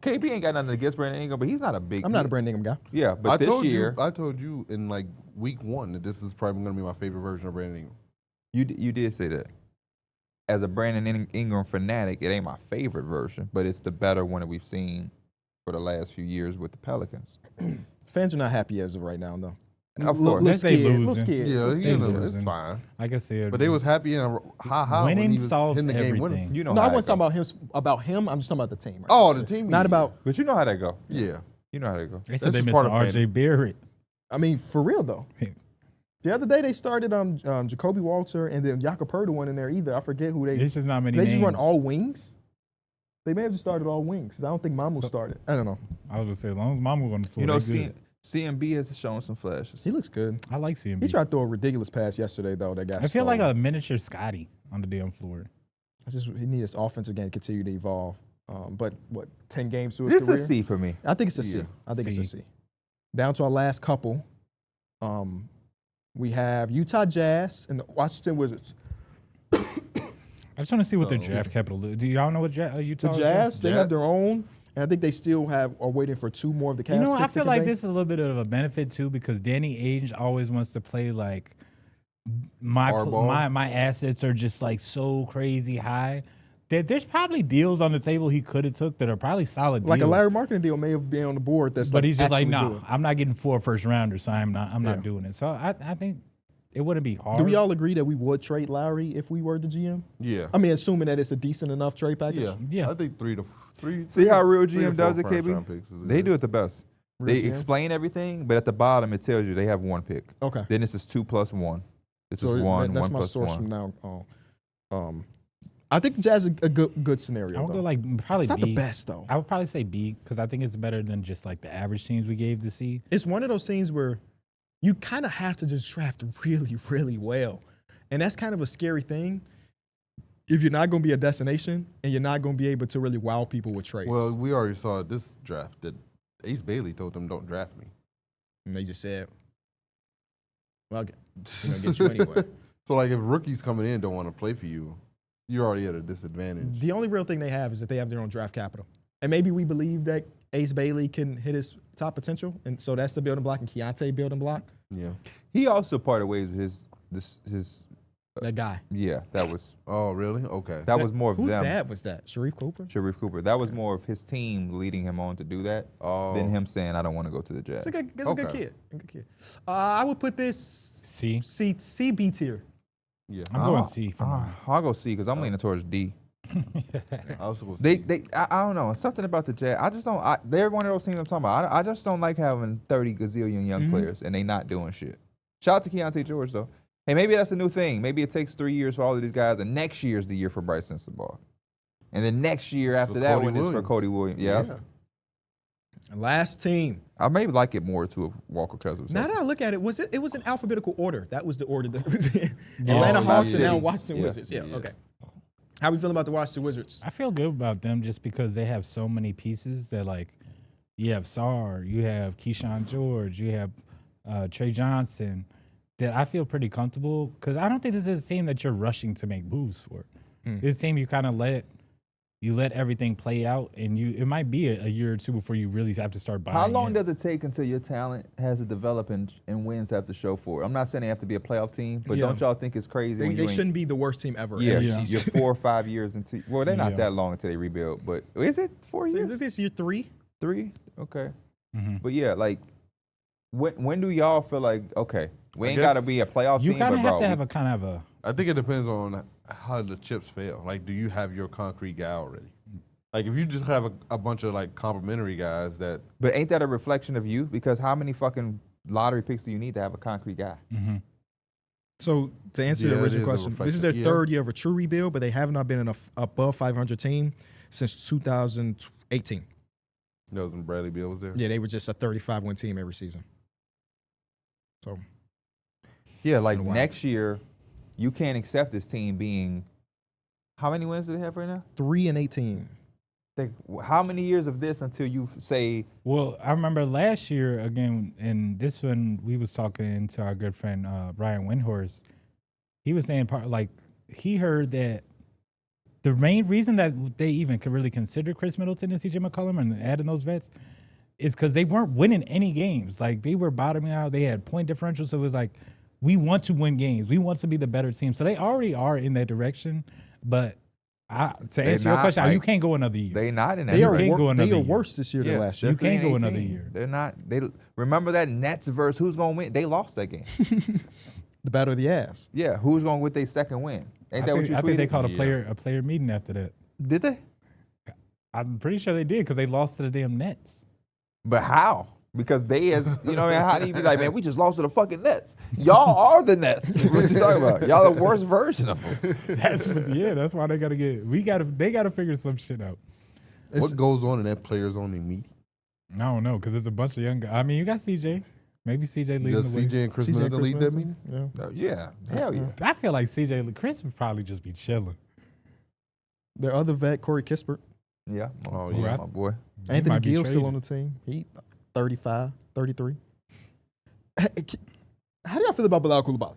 ain't got nothing against Brandon Ingram, but he's not a big. I'm not a Brandon Ingram guy. Yeah, but this year I told you in like week 1 that this is probably going to be my favorite version of Brandon Ingram. you did say that. As a Brandon Ingram fanatic, it ain't my favorite version, but it's the better one that we've seen for the last few years with the Pelicans. Fans are not happy as of right now, though. Of Little course. Let's say scared, little losing. scared. Yeah, They you know, losing. it's fine. Like I said, But they was happy and ha when winning he was solves hitting the game winners. everything. You know No, I how that wasn't go. talking about him. I'm just talking about the team. Right? Oh, the team. Not yeah. about. But you know how that go. Yeah. You know how that go. they said That's they just missing part of RJ Barrett. I mean, for real though. The other day they started Jacoby Walter and then Jakob Pertl one in there either. I forget who they. It's just not many They names. just run all wings. They may have just started all wings. 'Cause I don't think Mamu started. I don't know. I was gonna say as long as Mama on the floor, You know, they good. CMB has shown some flashes. He looks good. I like CMB. He tried to throw a ridiculous pass yesterday though. That got. I feel like stolen. a miniature Scotty on the damn floor. He needs his offensive game to continue to evolve. But what 10 games to his This career? is C for me. I think it's a C. Yeah. I think it's a C. C. Down to our last couple. We have Utah Jazz and the Washington Wizards. I just want to see what their So- draft capital is. Do y'all know what Utah The is? Jazz, they Jazz. have their own, and I think they still are waiting for 2 more of the cast. You know, I picks to feel like convey. this is a little bit of a benefit too because Danny Ainge always wants to play like Hardball. my assets are just like so crazy high that there's probably deals on the table he could have took that are probably solid Like a deals. Larry Marketing deal may have been on the board. That's But he's just like, actually no, good. I'm not getting 4 first rounders, so I'm not Yeah. doing it. So I think it wouldn't be hard. Do we all agree that we would trade Lowry if we were the GM? Yeah. I mean, assuming that it's a decent enough trade package. Yeah. Yeah. I think 3 to 3. See how real 3 to GM does 4 it, first round KB? picks is They good. do it the best. Real They GM? explain everything, but at the bottom it tells you they have 1 pick. Okay. Then this is 2 plus 1. This So is 1, that's 1 my plus source 1. from now on. I think the Jazz is a good scenario. I would though. go like probably it's not B. the best though. I would probably say B because I think it's better than just like the average teams we gave to C. It's one of those things where you kind of have to just draft really, really well. And that's kind of a scary thing if you're not going to be a destination and you're not going to be able to really wow people with trades. Well, we already saw this draft that Ace Bailey told them don't draft me. and they just said, well, we're going to get you anyway. So like if rookies coming in don't want to play for you, you're already at a disadvantage. The only real thing they have is that they have their own draft capital. And maybe we believe that Ace Bailey can hit his top potential. And so that's the building block and Keontae building block. Yeah. He also parted ways with his That guy. yeah, that was Oh, really? Okay. was more of Whose them. dad was that? Sharif Cooper? Sharif Cooper. That was more of his team leading him on to do that Oh. than him saying, I don't want to go to the Jazz. It's a good Okay. kid. A good kid. I would put this C. C B tier. Yeah. I'm going C for mine. I'll go C because I'm leaning towards D. I was supposed to. I don't know. Something about the Jazz. I just don't. They're one of those teams I'm talking about. I just don't like having 30 gazillion young players and they not doing shit. Shout out to Keontae George though. Hey, maybe that's a new thing. Maybe it takes 3 years for all of these guys, and next year's the year for Bryce Sensabaugh. And then next year after that Cody one is for Williams. Cody Williams. Yeah. Last team. I maybe like it more to if Walker Cousins. Now that I look at it, it was in alphabetical order. That was the order that was in. Yeah. Atlanta Oh, Hawks and now City. Washington Yeah. Wizards. Yeah, Yeah. okay. How we feeling about the Washington Wizards? I feel good about them just because they have so many pieces that like you have Sarr, you have Keyshawn George, you have Trey Johnson that I feel pretty comfortable because I don't think this is a team that you're rushing to make moves for. This team you kind of let everything play out and it might be a year or two before you really have to start buying. How long in. does it take until your talent has to develop and wins have to show for it? I'm not saying they have to be a playoff team, but Yeah. don't y'all think it's crazy when They you shouldn't be the worst team ever. Yeah, every Yeah. season. you're 4 or 5 years into. Well, they're not Yeah. that long until they rebuild, but is it 4 years? This year 3. 3? Okay. Mhm. But yeah, like when do y'all feel like okay, we I ain't guess got to be a playoff You team, kind but of have bro, to have a kind of a I think it depends on how the chips fail. Like, do you have your concrete guy already? Like, if you just have a bunch of like complimentary guys that but ain't that a reflection of you? Because how many fucking lottery picks do you need to have a concrete guy? So to answer Yeah, the it original is a question, this is their reflection. third year of a true rebuild, but they have not been in a above 500 team since 2018. knows when Bradley Beal was there. Yeah, they were just a 35-win team every season. So Yeah, like Been a while. next year, you can't accept this team being. How many wins do they have right now? 3-18. Like, how many years of this until you say Well, I remember last year again, and this one we was talking to our good friend Ryan Windhorst. He was saying he heard that the main reason that they even could really consider Chris Middleton and CJ McCollum and adding those vets is because they weren't winning any games. Like they were bottoming out. They had point differential, so it was like we want to win games. We want to be the better team. So they already are in that direction, but To answer your not, question, like, you can't go another year. They not in that. They are, can't go another they are year. worse this year than last year. You can't go another 3-18. year. They're not. They remember that Nets versus who's gonna win? They lost that game. The battle of the ass. Yeah, who's gonna get their second win? Ain't that what you tweeted? I think they called a player meeting after that. Did they? I'm pretty sure they did because they lost to the damn Nets. But how? Because they, as you know, how do you be like, man, we just lost to the fucking Nets. Y'all are the Nets. What you talking about? Y'all the worst version of them. That's why they gotta figure some shit out. What goes on in that players only meeting? I don't know because there's a bunch of young guys. I mean, you got CJ. Maybe CJ leading Does the way. CJ and Chris CJ Middleton lead that Middleton? meeting? Yeah. Yeah, hell yeah. I feel like Chris would probably just be chilling. Their other vet, Corey Kispert. Yeah. Oh, Yeah, yeah. my boy. He Anthony might be Gill still traded. on the team. He 35, 33. How do y'all feel about Bilal Coulibaly?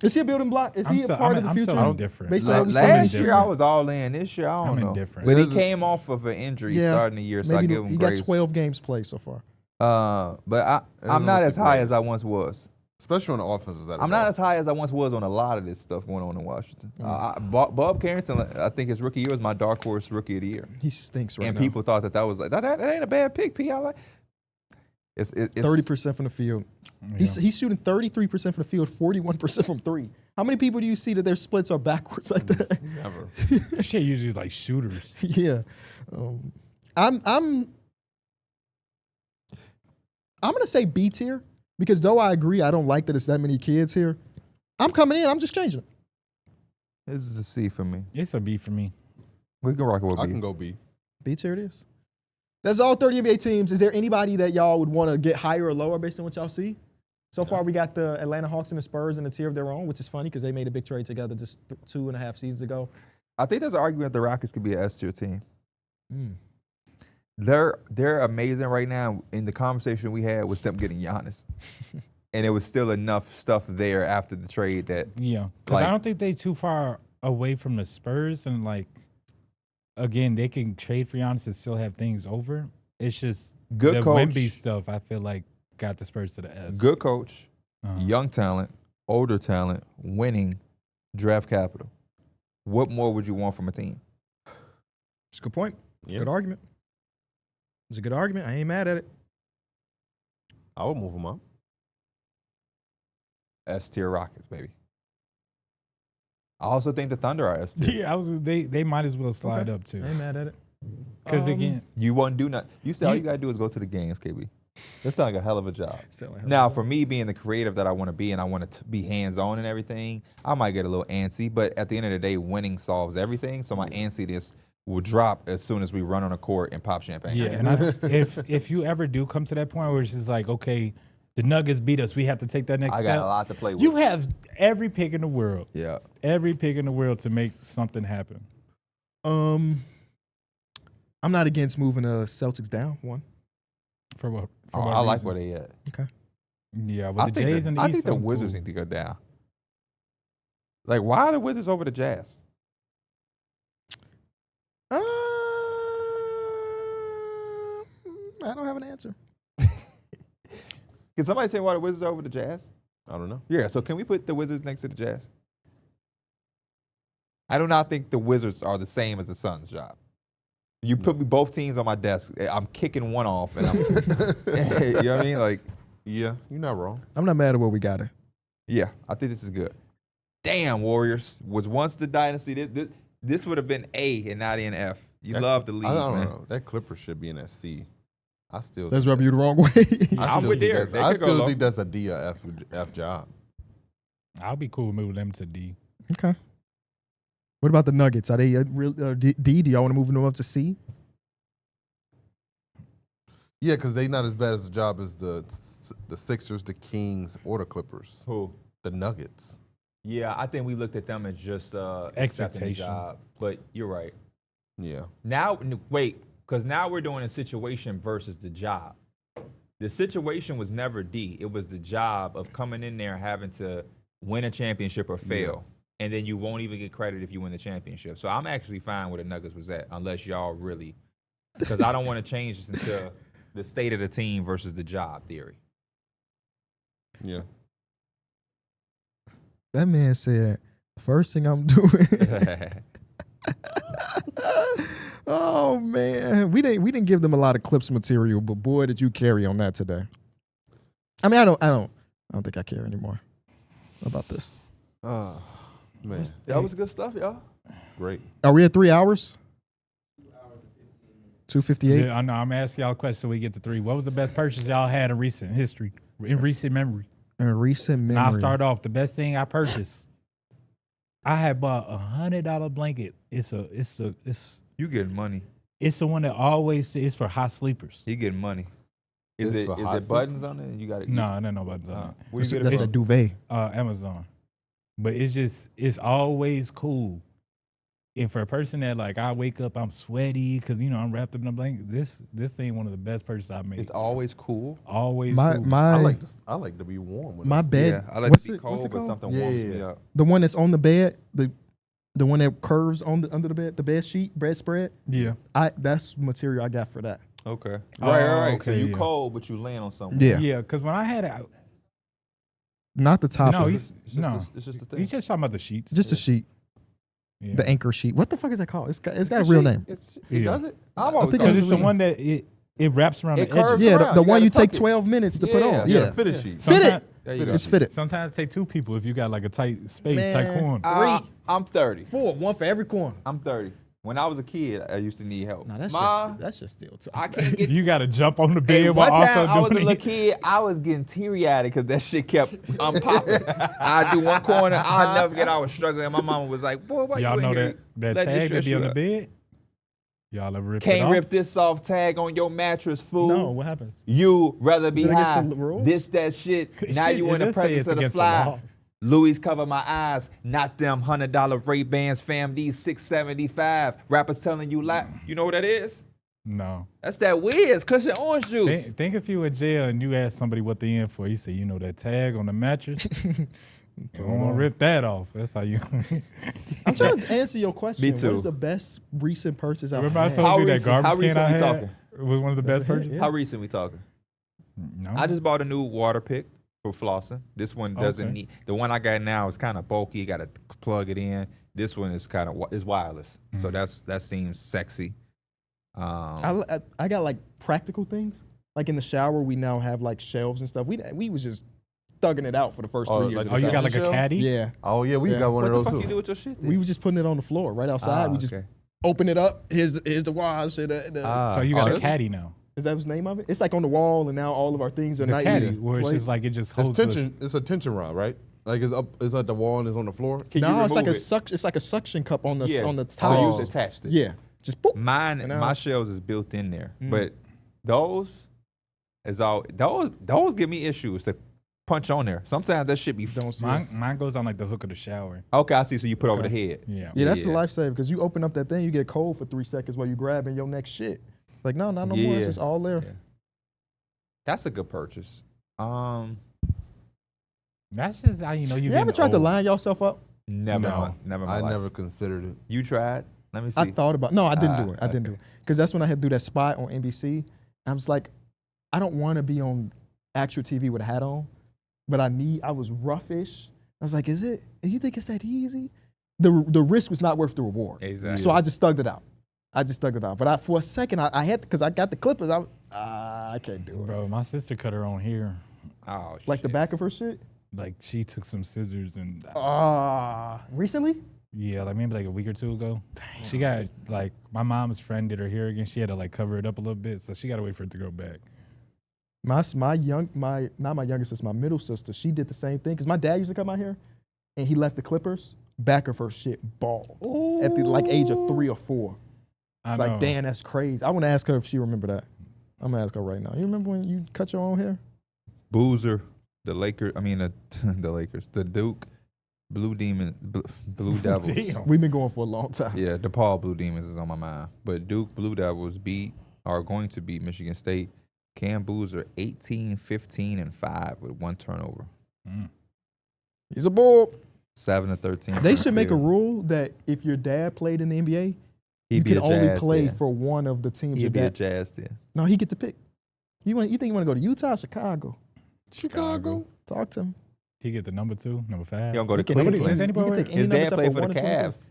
Is he a building block? Is he a part of the future? I'm indifferent. Based on what we saw Last in year I was all in. This year I don't I'm know. indifferent. But he It is- came off of an injury Yeah, starting the year, so I maybe give him he grace. got 12 games played so far. But It I'm is not with as the high as I grace. once was. Especially on the offenses that I'm not as high as I once was on a lot of this stuff going on in Washington. Bob Carrington, I think his rookie year was my dark horse rookie of the year. He stinks right And now. people thought that was like, that ain't a bad pick, P. I like. It's 30% from the field. He's shooting 33% from the field, 41% from three. How many people do you see that their splits are backwards like that? Never. Shit usually is like shooters. Yeah. I'm gonna say B tier because though I agree I don't like that it's that many kids here. I'm coming in. I'm just changing it. This is a C for me. It's a B for me. We can rock it with I B. can go B. B tier it is. That's all 30 NBA teams. Is there anybody that y'all would want to get higher or lower based on what y'all see? So far, we got the Atlanta Hawks and the Spurs in a tier of their own, which is funny because they made a big trade together just 2.5 seasons ago. I think there's an argument the Rockets could be an S tier team. They're amazing right now. In the conversation we had was them getting Giannis, and it was still enough stuff there after the trade that Yeah, because Like- I don't think they too far away from the Spurs, and like again, they can trade for Giannis and still have things over. It's just Good the coach. Wemby stuff. I feel like got the Spurs to the S. good coach, Uh-huh. young talent, older talent, winning, draft capital. What more would you want from a team? It's a good point. Yeah. Good argument. It's a good argument. I ain't mad at it. I would move them up. S tier Rockets, baby. I also think the Thunder are S tier. Yeah, they might as well slide up too. I ain't mad at it. Because again, You won't do nothing. You say all you gotta do is go to the games, KB. That sounds like a hell of a job. Sound like Now, for me being the creative that I want to be and I want to be hands-on and everything, I might get a little antsy, but at the end of the day, winning solves everything. So my antsiness will drop as soon as we run on a court and pop champagne. yeah, and I just if you ever do come to that point where it's just like, okay, the Nuggets beat us, we have to take that next I step. got a lot to play with. You have every pick in the world, Yeah. every pick in the world to make something happen. I'm not against moving the Celtics down one. For what? For Oh, what I like reason? where they at. Okay. Yeah, with I the think Jays the, and the I East, think the I'm Wizards cool. need to go down. Like, why are the Wizards over the Jazz? I don't have an answer. Can somebody say why the Wizards are over the Jazz? I don't know. Yeah, so can we put the Wizards next to the Jazz? I do not think the Wizards are the same as the Suns' job. You put me both teams on my desk, I'm kicking one off, and I'm, you know what I mean? Like, Yeah, you're not wrong. I'm not mad at where we got it. yeah, I think this is good. Damn, Warriors was once the dynasty. This would have been A and not in F. You love the league, I don't man. know. That Clippers should be in that C. I still. That's think rubbing you the wrong way. I'm with Darrick. They I could go still low. think that's a D or F job. I'll be cool with moving them to D. Okay. What about the Nuggets? Are they D? Do y'all want to move them up to C? Yeah, because they not as bad as the job as the Sixers, the Kings, or the Clippers. Who? The Nuggets. Yeah, I think we looked at them as just accepting the Expectation. job. But you're right. Yeah. Now, wait, because now we're doing a situation versus the job. The situation was never D. It was the job of coming in there having to win a championship or fail. And then you won't even get credit if you win the championship. So I'm actually fine where the Nuggets was at, unless y'all really, because I don't want to change this into the state of the team versus the job theory. Yeah. That man said, the first thing I'm doing. Oh man, we didn't give them a lot of clips material, but boy, did you carry on that today. I mean, I don't think I care anymore about this. Man, That was good stuff, y'all. great. Are we at 3 hours? 2:58. Yeah, I know. I'm asking y'all a question so we get to 3. What was the best purchase y'all had in recent history, in recent memory? In recent memory. And I'll start off. The best thing I purchased. I had bought $100 blanket. It's You getting money. the one that always is for hot sleepers. You getting money. Is It's it for hot is it buttons on it? You got it. No, no buttons on it. Where you get it That's a from? duvet. Amazon. But it's always cool. And for a person that like I wake up, I'm sweaty because I'm wrapped up in a blanket. This thing one of the best purchases I've made. It's always cool. Always My cool. I like to be warm. When my I bed. Yeah, I like what's to be it- cold, what's it but called? something Yeah, warms yeah, me yeah. up. The one that's on the bed, the one that curves under the bed, the bed sheet, bedspread. Yeah. That's material I got for that. Okay. Right, Oh, right. So okay, you yeah. cold, but you laying on something. Yeah. Yeah, because when I had it, Not the top. no, of it. he's no. It's just a thing. He's just talking about the sheets. Just a sheet, Yeah. the anchor sheet. What the fuck is that called? It's got a It's real sheet. name. It Yeah. does it? I'm I always think thought Because it's the real. one that it wraps around It the edges. curves Yeah, around. the You one gotta you take tuck it. 12 minutes to put Yeah. on. You Yeah. gotta fit a sheet. Fit it. Sometimes- There you go. It's fitted. Sometimes it take 2 people if you got like a tight space, tight Man. corner. I'm 30. 4, one for every corner. I'm 30. When I was a kid, I used to need help. Nah, that's Ma, just still tough. I can't get. You got to jump on the Hey, bed one while time I was also a doing little it. kid, I was getting teary-eyed because that shit kept unpopping. I'd do one corner, I'd never get. I was struggling. My mama was like, "Boy, why Y'all you in know here that letting this tag that stress be you on the up? bed? Y'all ever rip it Can't off? rip this off tag on your mattress, fool. No, what happens? You rather be Is that against high. the rules? This, that shit. Now Shit, you it in the does say presence it's of the against the fly. law. Louis cover my eyes, not them $100 Ray-Bans, fam. These $675. Rappers telling you lie. You know what that is? No. That's that Wiz cushion orange juice. Think if you in jail and you ask somebody what they in for, you say, that tag on the mattress? Don't want to rip that off. That's how you. I'm trying to answer your question. Me too. What is the best recent purchase I've Remember I had? told How you that recent- how garbage can recent I we had talking? was one of the best a hit, purchases? yeah. How recent we talking? No. I just bought a new water pick for flossing. This one doesn't Okay. need. The one I got now is kind of bulky. You got to plug it in. This one is kind of is wireless, so that seems sexy. I got like practical things. Like in the shower, we now have like shelves and stuff. We was just thugging it out for the first 3 years. like of Oh, the you got shower. like a Shelves? caddy? Yeah. Oh yeah, we Yeah. got one What of the those fuck too. you do with your shit? Then? We was just putting it on the floor right outside. We just open it up. Here's the wash. So you got a that's- caddy now. Is that the name of it? It's like on the wall, and now all of our things are The not caddy, even where it's placed. just like it just It's holds tension. It's a tension rod, right? Like it's up. It's at the wall and it's on the floor. Can you No, it's like remove a it? suction. It's like a suction cup on the Yeah. on the So top. you just attached it. Yeah, just boop. Mine, And now- my shells is built in there, but those give me issues to punch on there. Sometimes that shit be. Don't see Mine, it. mine goes on like the hook of the shower. Okay, I see. So you put over the head. Yeah. Yeah, that's Yeah. a lifesaver because you open up that thing, you get cold for 3 seconds while you grabbing your next shit. Like no more. Yeah. It's just all there. Yeah. That's a good purchase. That's just how you know You getting ever tried to old. line yourself up? Never, No. never. in my I life. never considered it. You tried? Let me see. I thought about. No, I didn't do it. I okay. didn't do it because that's when I had to do that spot on NBC. And I was like, I don't want to be on actual TV with a hat on, but I was roughish. I was like, is it? You think it's that easy? The risk was not worth the reward. Exactly. So I just thugged it out. But for a second, I had because I got the clippers. I can't do it. Bro, my sister cut her own hair. Oh, Like the shit. back of her shit. Like she took some scissors and Recently? yeah, like maybe like a week or 2 ago. She got like my mom's friend did her hair again. She had to like cover it up a little bit, so she got to wait for it to grow back. Not my younger sister, my middle sister. She did the same thing because my dad used to cut my hair, and he left the clippers back of her shit bald at the like age of 3 or 4. I It's know. like, damn, that's crazy. I want to ask her if she remember that. I'm gonna ask her right now. You remember when you cut your own hair? Boozer, the Lakers. I mean, the Lakers, the Duke, Blue Demon, Blue Devils. Damn. We've been going for a long time. Yeah, DePaul Blue Demons is on my mind. But Duke Blue Devils are going to beat Michigan State. Cam Boozer 18, 15, and 5 with 1 turnover. He's a bull. 7-13. They should make a rule that if your dad played in the NBA, you He'd be can a only Jazz play there. for one of the teams. He'd Your be a dad. Jazz there. No, he get to pick. You think you want to go to Utah, or Chicago? Chicago. Talk to him. He get the number 2, number 5. He don't go to He can take Cleveland. Is anybody he can where- take any His number dad except played for the 1 and 23. Cavs.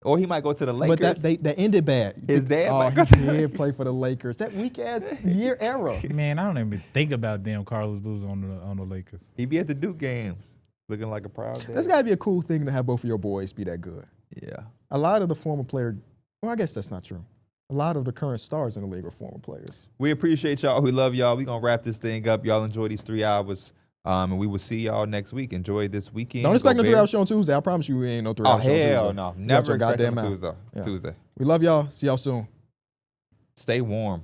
Or he might go to the Lakers. But that ended bad. His dad Oh, might go he to the did play for the Lakers. That weak ass year era. Man, I don't even think about damn Carlos Booz on the Lakers. He be at the Duke games, looking like a proud dad. That's got to be a cool thing to have both of your boys be that good. Yeah. A lot of the former player, well, I guess that's not true. A lot of the current stars in the league are former players. We appreciate y'all. We love y'all. We're going to wrap this thing up. Y'all enjoy these 3 hours. And we will see y'all next week. Enjoy this weekend. Don't expect Go no 3 hour Bears. show on Tuesday. I promise you we ain't no 3 Oh, hour show on Tuesday. hell no. You Never got your expect goddamn on mouth. Tuesday. Yeah. Tuesday. We love y'all. See y'all soon. Stay warm.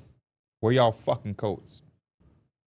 Wear y'all fucking coats.